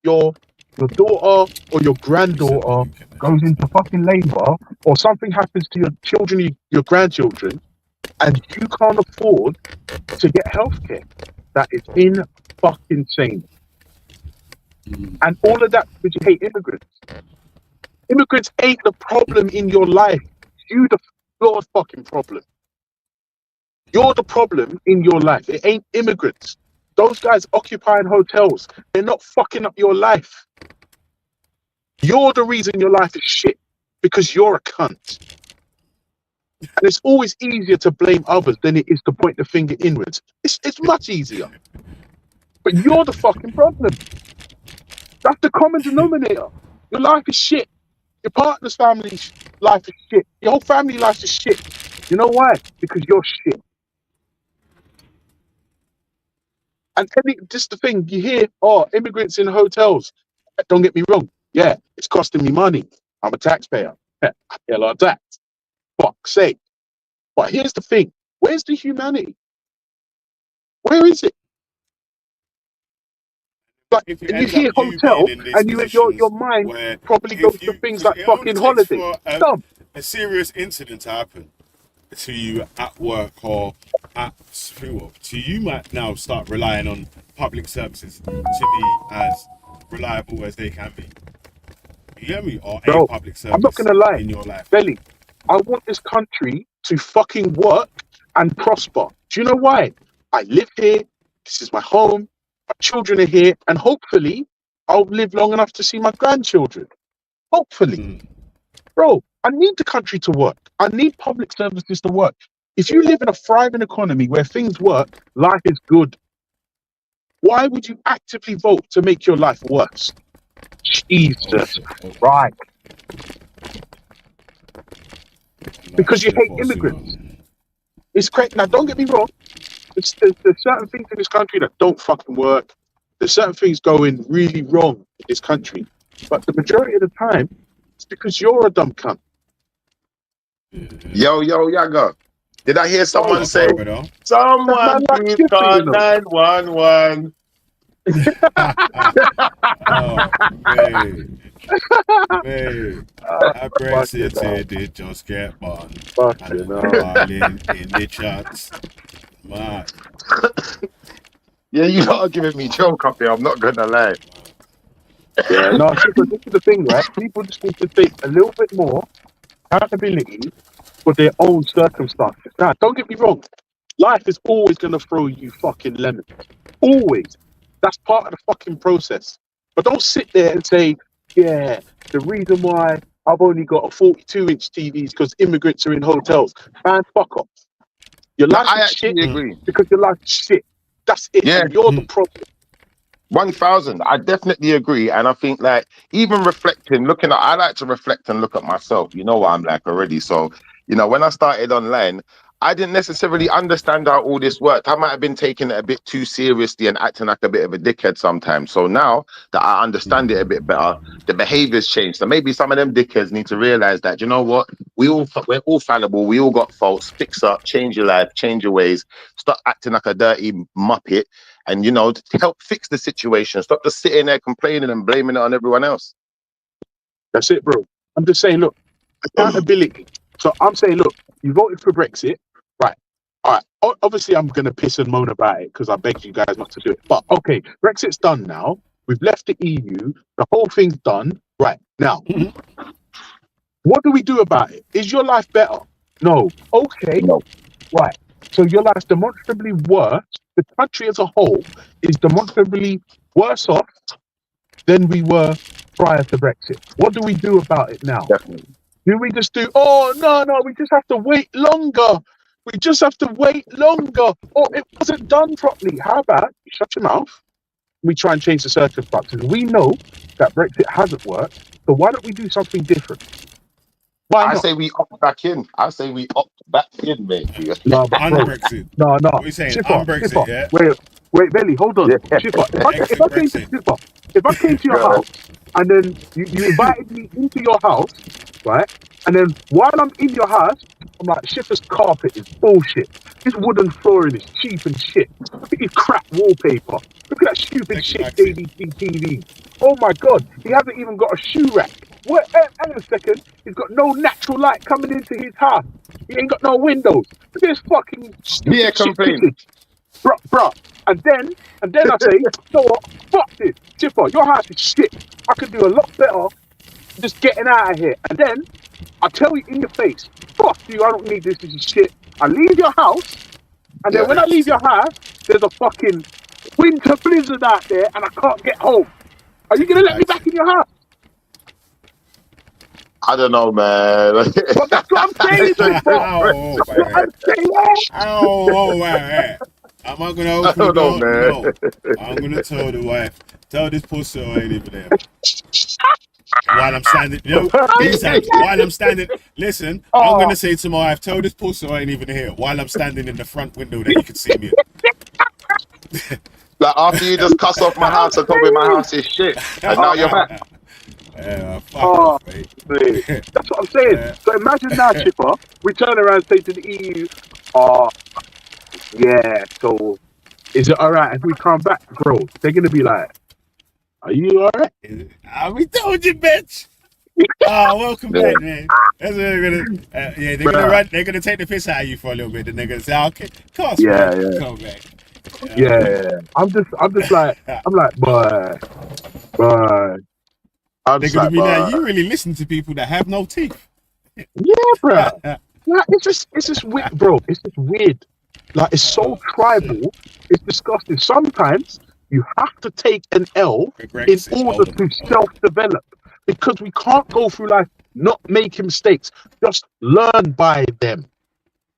your daughter or your granddaughter goes into fucking labor, or something happens to your children, your grandchildren, and you can't afford to get healthcare. That is fucking insane. And all of that because you hate immigrants. Immigrants ain't the problem in your life. You're the fucking problem. You're the problem in your life. It ain't immigrants. Those guys occupying hotels, they're not fucking up your life. You're the reason your life is shit, because you're a cunt. And it's always easier to blame others than it is to point the finger inwards. It's much easier. But you're the fucking problem. That's the common denominator. Your life is shit. Your partner's family's life is shit. Your whole family life is shit. You know why? Because you're shit. And just the thing, you hear, immigrants in hotels. Don't get me wrong. Yeah, it's costing me money. I'm a taxpayer. I pay a lot of tax. Fuck's sake. But here's the thing. Where's the humanity? Where is it? Like, If it and you ends hear up you hotel, being in these and your positions mind where probably if goes you- to things because like it only fucking takes holiday. for Dumb. a serious incident to happen to you at work or at school, so you might now start relying on public services to be as reliable as they can be. You get me? Or Bro, a public service I'm not gonna lie. in your life. Belly, I want this country to fucking work and prosper. Do you know why? I live here. This is my home. My children are here, and hopefully, I'll live long enough to see my grandchildren. Hopefully, bro. I need the country to work. I need public services to work. If you live in a thriving economy where things work, life is good. Why would you actively vote to make your life worse? Jesus Christ. Because you hate immigrants. It's crazy. Now, don't get me wrong. There's certain things in this country that don't fucking work. There's certain things going really wrong in this country. But the majority of the time, it's because you're a dumb cunt. Yo, Yaga. Did I hear someone say, bro. someone please call 911? Oh, man. Man, I appreciate it. Just get on. And calling in the chats. Man. Yeah, you lot are giving me joke up here. I'm not gonna lie. Yeah, no, this is the thing, right? People just need to take a little bit more accountability for their own circumstances. Now, don't get me wrong. Life is always going to throw you fucking lemons. Always. That's part of the fucking process. But don't sit there and say, yeah, the reason why I've only got a 42-inch TV is because immigrants are in hotels. Man, fuck off. Your life I is shit actually agree. because your life is shit. That's it. Yeah. And you're the problem. 1,000. I definitely agree. And I think like even reflecting, I like to reflect and look at myself. You know what I'm like already. So, you know, when I started online, I didn't necessarily understand how all this worked. I might have been taking it a bit too seriously and acting like a bit of a dickhead sometimes. So now that I understand it a bit better, the behavior's changed. So maybe some of them dickheads need to realize that, you know what? We're all fallible. We all got faults. Fix up, change your life, change your ways. Stop acting like a dirty muppet. And, you know, to help fix the situation. Stop just sitting there complaining and blaming it on everyone else. That's it, bro. I'm just saying, look, accountability. So I'm saying, look, you voted for Brexit. Right. All right. Obviously, I'm going to piss and moan about it because I begged you guys not to do it. But, okay, Brexit's done now. We've left the EU. The whole thing's done. Right. Now, what do we do about it? Is your life better? No. Okay. No. Right. So your life's demonstrably worse. The country as a whole is demonstrably worse off than we were prior to Brexit. What do we do about it now? Definitely. Do we just do, oh, no, we just have to wait longer. We just have to wait longer. Oh, it wasn't done properly. How about you shut your mouth? We try and change the circumstances. We know that Brexit hasn't worked. So why don't we do something different? Why I not? say we opt back in. Mate. No, but On bro, Brexit. no. What are you saying? Shipper, On Brexit, Shipper. yeah? Wait, Belly, hold on. Yeah. Shipper, if I came to your house and then you invited me into your house, right? And then while I'm in your house, I'm like, Shipper's carpet is bullshit. His wooden flooring is cheap and shit. Look at his crap wallpaper. Look at that stupid shit JVC TV. Oh my God, he hasn't even got a shoe rack. What? Hang on a second. He's got no natural light coming into his house. He ain't got no windows. Look at this fucking stupid Yeah, shit complain. kitchen. Bruh. And then I say, you know what? Fuck this. Chipper, your house is shit. I could do a lot better just getting out of here. And then I tell you in your face, fuck you, I don't need this is shit. I leave your house, and then when I leave your house, there's a fucking winter blizzard out there and I can't get home. Are you gonna let me back in your house? I don't know, man. But that's what I'm saying, bro. That's what I'm saying. Right. Am I gonna open the door? Man. No. I'm gonna tell the wife. Tell this pussy I ain't even there. While I'm standing, while I'm standing, listen, I'm gonna say to my wife, tell this pussy I ain't even here. While I'm standing in the front window that you can see me. Like after you just cuss off my house and told me my house is shit, and now you're back. Fuck off, mate. That's what I'm saying. So imagine now, Chipper, we turn around and say to the EU, yeah, so is it alright if we come back, bro? They're gonna be like, are you alright? We told you, bitch. Welcome back, man. That's what they're gonna. They're gonna run. They're gonna take the piss out of you for a little bit, and they're gonna say, "Okay, come come back." Yeah. I'm just like, boy. They're gonna be like, you really listen to people that have no teeth. Yeah, bro. Like, it's just weird, bro. It's just weird. Like, it's so tribal. It's disgusting. Sometimes you have to take an L in order to self-develop, because we can't go through life not making mistakes. Just learn by them.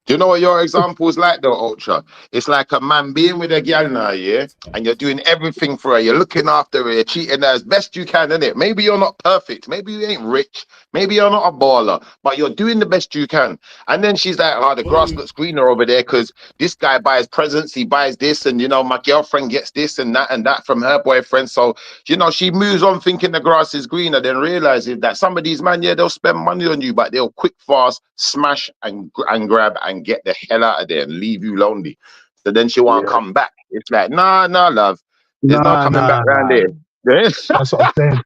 Do you know what your example is like though, Ultra? It's like a man being with a girl now, yeah? And you're doing everything for her. You're looking after her, you're treating her as best you can, innit? Maybe you're not perfect. Maybe you ain't rich. Maybe you're not a baller. But you're doing the best you can. And then she's like, oh, the grass looks greener over there because this guy buys presents, he buys this, and, you know, my girlfriend gets this and that from her boyfriend. So, you know, she moves on thinking the grass is greener, then realizes that some of these men, yeah, they'll spend money on you, but they'll quick, fast, smash and grab and get the hell out of there and leave you lonely. So then she won't come back. It's like, nah, love. There's no coming back around there. That's what I'm saying.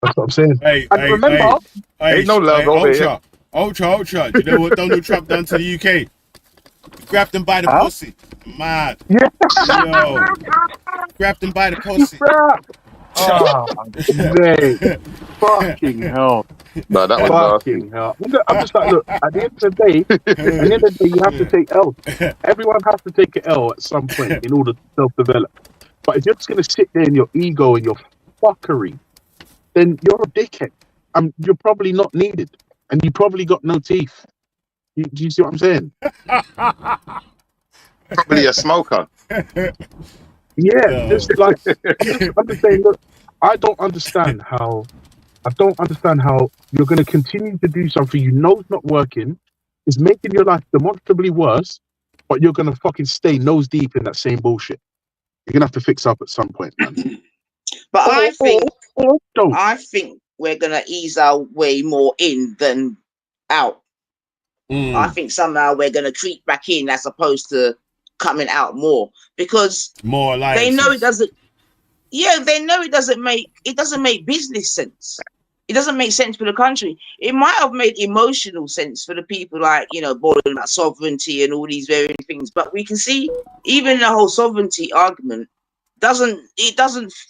That's what I'm saying. Hey, remember, ain't no love over here. Ultra. Do you know what Donald Trump done to the UK? Grabbed them by the pussy. Mad. Yeah. Yo. Grabbed them by the pussy. Fucking hell. No, that was fucking hell. I'm just like, look, at the end of the day, you have to take L. Everyone has to take an L at some point in order to self-develop. But if you're just gonna sit there in your ego and your fuckery, then you're a dickhead. You're probably not needed, and you probably got no teeth. Do you see what I'm saying? Probably a smoker. Yeah, just like I'm just saying. Look, I don't understand how you're going to continue to do something you know is not working, is making your life demonstrably worse, but you're going to fucking stay nose deep in that same bullshit. You're going to have to fix up at some point, man. But I think don't. we're gonna ease our way more in than out. I think somehow we're gonna creep back in as opposed to coming out more, because More like they know it doesn't. Yeah, they know it doesn't make business sense. It doesn't make sense for the country. It might have made emotional sense for the people, like, you know, boiling about sovereignty and all these varying things. But we can see even the whole sovereignty argument doesn't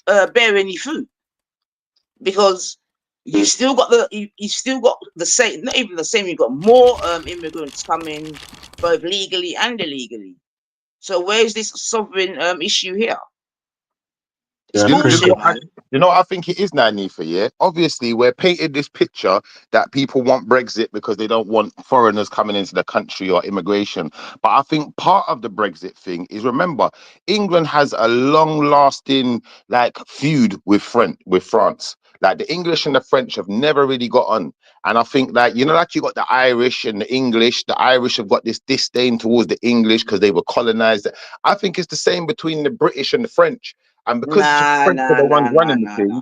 bear any fruit, because you still got the same, not even the same. You've got more immigrants coming, both legally and illegally. So where's this sovereign issue here? It's bullshit, man. You know what I think it is now, Nifa, yeah? Obviously, we're painted this picture that people want Brexit because they don't want foreigners coming into the country or immigration. But I think part of the Brexit thing is, remember, England has a long-lasting, like, feud with France. Like, the English and the French have never really got on. And I think that, you know, like you got the Irish and the English. The Irish have got this disdain towards the English because they were colonized. I think it's the same between the British and the French. And because the French are the ones running the thing,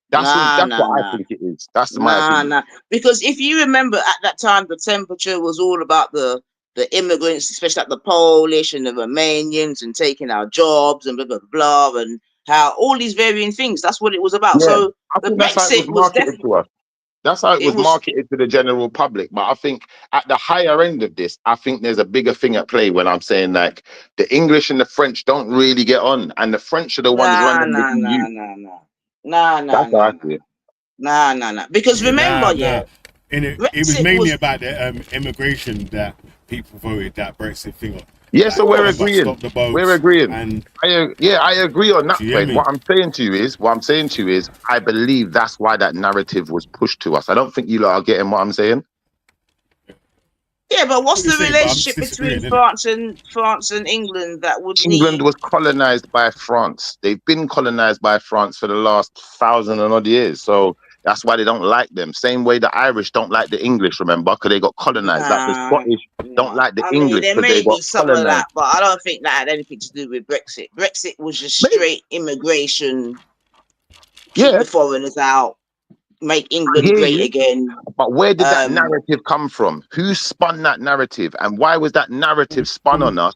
that's what I think it is. That's my opinion. Because if you remember at that time, the temperature was all about the immigrants, especially like the Polish and the Romanians, and taking our jobs and blah, blah, blah, and how all these varying things. That's what it was about. Yeah, So I the think that's how it Brexit was was marketed definitely. to us. That's how it was marketed to the general public. But I think at the higher end of this, I think there's a bigger thing at play when I'm saying, like, the English and the French don't really get on, and the French are the ones running the EU. That's how I see it. Nah. Because remember, it was mainly about the immigration that people voted that Brexit thing on. Yeah, so we're agreeing. Stop the boats We're agreeing. And I agree on that, Do you Fred. hear me? What I'm saying to you is, I believe that's why that narrative was pushed to us. I don't think you lot are getting what I'm saying. Yeah, but what's the What you're saying, but I'm relationship disagreeing, between France and England that would England need? was colonized by France. They've been colonized by France for the last 1,000 and odd years. So that's why they don't like them. Same way the Irish don't like the English, remember? Because they got colonized. Like the Scottish don't like the I mean, English there because may they be got some of colonized. that, but I don't think that had anything to do with Brexit. Brexit was just straight immigration, keep the foreigners out, make England great again. But where did that narrative come from? Who spun that narrative? And why was that narrative spun on us?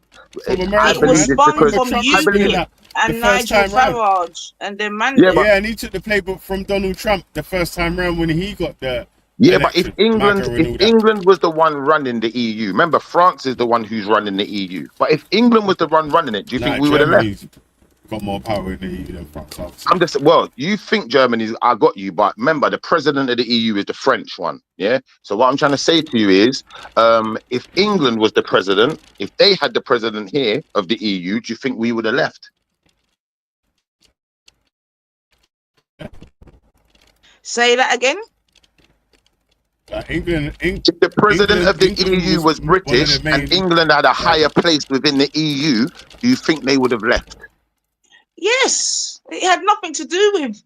It was spun from UKIP and Nigel Farage and their mandate. Yeah, and he took the playbook from Donald Trump the first time round when he got the Yeah, but if election, MAGA and all that. England was the one running the EU, remember France is the one who's running the EU. But if England was the one running it, do you think we would have left? Germany's got more power in the EU than France, obviously. You think Germany's, I got you, but remember the president of the EU is the French one, yeah? So what I'm trying to say to you is, if England was the president, if they had the president here of the EU, do you think we would have left? Say that again. If the president of the EU was British and England had a higher place within the EU, do you think they would have left? Yes, it had nothing to do with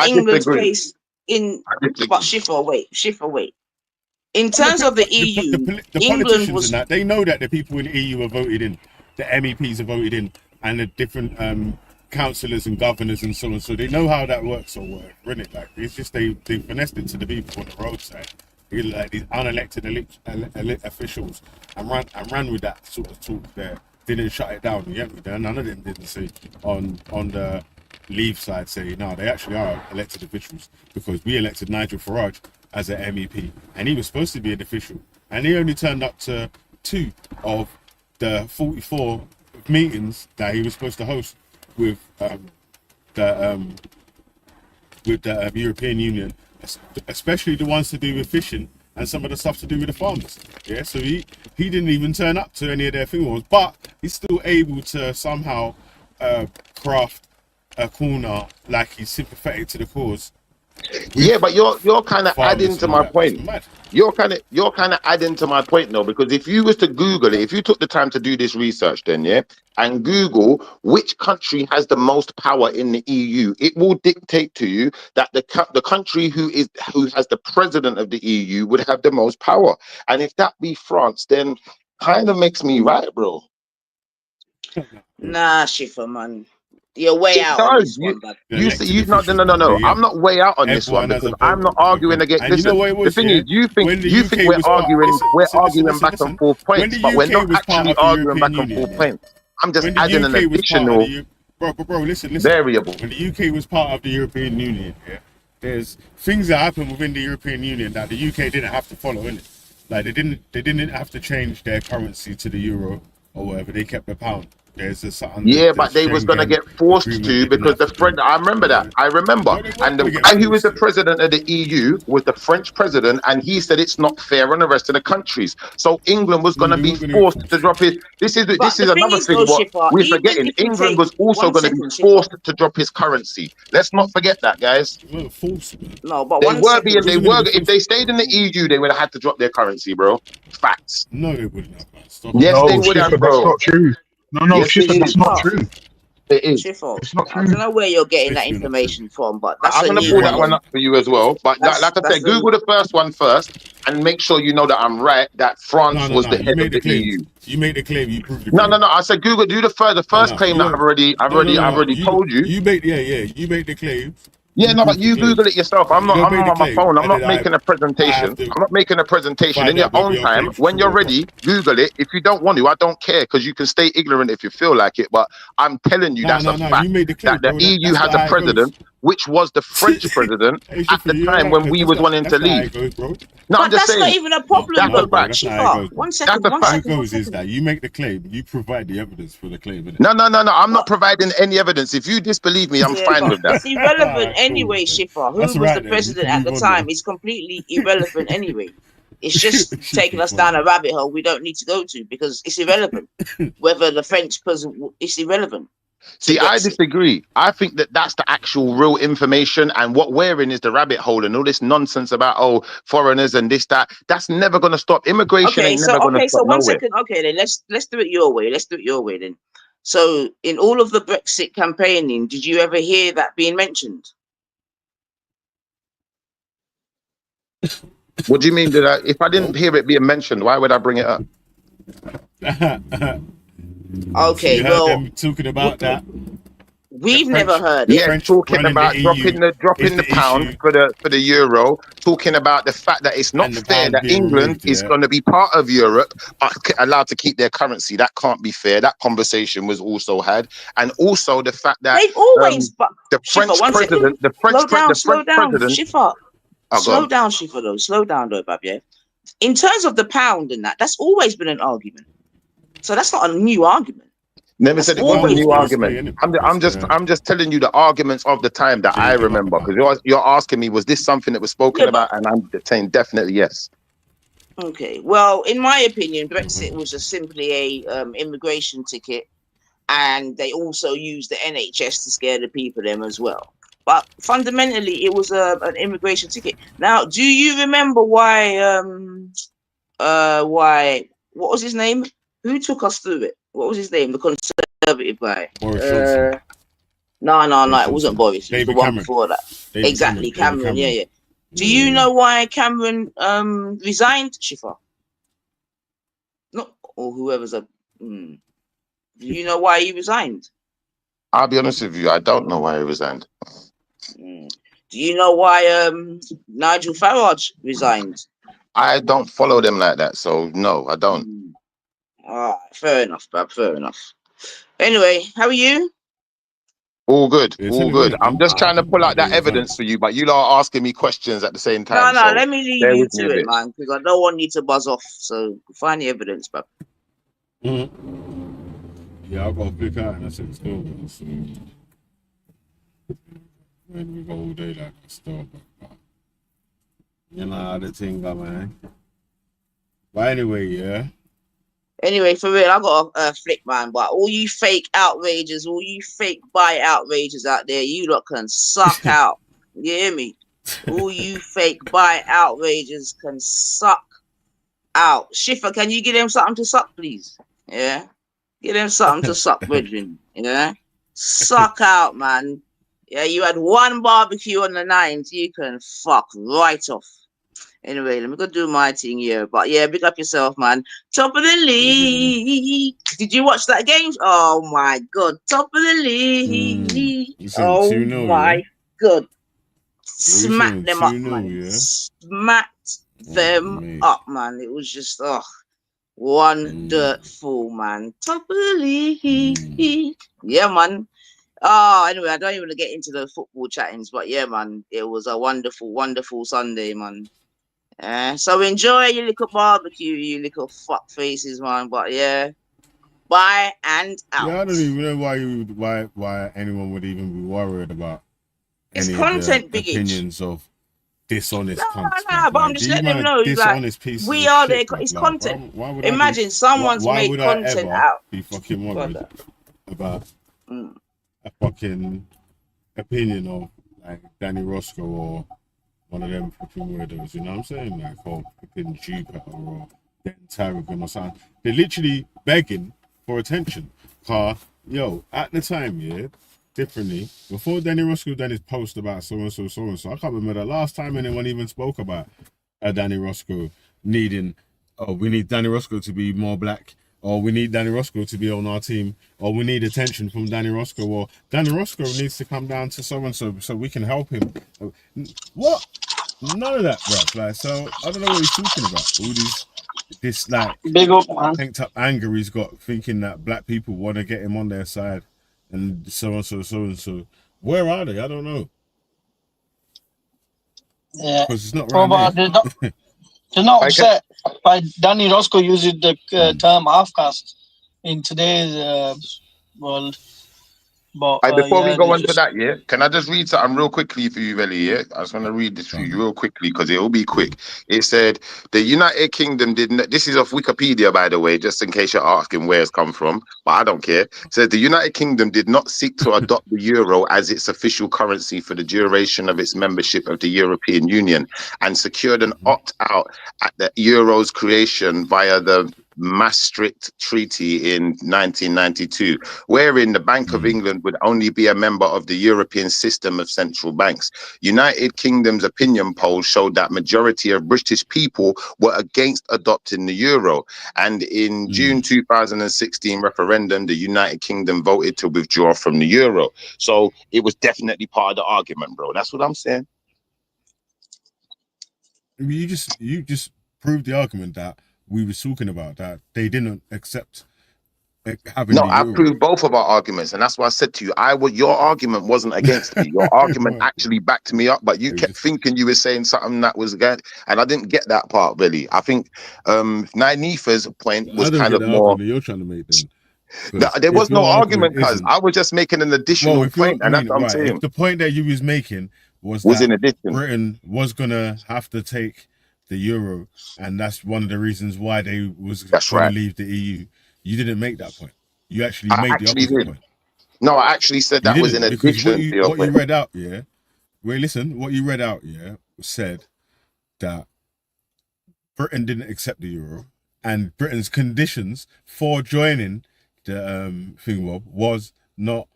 England's disagree. place in. But shift away. In terms of the EU, the England politicians was. and that, they know that the people in the EU are voted in, the MEPs are voted in, and the different councillors and governors and so on. So they know how that works or whatever, isn't it? Like, it's just they finessed it to the people on the roadside, like these unelected officials, and ran with that sort of talk there. Didn't shut it down. Yeah, none of them didn't say on the Leave side say no. They actually are elected officials because we elected Nigel Farage as an MEP, and he was supposed to be an official, and he only turned up to 2 of the 44 meetings that he was supposed to host with the European Union, especially the ones to do with fishing and some of the stuff to do with the farmers. Yeah, so he didn't even turn up to any of their things, but he's still able to somehow craft a corner like he's sympathetic to the cause. Yeah, but you're kind of farmers adding to and my all that. point. It's mad. You're kind of adding to my point now, because if you was to Google it, if you took the time to do this research, then yeah, and Google which country has the most power in the EU, it will dictate to you that the country who has the president of the EU would have the most power. And if that be France, then kind of makes me right, bro. Nah, Shifa, man. You're way It out on does. this one, bud. You see, no. I'm not way out on this one, because I'm not arguing against. And you know Listen, what it was, the thing yeah? is, you think When the you UK think we're was part- arguing, listen, back and forth When points, the but we're UK not was part actually of the arguing back European and forth Union, points. I'm just When the adding an UK was part of additional the bro, listen. variable. When the UK was part of the European Union, yeah, there's things that happen within the European Union that the UK didn't have to follow, innit? Like they didn't have to change their currency to the euro or whatever. They kept the pound. There's a certain Yeah, but they was gonna get forced to, because the French. I remember that. I remember. And the guy who was the president of the EU was the French president, and he said it's not fair on the rest of the countries. So England was gonna be forced to drop it. This is the thing another is, thing. though, What Shifa, we're even forgetting. if you England take was also 1 gonna be second, Shifa. forced to drop his currency. Let's not forget that, guys. No, but They 1 were second. being. They were. If they stayed in the EU, they would have had to drop their currency, bro. Facts. No, they wouldn't have. Yes, No, they would Shifa, have, that's bro. not true. No, Yes, Shifa, it that's is. not true. It is. Shifa, It's not I don't know where you're getting that information from, but that's I'm a gonna new pull that one up for you as well. But like I That's said, Google the first one first, and make sure you know that I'm right. That France was the You head made of the the claim. EU. You made the claim. You proved the No, claim. no. I said Google. Do the first claim that I've already told you. You made You made the claim. Yeah, no, but you Google it yourself. I'm You on made the my claim, phone. I'm and not then making a presentation. I'm not making a presentation. find In your out whether own your time, claim's when true you're or not. ready, Google it. If you don't want to, I don't care, because you can stay ignorant if you feel like it. But I'm telling you, that's a fact. You made the claim, That the bro. EU That's has not a how it goes. president, which was the French president at the time when we was wanting to leave. No, I'm But just that's not saying. even a problem, That's though. a fact. That's not how it Shifa, goes. 1 second, That's a 1 fact. How it second, 1 goes is second. that you make the claim, you provide the evidence for the claim. Innit? No. I'm not providing any evidence. If you disbelieve me, I'm Yeah, fine but with that. it's irrelevant anyway, Shifa. Who That's was right the then. We president can at the move on time then. is completely irrelevant anyway. It's just taking us down a rabbit hole we don't need to go to, because it's irrelevant. Whether the French president, it's irrelevant. See, I disagree. I think that that's the actual real information, and what we're in is the rabbit hole, and all this nonsense about foreigners and this that. That's never going to stop. Immigration ain't never going to So stop 1 nowhere. second. Okay, then let's do it your way. Let's do it your way then. So in all of the Brexit campaigning, did you ever hear that being mentioned? What do you mean? If I didn't hear it being mentioned, why would I bring it up? Okay, You heard well, them talking about that. we've never heard it. Yeah, talking about dropping the pound for the euro, talking about the fact that it's not fair that England is going to be part of Europe, allowed to keep their currency. That can't be fair. That conversation was also had, and also the fact that They've always, but the French Shifa, 1 second. president, the French Slow down, president. Shifa. Oh, go Slow on. down, Shifa, though. Slow down, though, Bab, yeah? In terms of the pound and that's always been an argument. So that's not a new argument. Never said it was a always new been argument. I'm just telling you the arguments of the time that I remember, because you're asking me, was this something that was spoken about, and I'm saying definitely yes. Okay. Well, in my opinion, Brexit was just simply a immigration ticket, and they also used the NHS to scare the people them as well. But fundamentally, it was an immigration ticket. Now, do you remember why what was his name? Who took us through it? What was his name? The Conservative guy. No, it wasn't Boris. It was the one before that. Exactly, Cameron. Yeah. Do you know why Cameron resigned, Shifa? No, or whoever's up. Do you know why he resigned? I'll be honest with you, I don't know why he resigned. Do you know why Nigel Farage resigned? I don't follow them like that, so no, I don't. Fair enough, Bab. Fair enough. Anyway, how are you? All good, all good. I'm just trying to pull out that evidence for you, but you lot are asking me questions at the same time. No, so let me leave bear you with me a to it, bit. man, because I don't want you to buzz off. So find the evidence, Bab. Yeah, I got a big eye and I said still. So when we go all day like a still, you know how the thing go, man. But anyway, yeah. Anyway, for real, I got a flick, man. But all you fake outrages, all you fake buy outrages out there, you lot can suck out. You hear me? All you fake buy outrages can suck out. Schiffer, can you give them something to suck, please? Yeah, give them something to suck, brethren. Yeah, suck out, man. Yeah, you had one barbecue on the 9th, you can fuck right off. Anyway, let me go do my thing here. But yeah, big up yourself, man. Top of the league. Did you watch that game? Oh my god. Top of the league. Oh 2-0, my god. saying, Smack them up, 2-0, man. yeah? Smacked them up, man. It was just one dirtful, man. Top of the league. Yeah, man. Oh, anyway, I don't even get into the football chattings, but yeah, man, it was a wonderful, wonderful Sunday, man. So enjoy your little barbecue, you little fuck faces, man. But yeah, bye and out. Yeah, I don't even know why anyone would even be worried about It's any content, of the Biggie. opinions of dishonest cunts. Nah, but I'm just letting them know, like, we are there. It's content. Why would I Imagine someone's why made would I content ever out. be fucking worried about Mm. a fucking opinion of like Danny Roscoe or one of them fucking weirdos, you know what I'm saying? Like, or fucking Jupiter or Den Tarragon or something. They're literally begging for attention. Yo, at the time, yeah, differently, before Danny Roscoe done his post about so-and-so, I can't remember the last time anyone even spoke about Danny Roscoe needing, we need Danny Roscoe to be more black, or we need Danny Roscoe to be on our team, or we need attention from Danny Roscoe, or Danny Roscoe needs to come down to so-and-so so we can help him. What? None of that, bro. Like, so I don't know what he's talking about. All this like big up, man. Pent up anger he's got, thinking that black people want to get him on their side, and so. Where are they? I don't know. Yeah, because it's not Bro, right. but they're not upset by Danny Roscoe using the term half caste in today's world. But Before we yeah, go they on to just- that, yeah, can I just read something real quickly for you, Relly? Yeah, I just want to read this for you real quickly because it will be quick. It said the United Kingdom did not. This is off Wikipedia, by the way, just in case you're asking where it's come from, but I don't care. It says the United Kingdom did not seek to adopt the euro as its official currency for the duration of its membership of the European Union, and secured an opt-out at the euro's creation via the Maastricht Treaty in 1992, wherein the Bank of England would only be a member of the European system of central banks. United Kingdom's opinion polls showed that majority of British people were against adopting the euro, and in June 2016 referendum, the United Kingdom voted to withdraw from the euro. So it was definitely part of the argument, bro. That's what I'm saying. You just proved the argument that we were talking about, that they didn't accept having No, the I euro. proved both of our arguments, and that's why I said to you, your argument wasn't against me. Your argument actually backed me up, but you kept thinking you were saying something that was good, and I didn't get that part really. I think Nifa's point was I don't kind get of the more. argument you're trying to make then. There was no argument, cuz isn't- I was just making an additional if you're- point, and that's what I'm right, saying. if the point that you was making was Was that in addition. Britain was gonna have to take the euro, and that's one of the reasons why they was going right. to leave the EU. You didn't make that point. You actually I made the actually opposite did. point. No, I actually said You that was in didn't, because addition to your what you point. read out, yeah. Wait, listen. What you read out, yeah, said that Britain didn't accept the euro, and Britain's conditions for joining the thing was not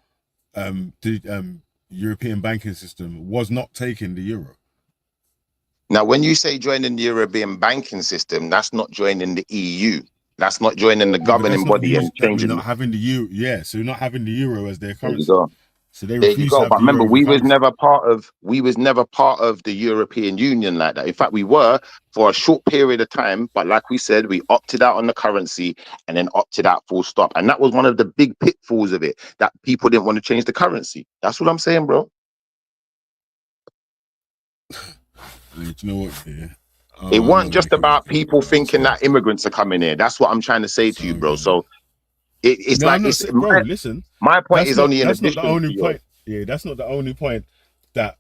the European banking system was not taking the euro. Now, when you say joining the European banking system, that's not joining the EU. That's not joining the governing body and changing. Not having the euro, yeah. So not having the euro as their There you currency. go. So they There you refuse go. to have But the remember, euro we as a was currency. never part of the European Union like that. In fact, we were for a short period of time, but like we said, we opted out on the currency and then opted out full stop. And that was one of the big pitfalls of it, that people didn't want to change the currency. That's what I'm saying, bro. Do you know what? Yeah. It wasn't just about people thinking that immigrants are coming here. That's what I'm trying to say to you, bro. So it's No, like I'm not it's saying, bro. Listen, my point that's is not- only in that's not addition the only to yours. point. Yeah, that's not the only point that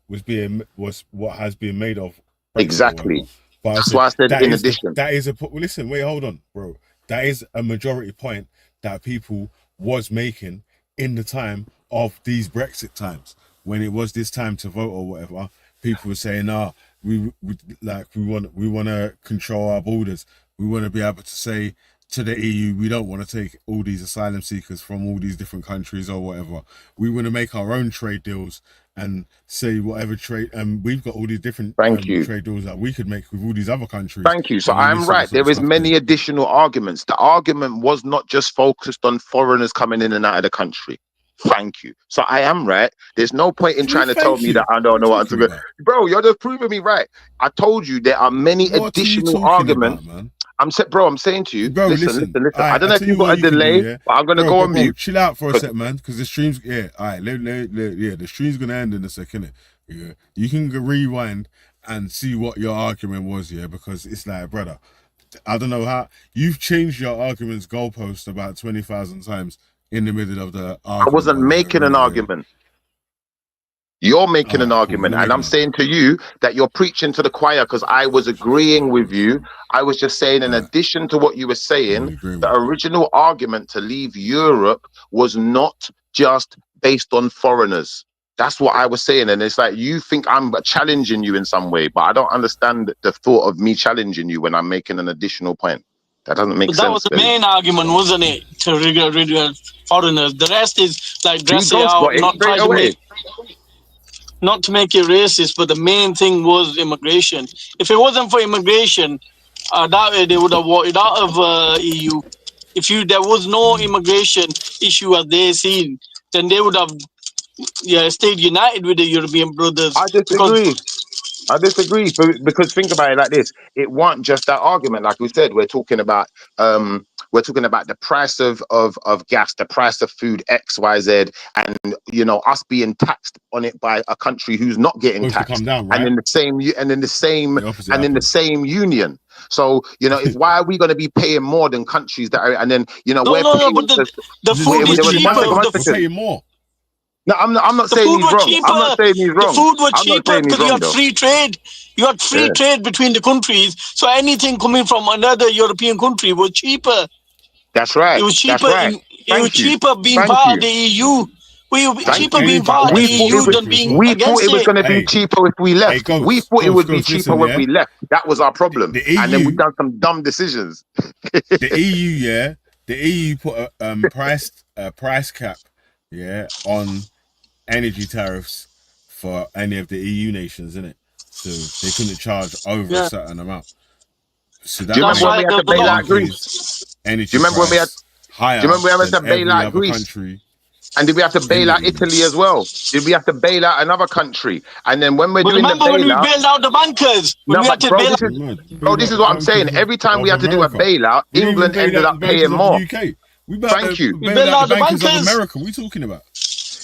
was what has been made of Brexit or Exactly. whatever. But That's why I said that in is addition. That is a listen. Wait, hold on, bro. that is a majority point that people was making in the time of these Brexit times, when it was this time to vote or whatever. People were saying, we want to control our borders. We want to be able to say to the EU, we don't want to take all these asylum seekers from all these different countries or whatever. We want to make our own trade deals and say whatever trade, and we've got all these different trade deals that we could make with all these other countries. Thank you. So and all I'm this other right. sort of There is stuff. many additional arguments. The argument was not just focused on foreigners coming in and out of the country. Thank you. So I am right. There's no point in trying to tell me that I don't know what to do. Bro, you're just proving me right. I told you there are many additional arguments. I'm saying to you, Bro, listen. All right, I don't know if you've got a delay, but I'm gonna go on mute. Chill out for a sec, man, because the stream's all right. The stream's gonna end in a second. Yeah, you can rewind and see what your argument was, because it's like, brother, I don't know how you've changed your argument's goalpost about 20,000 times in the middle of the argument. I wasn't making an argument. You're making an argument, and I'm saying to you that you're preaching to the choir because I was agreeing with you. I was just saying, in addition to what you were saying, the original argument to leave Europe was not just based on foreigners. That's what I was saying, and it's like you think I'm challenging you in some way, but I don't understand the thought of me challenging you when I'm making an additional point. That doesn't make But sense. that was the main argument, wasn't it? To rid foreigners. The rest is like dress it out, not to make it racist. But the main thing was immigration. If it wasn't for immigration, that way they would have walked out of EU. If there was no immigration issue as they seen, then they would have stayed united with the European brothers. I disagree because think about it like this: it wasn't just that argument. Like we said, we're talking about the price of gas, the price of food, X, Y, Z, and us being taxed on it by a country who's not getting taxed, and in the same union. So why are we going to be paying more than countries that are? And then but the food was cheaper. We're paying more. No, I'm not saying he's wrong. I'm not saying he's wrong. The food was cheaper because you had free trade. You had free trade between the countries. So anything coming from another European country was cheaper. That's right. It was cheaper. That's right. It was cheaper being part of the EU. Cheaper being part of the EU than being we against thought it was going to be cheaper if we left. We thought it would be cheaper when we left. That was our problem. And then we done some dumb decisions. The EU put a price cap on energy tariffs for any of the EU nations, innit? So they couldn't charge over a certain amount. So that do you remember when we had to bail out Greece? Do you remember when we had to bail out Greece? Country. And did we have to bail out Italy as well? Did we have to bail out another country? And then when we're doing the bailout, when we bailed out the bankers? This is what I'm saying. Every time we had to do a bailout, England ended up paying more. Thank you. We bailed out the bankers of America. What are you talking about?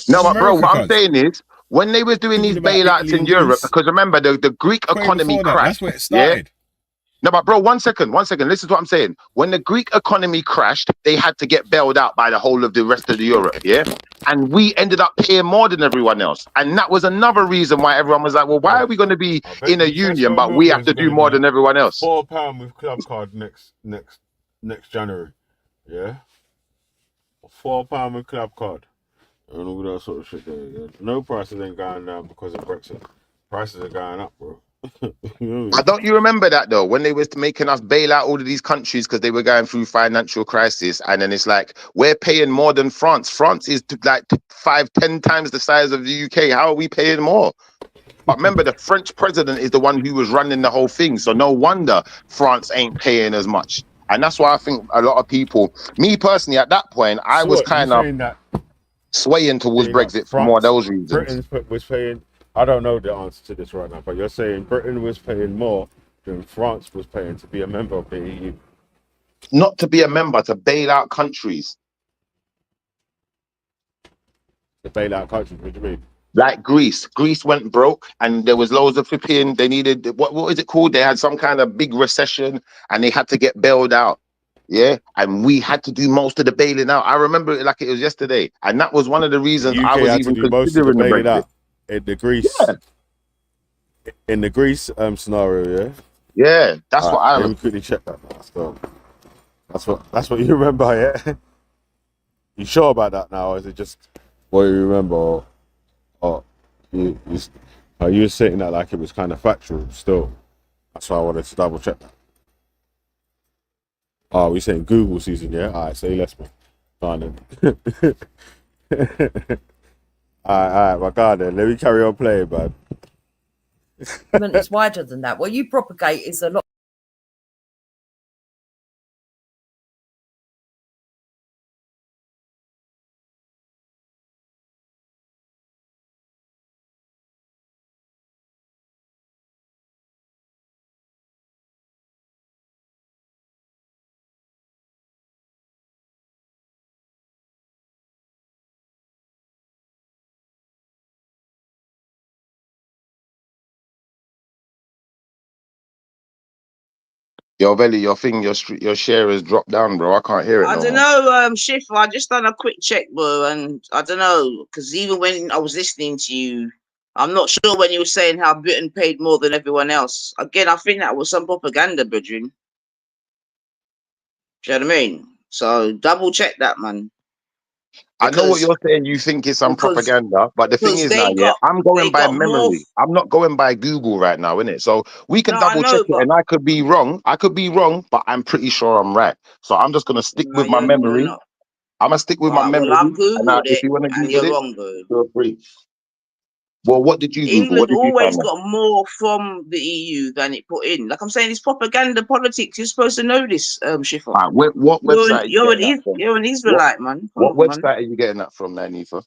No, but bro, what I'm saying is, when they was doing these bailouts in Europe, because remember the Greek economy crashed. That's where it started. No, but bro, one second. Listen to what I'm saying. When the Greek economy crashed, they had to get bailed out by the whole of the rest of Europe, and we ended up paying more than everyone else. And that was another reason why everyone was like, well, why are we going to be in a union, but we have to do more than everyone else? £4 with club card next January, £4 with club card. And all that sort of shit there. Yeah. No prices ain't going down because of Brexit. Prices are going up, bro. Don't you remember that though, when they was making us bail out all of these countries because they were going through financial crisis, and then it's like we're paying more than France. France is like 5-10 times the size of the UK. How are we paying more? But remember, the French president is the one who was running the whole thing, so no wonder France ain't paying as much. And that's why I think a lot of people, me personally, at that point, I was kind of swaying towards Brexit for more of those reasons. Britain was paying, I don't know the answer to this right now, but you're saying Britain was paying more than France was paying to be a member of the EU. Not to be a member, to bail out countries. To bail out countries, what do you mean? Like Greece. Greece went broke and there was loads of flipping, they needed, what is it called? They had some kind of big recession and they had to get bailed out. And we had to do most of the bailing out. I remember it like it was yesterday, and that was one of the reasons I was even considering the bailing out in the Greece. In the Greece scenario, that's what I let me quickly check that. That's what you remember, yeah? You sure about that now, or is it just what you remember, or you were saying that like it was kind of factual still? That's why I wanted to double check that. Oh, we're saying Google season, yeah? Alright, say less, man. Fine then. Alright, my God then. Let me carry on playing, man. It's wider than that. What you propagate is a lot. Yo, Velly, your share has dropped down, bro. I can't hear it I no don't more. know, Shifa. I just done a quick check, bro, and I don't know, because even when I was listening to you, I'm not sure when you were saying how Britain paid more than everyone else. Again, I think that was some propaganda, brethren. Do you know what I mean? So double check that, man. I know what Because you're saying. You think it's some because propaganda, but the thing because is now, yeah, I'm they going by got more. memory. I'm not going by Google right now, innit? So we can No, I double check know, it, but and I could be wrong. I could be wrong, but I'm pretty sure I'm right. So I'm just gonna stick no, with my you're memory. not. I'm gonna stick with All my right, well, memory, I've and googled if it, you want to and Google you're it, wrong, bro. feel free. Well, what did you Google? What England did you always find out? got more from the EU than it put in. Like I'm saying, it's propaganda politics. You're supposed to know this, Schiffer. Right, what website are you getting that from? You're an What Israelite, man. Come what on, man. website are you getting that from, Nanifa?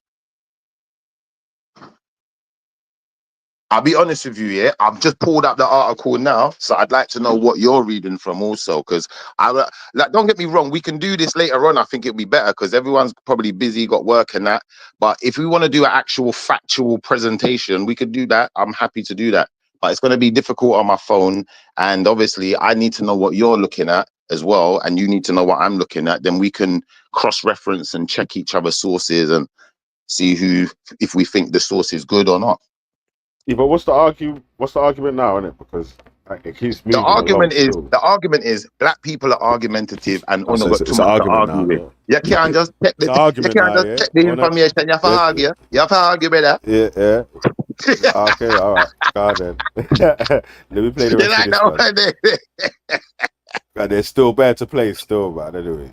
I'll be honest with you, yeah. I've just pulled up the article now, so I'd like to know what you're reading from also, because don't get me wrong, we can do this later on. I think it'd be better because everyone's probably busy, got work and that. But if we want to do an actual factual presentation, we could do that. I'm happy to do that, but it's going to be difficult on my phone, and obviously, I need to know what you're looking at as well, and you need to know what I'm looking at. Then we can cross-reference and check each other's sources and see if we think the source is good or not. Yeah, but what's the argument now, innit? Because like, it keeps The moving along argument is black people are argumentative and Oh, so got too it's an much to argument argue now, with. yeah. You can't just check It's an argument now, yeah. the information. You have to argue. You have to argue with that. Yeah. Okay, all right. God then. Let me play the rest of this one. God, there's still better to play still, man. Anyway.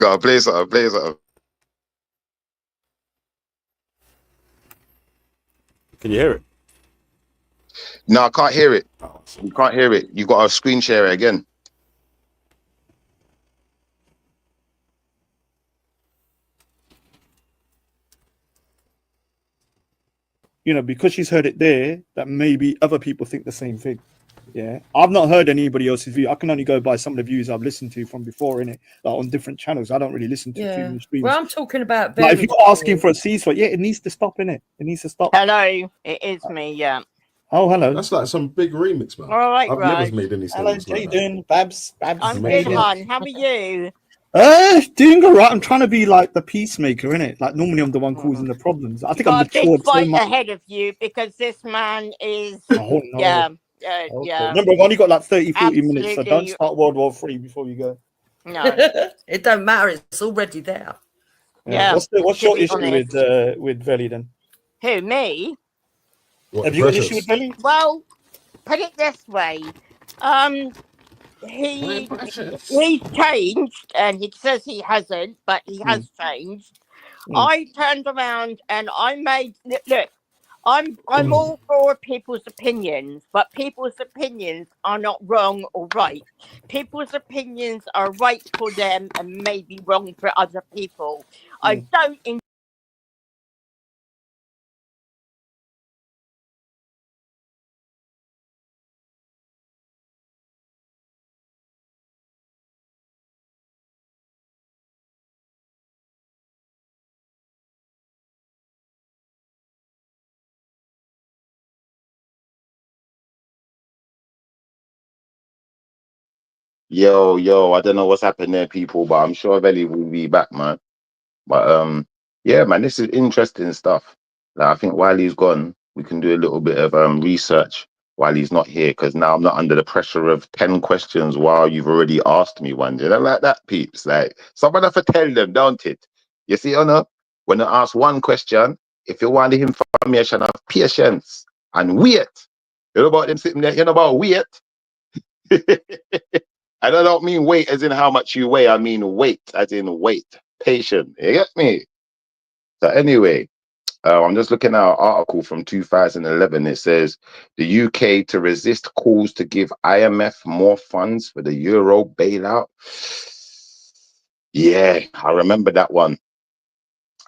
Go play something. Can you hear it? No, I can't hear it. You can't hear it. You got to screen share it again. You know, because she's heard it there, that maybe other people think the same thing. Yeah, I've not heard anybody else's view. I can only go by some of the views I've listened to from before, innit? Like on different channels. I don't really listen to too many streams. Well, I'm talking about. Like if you're asking for a ceasefire, yeah, it needs to stop, innit? It needs to stop. Hello, it is me. Yeah. Oh, hello. That's like some big remix, man. All right, I've right. never made any Hello, statements like that. Jaden, Babs. I'm good, hon. How are you? Doing all right. I'm trying to be like the peacemaker, innit? Like normally I'm the one causing the problems. I think I'm Got a big matured so fight much. ahead of you because this man is. Oh, no. Yeah. Okay. Yeah. Remember, I've only got like 30, 40 minutes, so don't Absolutely. start World War III before you go. No. It don't matter. It's already there. Yeah. What's to your be issue honest. with Veli then? Who, me? Have you got an issue with Veli? Well, put it this way. He's changed, and he says he hasn't, but he has changed. I turned around and I made look. I'm all for people's opinions, but people's opinions are not wrong or right. People's opinions are right for them and maybe wrong for other people. I don't. Yo, I don't know what's happened there, people, but I'm sure Veli will be back, man. But yeah, man, this is interesting stuff. Like I think while he's gone, we can do a little bit of research while he's not here, because now I'm not under the pressure of 10 questions while you've already asked me one. You know, like that, peeps. Like, someone have to tell them, don't it? You see or no? When I ask one question, if you want the information, have patience and wait. You know about them sitting there, you know about wait? I don't mean wait as in how much you weigh, I mean wait as in wait. Patient. You get me? So anyway, I'm just looking at an article from 2011. It says the UK to resist calls to give IMF more funds for the Euro bailout. Yeah, I remember that one.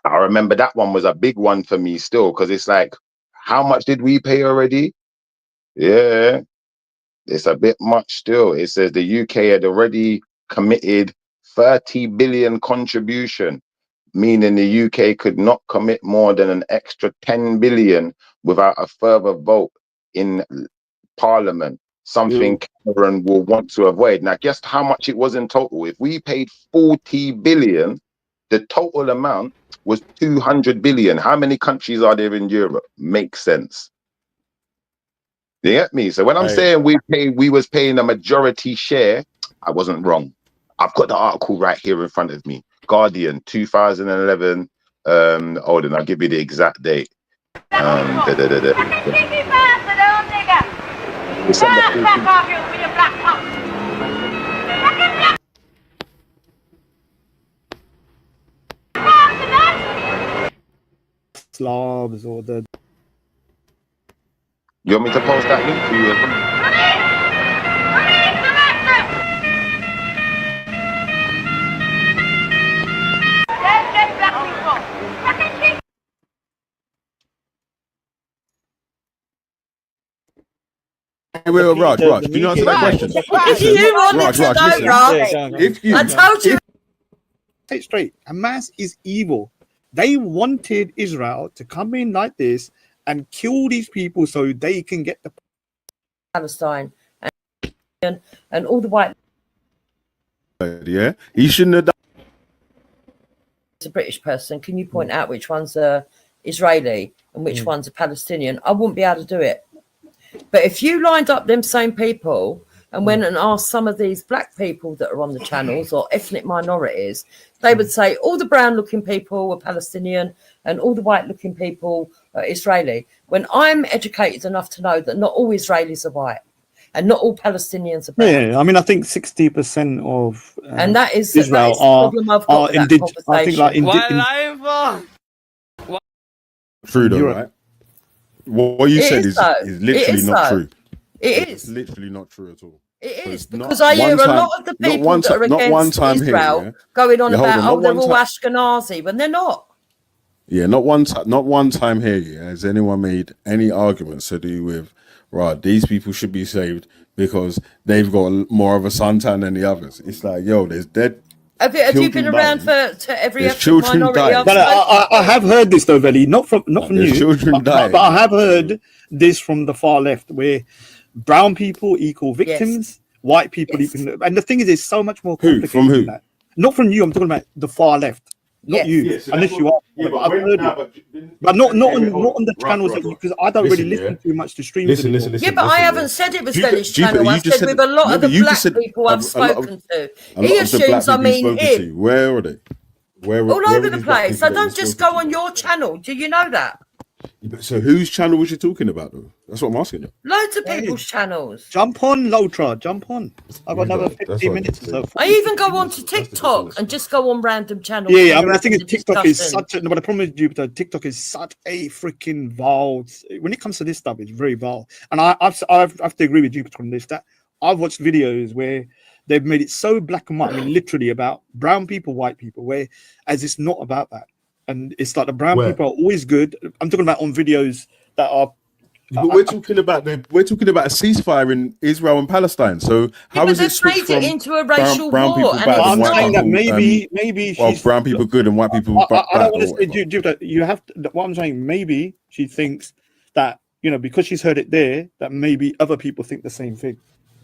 I remember that one was a big one for me still, because it's like, how much did we pay already? Yeah, it's a bit much still. It says the UK had already committed 30 billion contribution, meaning the UK could not commit more than an extra 10 billion without a further vote in Parliament, something Cameron will want to avoid. Now, guess how much it was in total? If we paid 40 billion, the total amount was 200 billion. How many countries are there in Europe? Makes sense. You get me? So when I'm saying we was paying a majority share, I wasn't wrong. I've got the article right here in front of me. Guardian, 2011. Hold on, I'll give you the exact date. Slavs or the. You want me to post that link to you? Hey, wait, Raj, can you answer that question? You wanted to know, Raj. If you, I told you. Say it straight. Hamas is evil. They wanted Israel to come in like this and kill these people so they can get the Palestine and all the white. Yeah, he shouldn't have done. As a British person, can you point out which one's Israeli and which one's a Palestinian? I wouldn't be able to do it. But if you lined up them same people and went and asked some of these black people that are on the channels or ethnic minorities, they would say all the brown-looking people were Palestinian and all the white-looking people are Israeli. When I'm educated enough to know that not all Israelis are white and not all Palestinians are brown. Yeah, I mean, I think 60% of and that is Israel the problem I've got with that I think like true though, right? What you It said is is though. literally It is not though. true. It It's is. literally not true at all. It is Not because I hear one a lot time- of the not people one that time- are not one against time here, Israel yeah? going on Yeah, hold about, on, not oh, they're one all time- Ashkenazi when they're not. Yeah, not one time here yeah, has anyone made any arguments to do with right. These people should be saved because they've got more of a suntan than the others. It's like, yo, there's dead. Have you been children around dying. to every There's ethnic children minority? dying. I've But spoken I have heard this though, Veli, not from There's you, children dying. but I have heard this from the far left, where brown people equal victims, white people equal, and the thing is, it's so much more Who? complicated From who? than that. Not from you. I'm talking about the far left, not Yes. you, Yeah, so unless that's you what- are. yeah, but I've when- heard nah, it, but- but not Hey, wait, hold on the Right, channels right, that right. because I don't Listen, really listen yeah. too much to streams Listen, anymore. listen, Yeah, but I listen, haven't yeah. said it was Jupiter- Village Jupiter, channel. I you just said with said- a lot yeah, of the but you just black said people a I've lot of- spoken to. A He lot of the black assumes I people you've mean spoken to, him. where are they? Where All where over are the these black place. people So that don't you've just spoken go on your channel. Do you know that? to? So whose channel was you talking about though? That's what I'm asking you. Loads of people's channels. Jump on, Lotra, jump on. I've got another That's 15 what minutes or so. I even go on to TikTok and just go on random channels. Yeah, when I mean, they're I think having a TikTok is discussion. such a. No, but the problem with Jupiter, TikTok is such a freaking vile. When it comes to this stuff, it's very vile. And I have to agree with Jupiter on this. That I've watched videos where they've made it so black and white. I mean, literally about brown people, white people, where as it's not about that. And it's like the brown Where? people are always good. I'm talking about on videos that are. But we're talking about a ceasefire in Israel and Palestine. So how is it they've switched made it from into a racial brown war, people and bad it's and I'm white saying that people? maybe well, she's brown people good and white people I bad. don't or want to say, whatever. Jupiter, you have to, what I'm saying, maybe she thinks that, you know, because she's heard it there, that maybe other people think the same thing.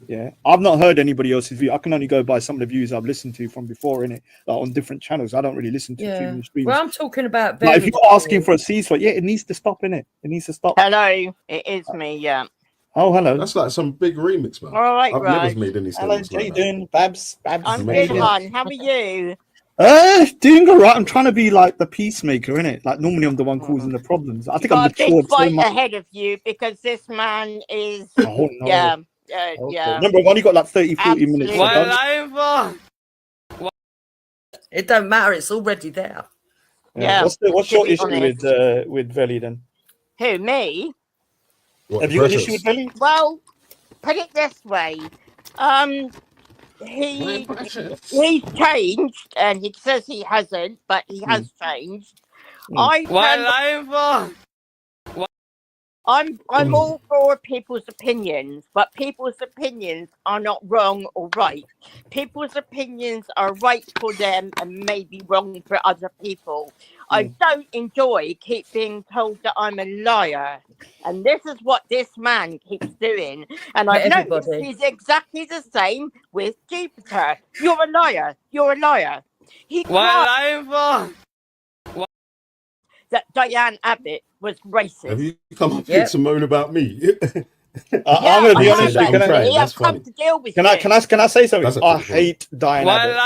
Yeah. I've not heard anybody else's view. I can only go by some of the views I've listened to from before, innit? Like on different channels. I don't really listen to too Yeah. many streams. Well, I'm talking about. Like if various you're asking channels. for a ceasefire, yeah, it needs to stop, innit? It needs to stop. Hello, it is me. Yeah. Oh, hello. That's like some big remix, man. All right, I've Raj. never made any Hello, statements how you like that. doing, Babs? Babs. I'm Amazing. good, hon. How are you? Doing all right. I'm trying to be like the peacemaker, innit? Like normally I'm the one causing the problems. I You think I'm got a big matured so fight much. ahead of you because this man is. Oh, no. Yeah, Okay. yeah. Remember, I've only got like 30, 40 minutes. So Absolutely. don't- It don't matter. It's already there. Yeah. What's to your be issue honest. with Veli then? Who, me? Have you got an issue with Veli? Well, put it this way. He's changed, and he says he hasn't, but he has changed. I'm all for people's opinions, but people's opinions are not wrong or right. People's opinions are right for them and maybe wrong for other people. I don't enjoy being told that I'm a liar. And this is what this man keeps doing. And For I've noticed everybody. he's exactly the same with Jupiter. You're a liar. You're a liar. He cried that Diane Abbott was racist. Have you come up here to moan about me? I'm going to be I honest. said that Can on Friday, that's come funny. to deal with Can I say something? That's I absolutely fine. hate Diane Abbott.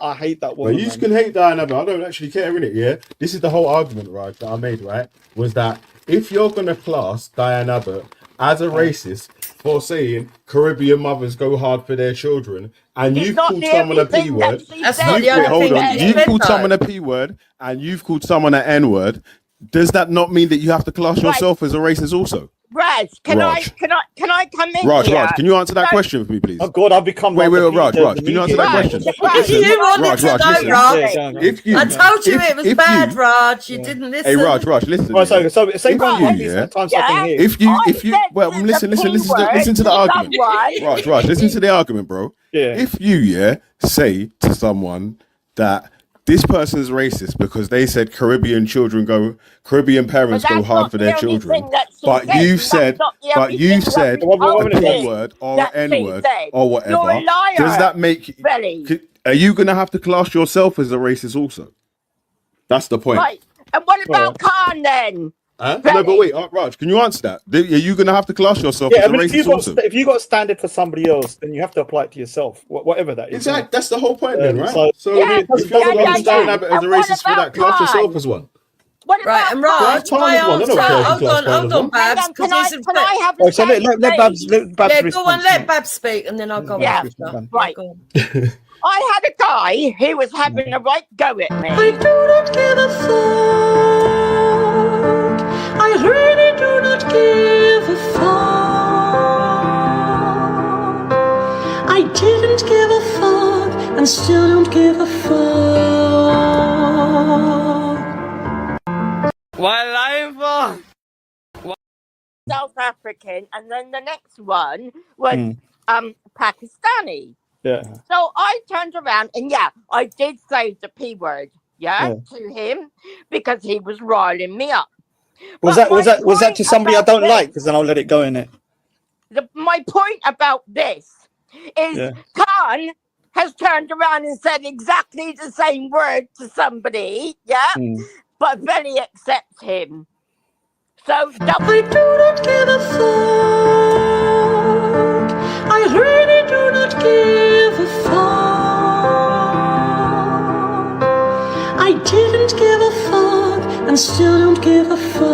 I hate that But woman. you man. can hate Diane Abbott. I don't actually care in it. Yeah, this is the whole argument, right? That I made, right? Was that if you're gonna class Diane Abbott as a racist for saying Caribbean mothers go hard for their children, and It's you've not called the someone a only P thing word, that she That's not you've the only hold thing on, that she you've said, called though. someone a P word, and you've called someone an N word. Does that not mean that you have to class yourself as a racist also? Raj, can Raj. I come in Raj, here? Raj, can you answer that So- question for me, please? Oh God, I've become. Wait, like Raj, the Raj, can you answer that Raj, question? Raj, Listen, you wanted Raj, to Raj, know, listen. Raj. If you, I told you if- it was if bad, you- Raj. You didn't listen. Hey, Raj, listen. Right, so say if one you, word, please, yeah, sometimes I can hear. if you, well, listen to the argument. someone. Raj, listen to the argument, bro. Yeah. If you, say to someone that this person's racist because they said Caribbean parents But go that's hard not for the their only children, thing that she but said, you've and that's said, not the only thing that we a told P him word or an that N she word said. or whatever, You're a liar, does that make? Belly. Are you gonna have to class yourself as a racist also? That's the point. Right. And what about Khan then? Huh? No, but wait, Raj, can you answer that? Are you going to have to class yourself Yeah, as I a mean, racist also? if you got a standard for somebody else, then you have to apply it to yourself, whatever that is. Exactly, that's the whole point then, right? So, So if you're going to stand up as a racist for that, class yourself as one. What Right, about and Khan? Raj, Khan my is one. I don't answer. care if you Hold class on, Khan as hold on, one. Babs. Hang on, Because can I have a Oh, so let say, Babs, please? let Babs yeah, go respond. on, let Babs speak, and then I'll go Yeah, after. right. Go on. I had a guy who was having a right go at me. I do not give a fuck. I really do not give a fuck. I didn't give a fuck and still don't give a fuck. While live, South African, and then the next one was Pakistani. Yeah. So I turned around and I did say the P word, to him because he was riling me up. Was But that my to somebody I point don't about like? Because then I'll let it go in it. my point about this is Khan has turned around and said exactly the same word to somebody, but Benny accepts him. So I do not give a fuck. I really do not give a fuck. I didn't give a fuck and still don't give a fuck.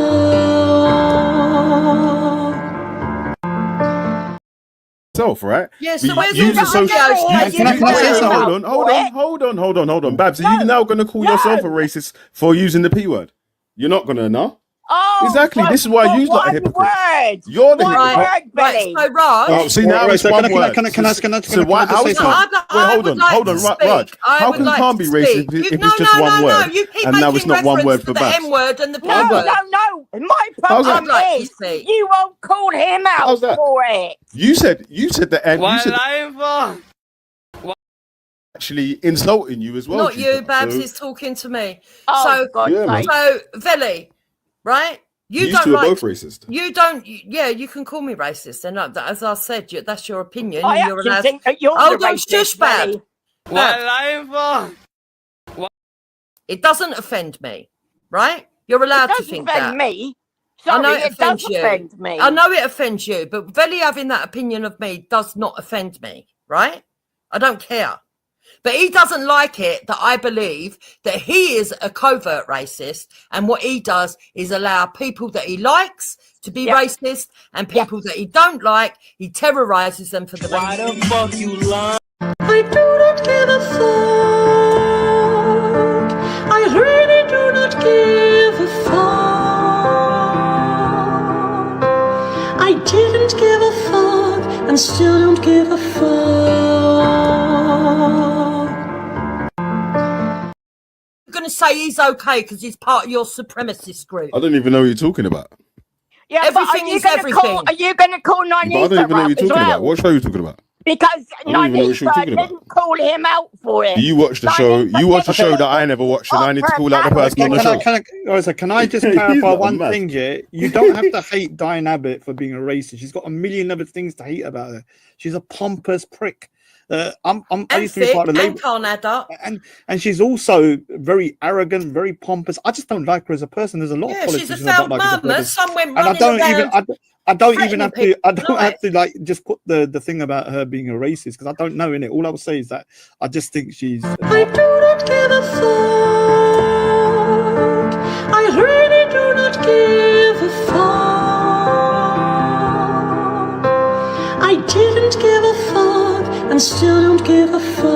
Self, right? Yeah, so where's use all the the social. videos? Can I say something? Hold on, Babs. Are you now going to call yourself a racist for using the P word? You're not going to, no? Oh, Exactly. This is why you lot are hypocrites. Word. You're the One hypocrite. word, Benny. So Raj, Oh, see now it's so one can I- word. can I- can I- So can I- why? can I How say is something? Wait, hold on, Raj. How can Khan be racist if it's just one word You keep and now it's making not one word reference for to the Babs? M word and the P No. word. My How's problem that? is you won't call him out How's that? for it. You said the end. You while said live, actually insulting you as well. Not you, Chica. Babs So is talking to me. Oh, So, God, Yeah, man. so Veli, right? You you don't two are like. both racist. You don't. Yeah, you can call me racist, and as I said, that's your opinion. I and you're actually allowed. think that you're Hold the on, racist, shush, Bab. Benny. while live, It doesn't offend me, right? You're allowed It to doesn't think offend that. me. I know Sorry, it it does offends you. offend me. I know it offends you, but Veli having that opinion of me does not offend me, right? I don't care. But he doesn't like it that I believe that he is a covert racist, and what he does is allow people that he likes to be racist, and people that he don't like, he terrorizes them for the Why the fuck you lying? I do not give a fuck. I really do not give a fuck. I didn't give a fuck and still don't give a fuck. I'm going to say he's okay because he's part of your supremacist group. I don't even know what you're talking about. Yeah, Everything is everything. Are you going to call But I Nonisa don't even know what you're as talking well? about. What show are you talking about? Because I don't even know what show you're Nonisa talking about. didn't call him out for it. You watched the show. You watched the show that I never watched, and I need to call out the person on the show. Can I just He's clarify not one mad. thing here? You don't have to hate Diane Abbott for being a racist. She's got a million other things to hate about her. She's a pompous prick. I used to be part of the Labour, and she's also very arrogant, very pompous. I just don't like her as a person. There's a lot of Yeah, she's a politicians I don't failed like as a mum. person. Some went And I running don't around even I don't even have to threatening I people. don't have to like just put the thing about her being a racist because I don't know in it. All I will say is that I just think she's I do not give a fuck. I really do not give a fuck. I didn't give a fuck and still don't give a fuck.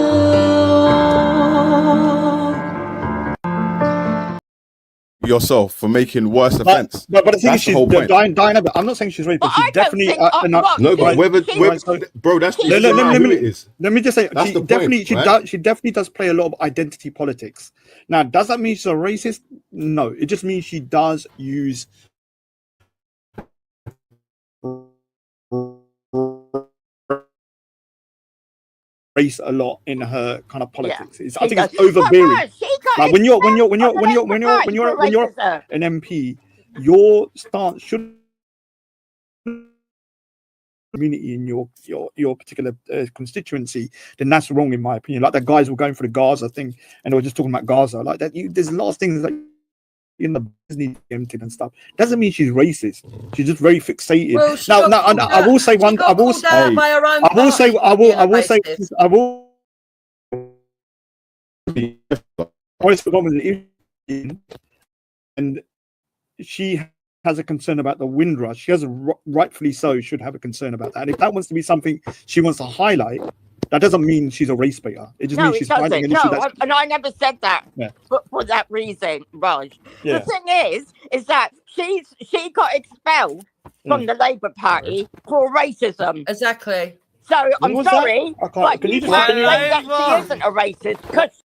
Yourself for making worse offense. But the thing That's is, the whole point. Diane Abbott. I'm not saying she's racist, but she's definitely. No, but whether, bro, that's just who it is. Let me just say, That's she the point, definitely, right? she definitely does play a lot of identity politics. Now, does that mean she's a racist? No, it just means she does use race a lot in her kind of politics. It's, I think it's overbearing. Like when you're an MP, your stance should community in your particular constituency, then that's wrong in my opinion. Like that guys were going for the Gaza thing and they were just talking about Gaza like that. There's a lot of things that in the Disney emptied and stuff. Doesn't mean she's racist. She's just very fixated. Well, she now, got called I will out. say She one. got I will called out by her own I will say. party I will. for I being will a say. racist. I will. Always forgotten and she has a concern about the Windrush. She has rightfully so should have a concern about that. And if that wants to be something she wants to highlight, that doesn't mean she's a race baiter. It just No, means it she's highlighting an doesn't. issue No, that's and I never said that Yeah. for that reason, Raj. Yeah. The thing is that she got expelled from the Labour Party for racism. Exactly. So What I'm was sorry, that? I can't- but can you you just- can't can you- say that she isn't a racist because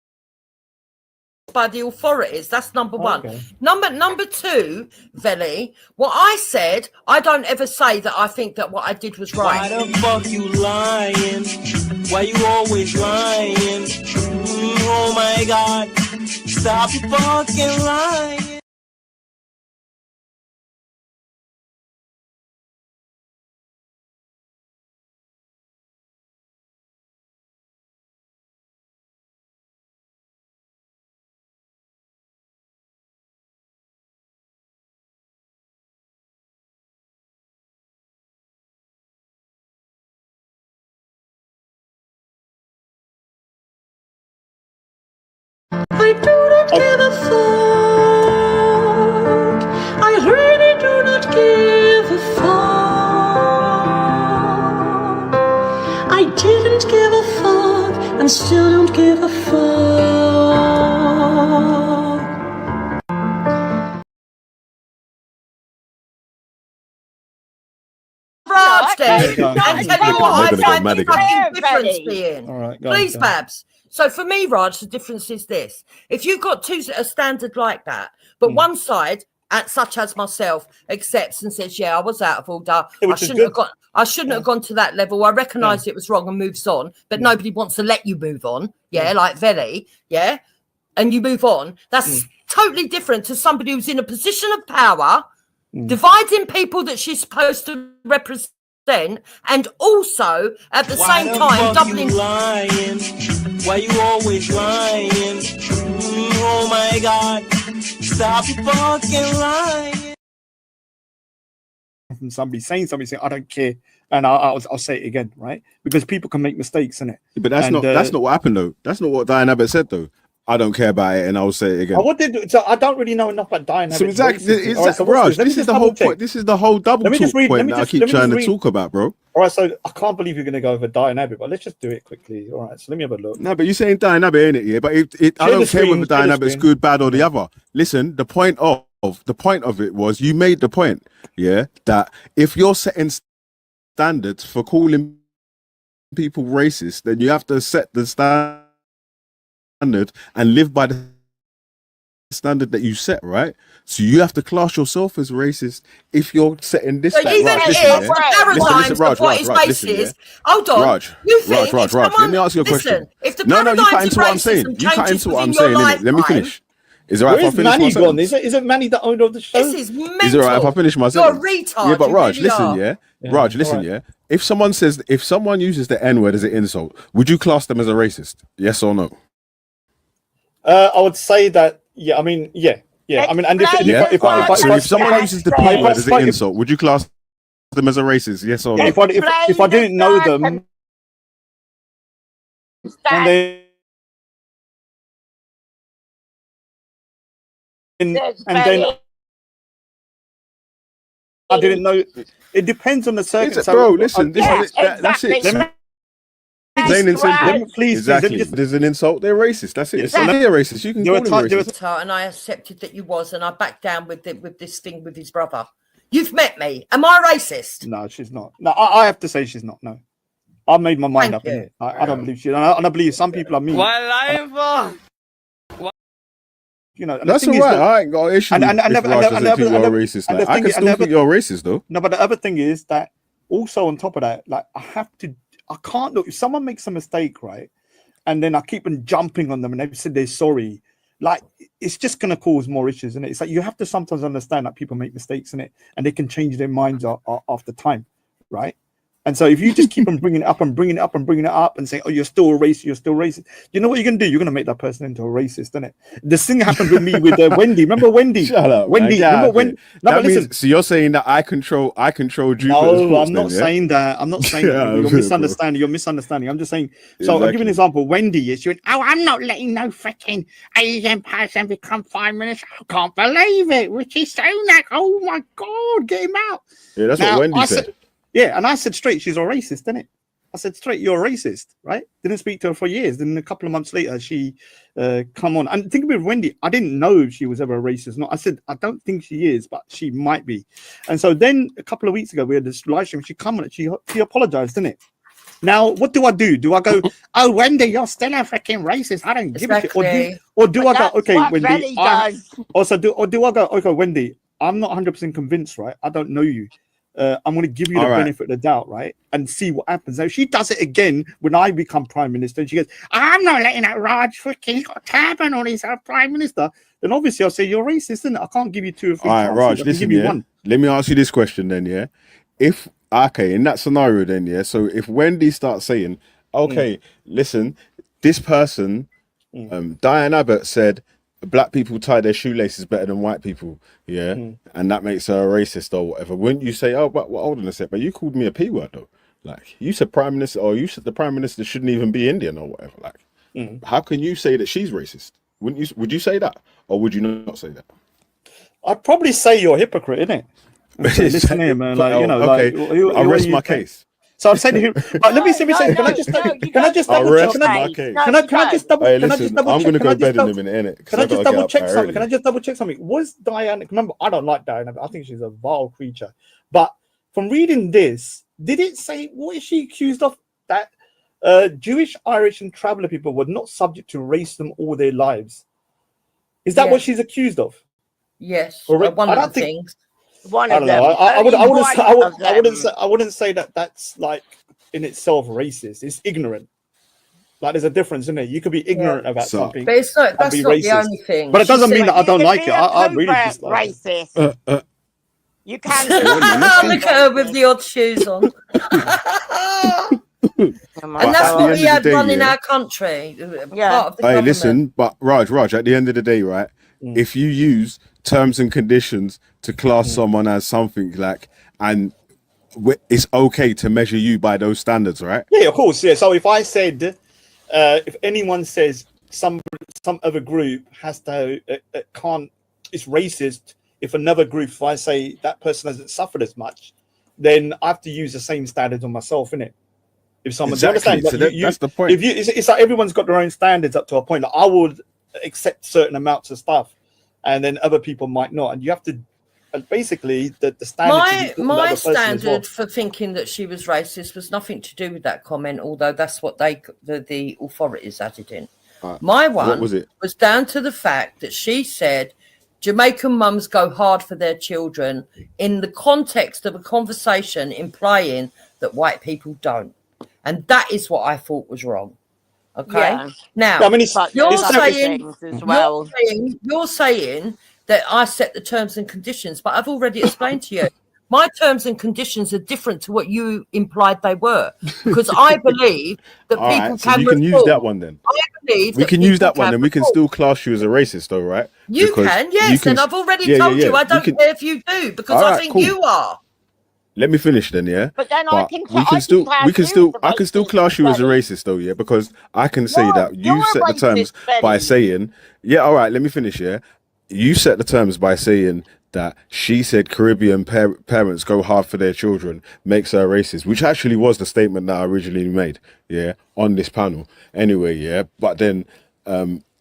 By the authorities, that's number one. Okay. Number two, Veli, what I said, I don't ever say that I think that what I did was Why right. the fuck you lying? Why you always lying? Oh my god, stop your fucking lying. I do not give a fuck. I really do not give a fuck. I didn't give a fuck and still don't give a fuck. Raj then, No, and no, tell you no, what I no, no, find no, the no, fucking no. difference being. All right, go on, Please, go on. Babs. So for me, Raj, the difference is this. If you've got a standard like that, but one side, such as myself, accepts and says, yeah, I was out of order. Yeah, I which is shouldn't have good. got I shouldn't have gone to that level. I recognise it was wrong and moves on, but nobody wants to let you move on. Yeah, like Veli, yeah. And you move on. That's totally different to somebody who's in a position of power, dividing people that she's supposed to represent, and also at the Why same the time fuck you doubling. lying? Why you always lying? Oh my god, stop your fucking lying. from somebody saying something, saying I don't care, and I'll say it again, right? Because people can make mistakes in it. But that's not what happened though. That's not what Diane Abbott said though. I don't care about it, and I'll say it again. So I don't really know enough about Diane Abbott. So exactly, Raj, this is the whole point. This is the whole double talk point that I keep trying to talk about, bro. All right, so I can't believe you're going to go over Diane Abbott, but let's just do it quickly. All right, so let me have a look. No, but you're saying Diane Abbott, ain't it? Yeah, but I don't care whether Diane Abbott's good, bad, or the other. Listen, the point of it was you made the point, yeah, that if you're setting standards for calling people racist, then you have to set the standard and live by the standard that you set, right? So you have to class yourself as racist if you're setting this. So even paradigms of what is racist. Hold on, Raj, let me ask you a question. If the no, you cut into what I'm saying. You cut into what I'm saying. Let me finish. Is it right if I finish Manny my gone? Is it Manny the owner of the show? This is mental. Is it right if I finish my You're sentence? a retard. Yeah, but Raj, really listen, are. yeah. Raj, listen, yeah. If someone uses the N-word as an insult, would you class them as a racist? Yes or no? I would say that. Yeah, I mean, yeah. I mean, and if someone uses the P word as an insult, would you class them as a racist? Yes or no? If I didn't know them, and then I didn't know. It depends on the circumstance. Bro, listen, that's it. Plain and simple. Please, exactly. There's an insult. They're racist. That's it. So they're racist. You can call them racist. And I accepted that you was, and I backed down with this thing with his brother. You've met me. Am I racist? No, she's not. No, I have to say she's not. No, I've made my mind up in it. I don't believe she. And I believe some people are mean. You know, that's all right. I ain't got an issue. And I never think you're racist. I can still think you're racist though. No, but the other thing is that also on top of that, like I can't look if someone makes a mistake, right? And then I keep on jumping on them and they said they're sorry. Like it's just gonna cause more issues, isn't it? It's like you have to sometimes understand that people make mistakes in it and they can change their minds after time, right? And so if you just keep on bringing it up and bringing it up and bringing it up and saying, oh, you're still racist, you know what you're going to do? You're going to make that person into a racist, isn't it? This thing happened with me with Wendy. Remember Wendy? Shut up, Wendy. Remember when? No, but listen. So you're saying that I control you? No, I'm not saying that. I'm not saying that. You're misunderstanding. You're misunderstanding. I'm just saying. So I'll give you an example. Wendy is. She went, oh, I'm not letting no freaking Asian person become Prime Minister. I can't believe it. Rishi Sunak. Oh my God, get him out. Yeah, that's what Wendy said. Yeah, and I said straight, she's a racist, didn't it? I said straight, you're a racist, right? Didn't speak to her for years. Then a couple of months later, she come on. And think about Wendy. I didn't know if she was ever a racist. No, I said I don't think she is, but she might be. And so then a couple of weeks ago, we had this live stream. She come on it. She apologized, didn't it? Now, what do I do? Do I go, oh, Wendy, you're still a freaking racist? I don't give a shit. Or do I go, okay, Wendy? Do I go, okay, Wendy? I'm not 100% convinced, right? I don't know you. I'm going to give you the benefit of the doubt, right? And see what happens. Now, if she does it again when I become Prime Minister, and she goes, I'm not letting that Raj freaking, he's got a turban on, he's our Prime Minister, then obviously I'll say, you're racist, isn't it? I can't give you 2 or 3 All right, Raj, listen, yeah. Let me ask you this question then, yeah? In that scenario then, yeah, so if Wendy starts saying, okay, listen, this person, Diane Abbott said, black people tie their shoelaces better than white people, yeah, and that makes her a racist or whatever. Wouldn't you say, oh, but hold on a sec, but you called me a P word though? Like you said Prime Minister, or you said the Prime Minister shouldn't even be Indian or whatever. Like, how can you say that she's racist? Wouldn't you? Would you say that, or would you not say that? I'd probably say you're a hypocrite, innit? Listen here, man. Like, you know, okay, like, I'll rest my case. So I'm saying to him, let me see. Can I just double check? Can I just double check? I'm going to go to bed in a minute, innit? Can I just double check something? Can I just double check something? Was Diane? Remember, I don't like Diane. I think she's a vile creature. But from reading this, did it say what is she accused of? That Jewish, Irish, and traveller people were not subject to racism all their lives. Is that what she's accused of? Yes, one of the things. One of them. I wouldn't say that that's like in itself racist. It's ignorant. Like there's a difference, isn't it? You could be ignorant about something, but it's not. That's not the only thing. But it doesn't mean that I don't like it. I really dislike racist. You can't. Look at her with the odd shoes on. And that's what we had running our country. Yeah. Hey, listen, but Raj, at the end of the day, right? If you use terms and conditions to class someone as something like and it's okay to measure you by those standards, right? Yeah, of course. Yeah. So if I said, if anyone says some other group has to can't, it's racist. If another group, if I say that person hasn't suffered as much, then I have to use the same standards on myself, innit? If someone, do you Exactly. understand? So Like, that's the point. If you, it's like everyone's got their own standards up to a point. Like I would accept certain amounts of stuff, and then other people might not. And you have to basically the standard. My standard for thinking that she was racist was nothing to do with that comment, although that's what the authorities added in. My one What was it? was down to the fact that she said Jamaican mums go hard for their children in the context of a conversation implying that white people don't. And that is what I thought was wrong. Okay. Yeah. Now, I mean, it's you're saying that I set the terms and conditions, but I've already explained to you. My terms and conditions are different to what you implied they were, because I believe that All people right, so can you can use reform. that one then. I believe We that can use people that one, and we can reform. still class you as a racist, though, right? You Because can, yes, and I've already told you I don't care if you do, because All I right, think cool. you are. Let me finish then, yeah. But then I can we I can can still, class we can you still, as a I can still racist, class you as a Benny. racist, though, yeah, because I can say that you're you a set the terms racist, by Benny. saying, yeah, all right, let me finish, yeah. You set the terms by saying that she said Caribbean parents go hard for their children makes her racist, which actually was the statement that I originally made, yeah, on this panel. Anyway, yeah, but then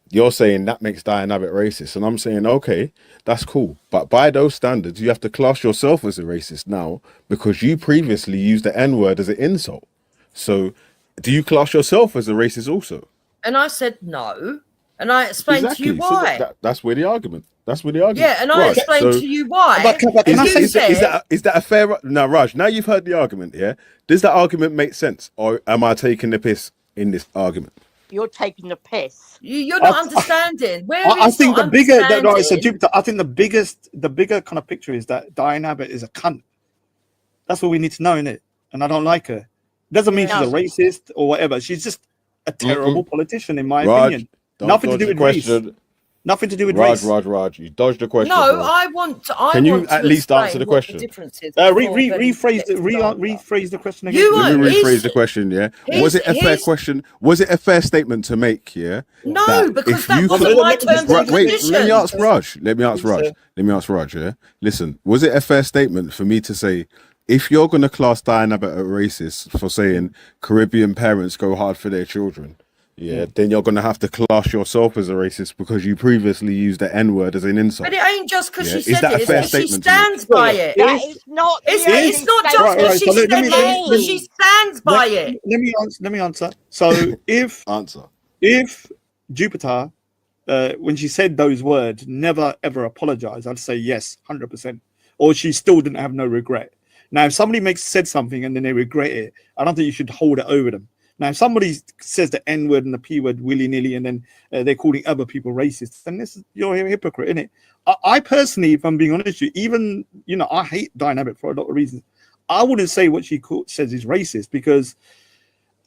you're saying that makes Diane Abbott racist, and I'm saying, okay, that's cool, but by those standards, you have to class yourself as a racist now because you previously used the N-word as an insult. So, do you class yourself as a racist also? And I said no, and I explained to you So why. that's where the argument. That's where the argument. Yeah, and I Raj, explained so- to you why. Is that a fair? Now, Raj, now you've heard the argument. Yeah, does that argument make sense, or am I taking the piss in this argument? You're taking the piss. You're not understanding. Where I is think not the bigger, no, so understanding- Jupiter, I think the bigger kind of picture is that Diane Abbott is a cunt. That's what we need to know, innit? And I don't like her. Doesn't mean she's a racist or whatever. She's just a terrible politician, in my Raj, opinion. don't Nothing to dodge do the with race. question. Nothing to do with Raj, race. Raj, you dodged the question. No, bro. I want to. Can you at least answer the question? Rephrase the question again. Let me rephrase the question. Yeah, was it a fair he's- question? Was it a fair statement to make? Yeah. No, that because if that you wasn't could- my terms and Wait, conditions. let me ask Raj. Let me ask Raj. Yeah. Listen, was it a fair statement for me to say, if you're going to class Diane Abbott a racist for saying Caribbean parents go hard for their children? Yeah, then you're gonna have to class yourself as a racist because you previously used the N-word as an insult. But it ain't just because Yeah, she is said that a it. fair It's that she statement to make? stands by it. That is not. It's not just Right, because right, she so said let me- it, but she stands by it. Let me answer. So if Jupiter, when she said those words, never ever apologized, I'd say yes, 100%. Or she still didn't have no regret. Now, if somebody said something and then they regret it, I don't think you should hold it over them. Now, if somebody says the N-word and the P-word willy-nilly and then they're calling other people racist, then you're a hypocrite, innit? I personally, if I'm being honest with you, even, I hate Diane Abbott for a lot of reasons. I wouldn't say what she says is racist because,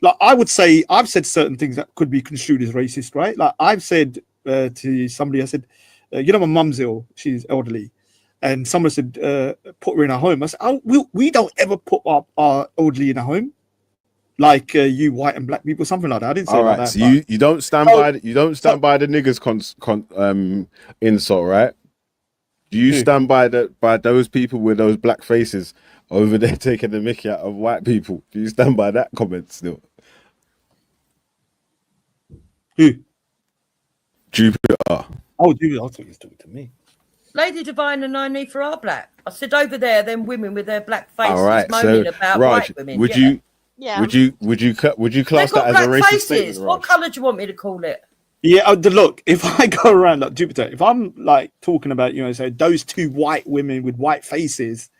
like, I would say I've said certain things that could be construed as racist, right? Like, I've said to somebody, I said, my mum's ill, she's elderly. And someone said, put her in a home. I said, we don't ever put our elderly in a home. Like you white and black people, something like that. I didn't say All like right, that. so you don't stand by the niggers insult, right? Do you stand by those people with those black faces over there taking the mickey out of white people? Do you stand by that comment still? Who? Jupiter. Oh, Jupiter. I thought you were talking to me. Lady Divine and I for our black. I said over there, them women with their black faces All right, moaning so about Raj, white women. would yeah. you would you class They've that got as a black racist faces. statement? What Raj? colour do you want me to call it? Yeah, look, if I go around like Jupiter, if I'm like talking about, say those two white women with white faces,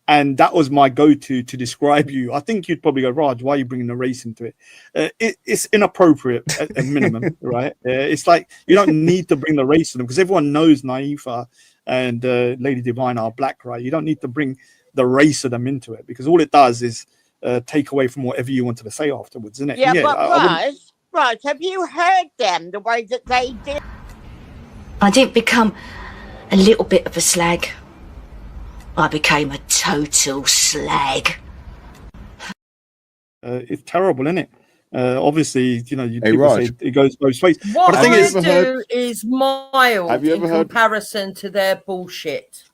and that was my go-to to describe you, I think you'd probably go, Raj, why are you bringing the race into it? It's inappropriate at a minimum, right? It's like you don't need to bring the race in them because everyone knows Naifa and Lady Divine are black, right? You don't need to bring the race of them into it because all it does is take away from whatever you wanted to say afterwards, isn't it? Yeah, but I wouldn't- Raj, have you heard them the way that they did? I didn't become a little bit of a slag. I became a total slag. It's terrible, isn't it? Obviously, you know, people Raj. say it goes both ways. What But the thing I is, do is mild Have you in ever heard- comparison to their bullshit.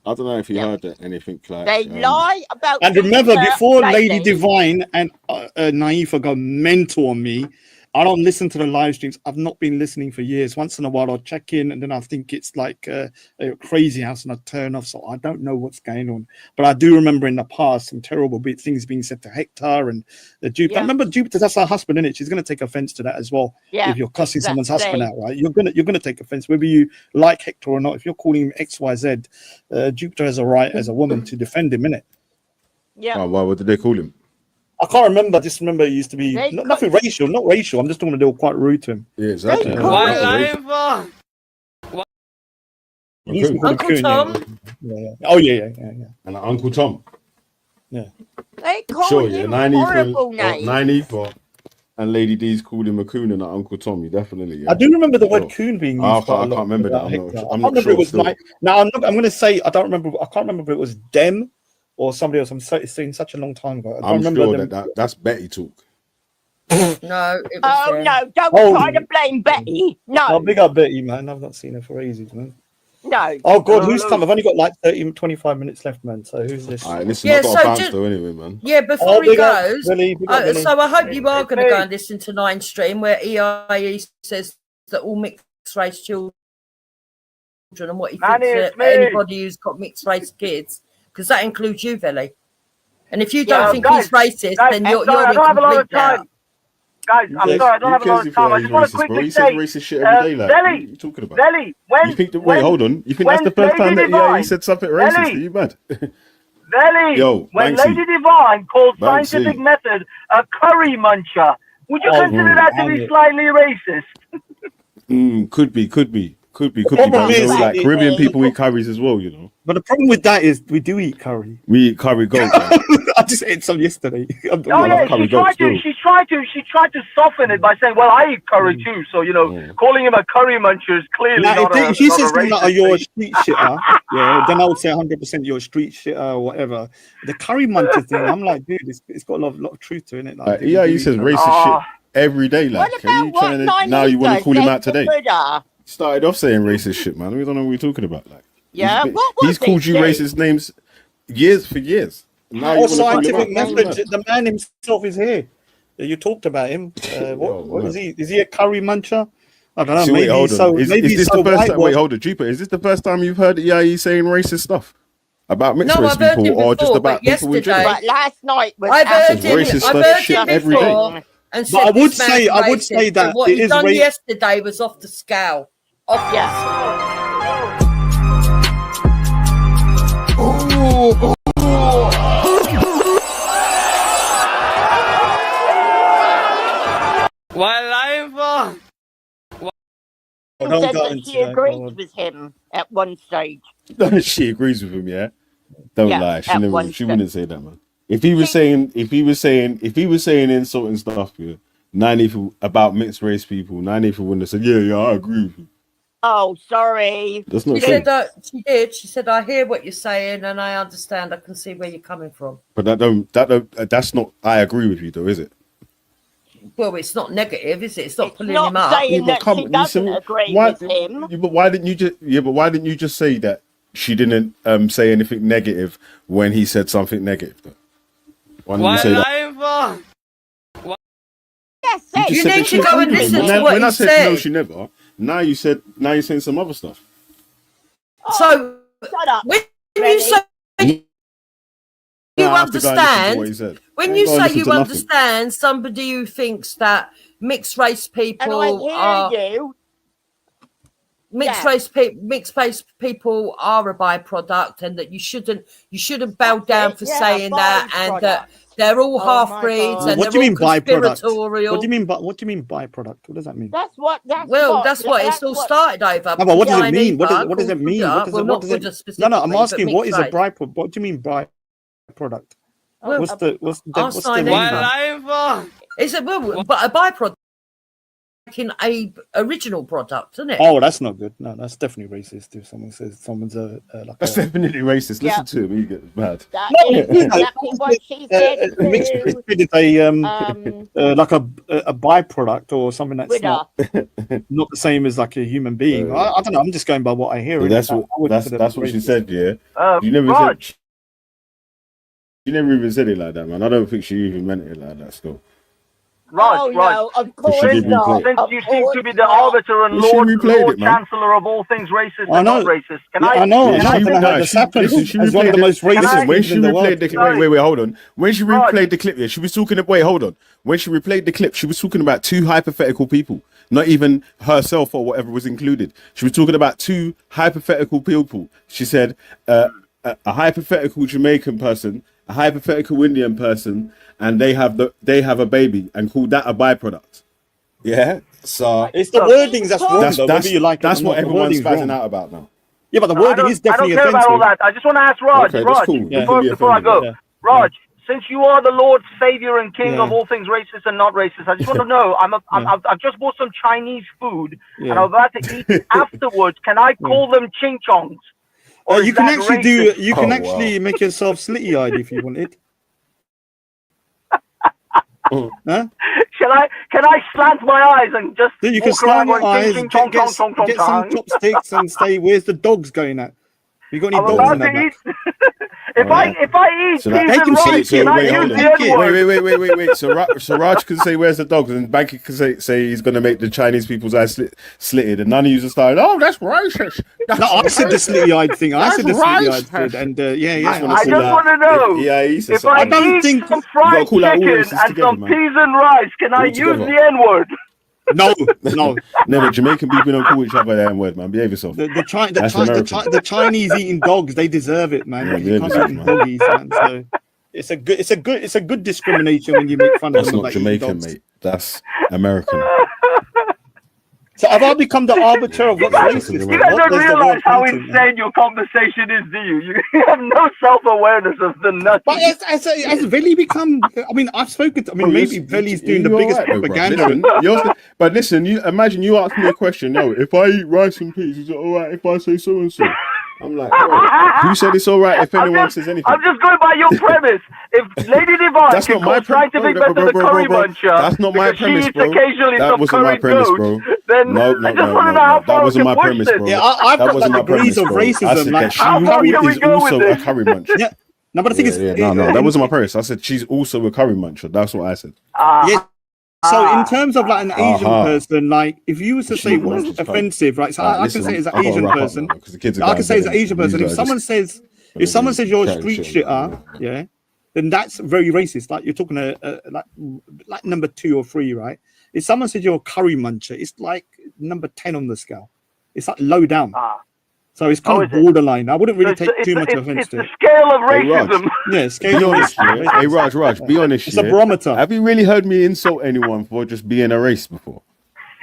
I don't know if you heard that, anything like. They lie about. and remember, Peter before Lady Lady. Divine and Naifa go mental on me, I don't listen to the live streams. I've not been listening for years. Once in a while, I'll check in, and then I think it's like a crazy house, and I turn off. So I don't know what's going on. But I do remember in the past some terrible things being said to Hector and the Jupiter. I remember Jupiter. That's her husband, isn't it? She's going to take offense to that as well. Yeah, if you're cussing someone's exactly. husband out, right? You're gonna take offense, whether you like Hector or not. If you're calling him XYZ, Jupiter has a right as a woman to defend him, innit? Yeah. Oh, why? What did they call him? I can't remember. I just remember it used to be They nothing racial, not racial. I'm just talking about they were quite rude to him. Yeah, exactly. Why lying for? He used to be called Uncle Coon, yeah. Tom? Yeah. Oh yeah. And Uncle Tom. Yeah. They call Sure, yeah. him 90 horrible for names. 90 for. And Lady D's called him a coon and not Uncle Tommy, definitely. Yeah. I do remember the word Sure. coon being used. I quite a can't lot remember that. about I'm Hector. not I can't sure. remember it was Still. like. Now I'm going to say I don't remember. I can't remember if it was Dem or somebody else. It's been such a long time ago. I don't I'm remember sure them. that's Betty talk. No, it was Oh them. no! Don't Oh. try to blame Betty. No, Oh, big up Betty, man. I've not seen her for ages, man. no. Oh God, who's come? I've only got like 25 minutes left, man. So who's this? All right, listen, Yeah, I've got so to bounce just- though anyway, man. Yeah, before he big up, goes, Billy, big up, Billy. so I hope you are going to go and listen to Nine Stream, where EIE says that all mixed race children and what he thinks that anybody who's got mixed race kids, because that includes you, Veli. And if you don't think he's racist, then you're in complete doubt. Guys, I'm Yes, sorry, I don't who have a lot cares of if time. I he's just want to racist, bro? quickly He say, says racist shit every day. Like, what are Veli, you talking about? Veli, when You think that, wait, hold on. You think that's the when first time Lady that Divine- he said something racist? Veli. Are you mad? Veli, Yo, when Banksy. Lady Divine called Banksy. scientific method a curry muncher, would you Oh, consider that to damn be it. slightly racist? Could be. But problem you is, know, like it- Caribbean people eat curries as well, you know. But the problem with that is we do eat curry. We eat curry goat. man. I just ate some yesterday. Oh I yeah, love curry she goat tried still. to soften it by saying, "Well, I eat curry too," so calling him a curry muncher is clearly Now, not if she not a says things like, "Oh, racist you're a thing. street shitter," yeah, then I would say 100% you're a street shitter or whatever. The curry muncher thing, I'm like, dude, it's got a lot of truth to it. Innit? Like, Yeah, he says racist shit every day. Like, What are you about what trying to, now you want to Naifa call him said out to today? Buddha? Started off saying racist shit, man. We don't know what we're talking about. Like, Yeah, he's, what was he's called he you saying? racist names for years. Now you Or want to call him scientific out. method. The man himself is here. You talked about him. What is he? Is he a curry muncher? I don't know. So maybe wait, hold he's on. so. Is Maybe this he's the so first time? Wait, whitewashed. hold on, Jeeper. Is this the first time you've heard EIE saying racist stuff about mixed No, race I've heard him people, or just before, about but people in general? But last night was I've heard Says him. racist I've stuff heard shit him every day. before, and But said I would this man's say racist, that but what it he is done ra- yesterday was off the scale. Why lying for? She Don't said go that into she that, agreed God. with him at one stage. She agrees with him, yeah. Don't Yeah, lie. She at never. one She wouldn't say that, man. If he was saying insulting stuff, yeah, 90 for, about mixed race people, 90 for wouldn't have said, yeah, I agree with you. Oh, sorry. That's not She true. said she did. She said, "I hear what you're saying, and I understand. I can see where you're coming from." But that's not. I agree with you, though, is it? Well, it's not negative, is it? It's not pulling not him up. saying that she doesn't agree with him. But why didn't you just? Yeah, but why didn't you just say that she didn't say anything negative when he said something negative? Though? Why didn't you say that? lying for? Yes, You just You said need that she to go agreed and with him. listen to When what I he said no, said. she never. Now you're saying some other stuff. So Shut up. when Ready? you say you Now I have to go and listen to what he understand, said. I when ain't you gotta say listen you to nothing. understand somebody who thinks that mixed race And I people are hear you. mixed Yeah. race people are a byproduct, and that you shouldn't bow down for yeah, saying that, and that they're all Oh my half breeds God. and What do they're you all mean byproduct? conspiratorial. What do you mean byproduct? What does that mean? That's what. That's Well, what, that's what it's all started over. No, but what does because it mean? What Naifa does it called mean? Buddha- What does well, it? not What does it? Buddha No, I'm specifically, asking. but What is a mixed race. byproduct? What do you mean byproduct? Well, What's the ask what's the Naifa. Why lying for? It's a but a byproduct making a original product, isn't it? Oh, that's not good. No, that's definitely racist. If someone says someone's like That's definitely racist. Yeah. Listen to him, he gets mad. That No, is you know, exactly what she said mixed to breed is a like a byproduct or something that's Widow. not the same as like a human being. I don't know. I'm just going by what I hear. Well, innit? that's I what wouldn't consider that's it what she racist. said. Yeah, you never Raj. said. You never even said it like that, man. I don't think she even meant it like that. Still, Raj, Oh, Raj. no, of Did course she give you not. play? Since Of you seem to course be the not. arbiter and Well, she Lord replayed it, man. Chancellor of all things racist I and know. not racist, can Yeah, I? I know. Yeah, And I don't know how this happened. listen, she As one of replayed the most racist Listen, when people she in the replayed world. the wait, hold on. When she Raj. replayed the clip, yeah, she was talking about. Wait, hold on. When she replayed the clip, she was talking about two hypothetical people, not even herself or whatever was included. She was talking about two hypothetical people. She said a hypothetical Jamaican person, a hypothetical Indian person, and they have a baby, and called that a byproduct. Yeah, so It's the wordings that's wrong, that's though. that's, Whether you like that's it or what not, the everyone's wording's wrong. spazzing out about now. Yeah, but the I wording don't, is I don't definitely care about all offensive. that. I just want to ask Raj. Okay, that's Raj, cool. You before, can be before I go, offended. Raj, since you are the Lord, Savior, and King Yeah. of all things racist and not racist, I just want to know. I've just bought some Chinese food, and Yeah. I'm about to eat it afterwards. Can I call them ching chongs? Or is You can that actually racist? do. You can actually make yourself slitty-eyed if you wanted. Huh? Can I slant my eyes and just Then you can walk around slam your going eyes, ching chong chong chong chong get some chong? chopsticks, and say, "Where's the dogs going at? You got any I'm dogs about in that to back?" eat. If I eat So that, peas and rice, can I use the N word? wait. So Raj can say, "Where's the dogs?" And Banky can say he's going to make the Chinese people's eyes slitted, and none of you are starting. Oh, that's racist. That's No, I said the slitty-eyed thing. I That's said the slitty-eyed racist. thing, and yeah. I just want to know if I eat some fried chicken and some peas and rice, can I use together. the N word? No. Never. Jamaican people don't call each other the N-word, man. Behave yourself. The Chinese eating dogs, they deserve it, man. Yeah, You can't behave eat yourself, doggies, man. So it's a good discrimination when you make fun of That's them not like eating Jamaican, dogs. mate. That's American. So have I become the arbiter of what's racist? You guys don't There's the realize word how content, man. insane your conversation is, do you? You have no self-awareness of the nuts. But has Veli become? I mean, I've spoken. To, I mean, Bro, maybe you're- Veli's doing the you're biggest alright though, bro. propaganda. But listen, you imagine you ask me a question. No, if I eat rice and peas, is it all right if I say so and so? I'm like, bro, who said it's all right if anyone says anything? I'm just going by your premise. If Lady Divine That's can not my call scientific premise, method the curry bro. muncher, That's not my because premise, she eats bro. occasionally That some wasn't my curry premise, goat, bro. then No, I just want to know how that far we wasn't can my push premise, this. bro. Yeah, I've That got wasn't like my degrees premise, of bro. I racism. said Like, that she How far can we is go with also a this? curry muncher. yeah. No, but the thing is, No, that wasn't my premise. I said she's also a curry muncher. That's what I said. Yeah. So in terms of like an Asian Aha. person, like if you was to She say not what's racist, bro. offensive, right? So Alright, I listen, can say as an I've gotta Asian wrap up person, now, 'cause the kids are I going can to say as bed an and Asian these person, if guys someone just- says gonna if someone be says you're a chatting street shit, shitter, yeah, then that's very racist. Like you're talking like number 2 or 3, right? If someone says you're a curry muncher, it's like number 10 on the scale. It's like low down. So it's kind of borderline. I wouldn't really take too much offense to it. Scale of Hey, Raj, racism. Yeah, scale be of honest, racism. yeah? Hey, Raj, be honest. It's a yeah? barometer. Have you really heard me insult anyone for just being a race before?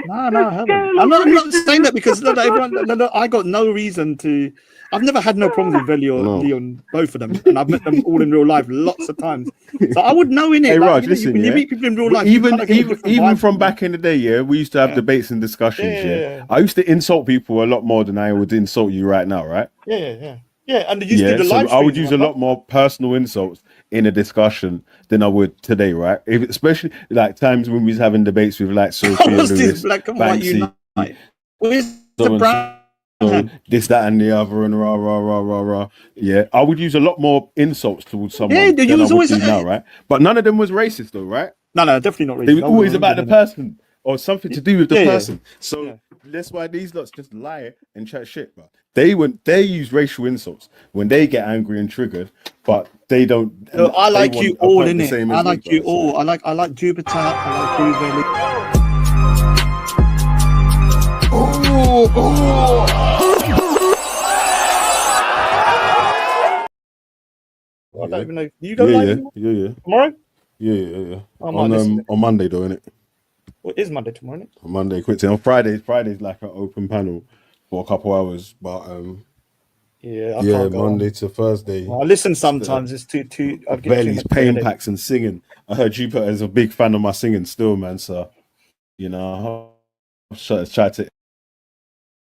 No, I haven't. I'm not saying that because look, I got no reason to. I've never had no problems with Veli or Leon, both of them, and I've met them all in real life lots of times. So I would know in it. Hey, like, Raj, you know, listen, when you yeah? meet people in real life, you even kinda get a different even vibe from from them. back in the day, yeah, we used to have debates and discussions. Yeah. I used to insult people a lot more than I would insult you right now, right? Yeah, and they used to do the so live I would streams, use a remember? lot more personal insults in a discussion than I would today, right? Especially like times when we was having debates with like Sophia What's this Lewis, black and white Banksy, unite? Where's so the and brown? so, this, that, and the other, and rah. Yeah, I would use a lot more insults towards someone Yeah, you than I was would always do now, right? But none of them was racist, though, right? No, definitely not racist. They were I always wouldn't about the do that. person or something to do with the Yeah, yeah. person. So that's why these lots just lie and chat shit. But they use racial insults when they get angry and triggered, but they don't. So I they like want you a all point in the it. same I as me, like bro. you all. I like Jupiter. I like you, Veli. I don't even know. You go live Yeah. tomorrow? Yeah. I might listen. On Monday, though, innit? Well, it is Monday tomorrow, isn't it? On Monday, quick. On Friday's like an open panel for a couple hours, but Yeah, I yeah, can't go Monday on. to Thursday. Well, I listen sometimes. It's too. I get too Veli's much pain headache. packs and singing. I heard Jupiter is a big fan of my singing still, man. So, you know, tried to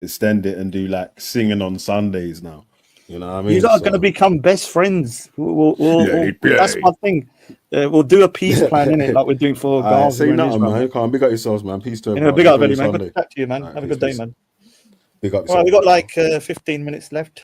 extend it and do like singing on Sundays now. You know what I mean? You lot are going to become best friends. That's my thing. We'll do a peace plan in it, like we're doing for Gaza. Say nothing, man. Come on, big up yourselves, man. Peace to everyone. Big up, Eddie, man. Sunday. Good to chat to you, man. Right, Have a peace, good day, peace. man. Big up All right, we got like 15 minutes left.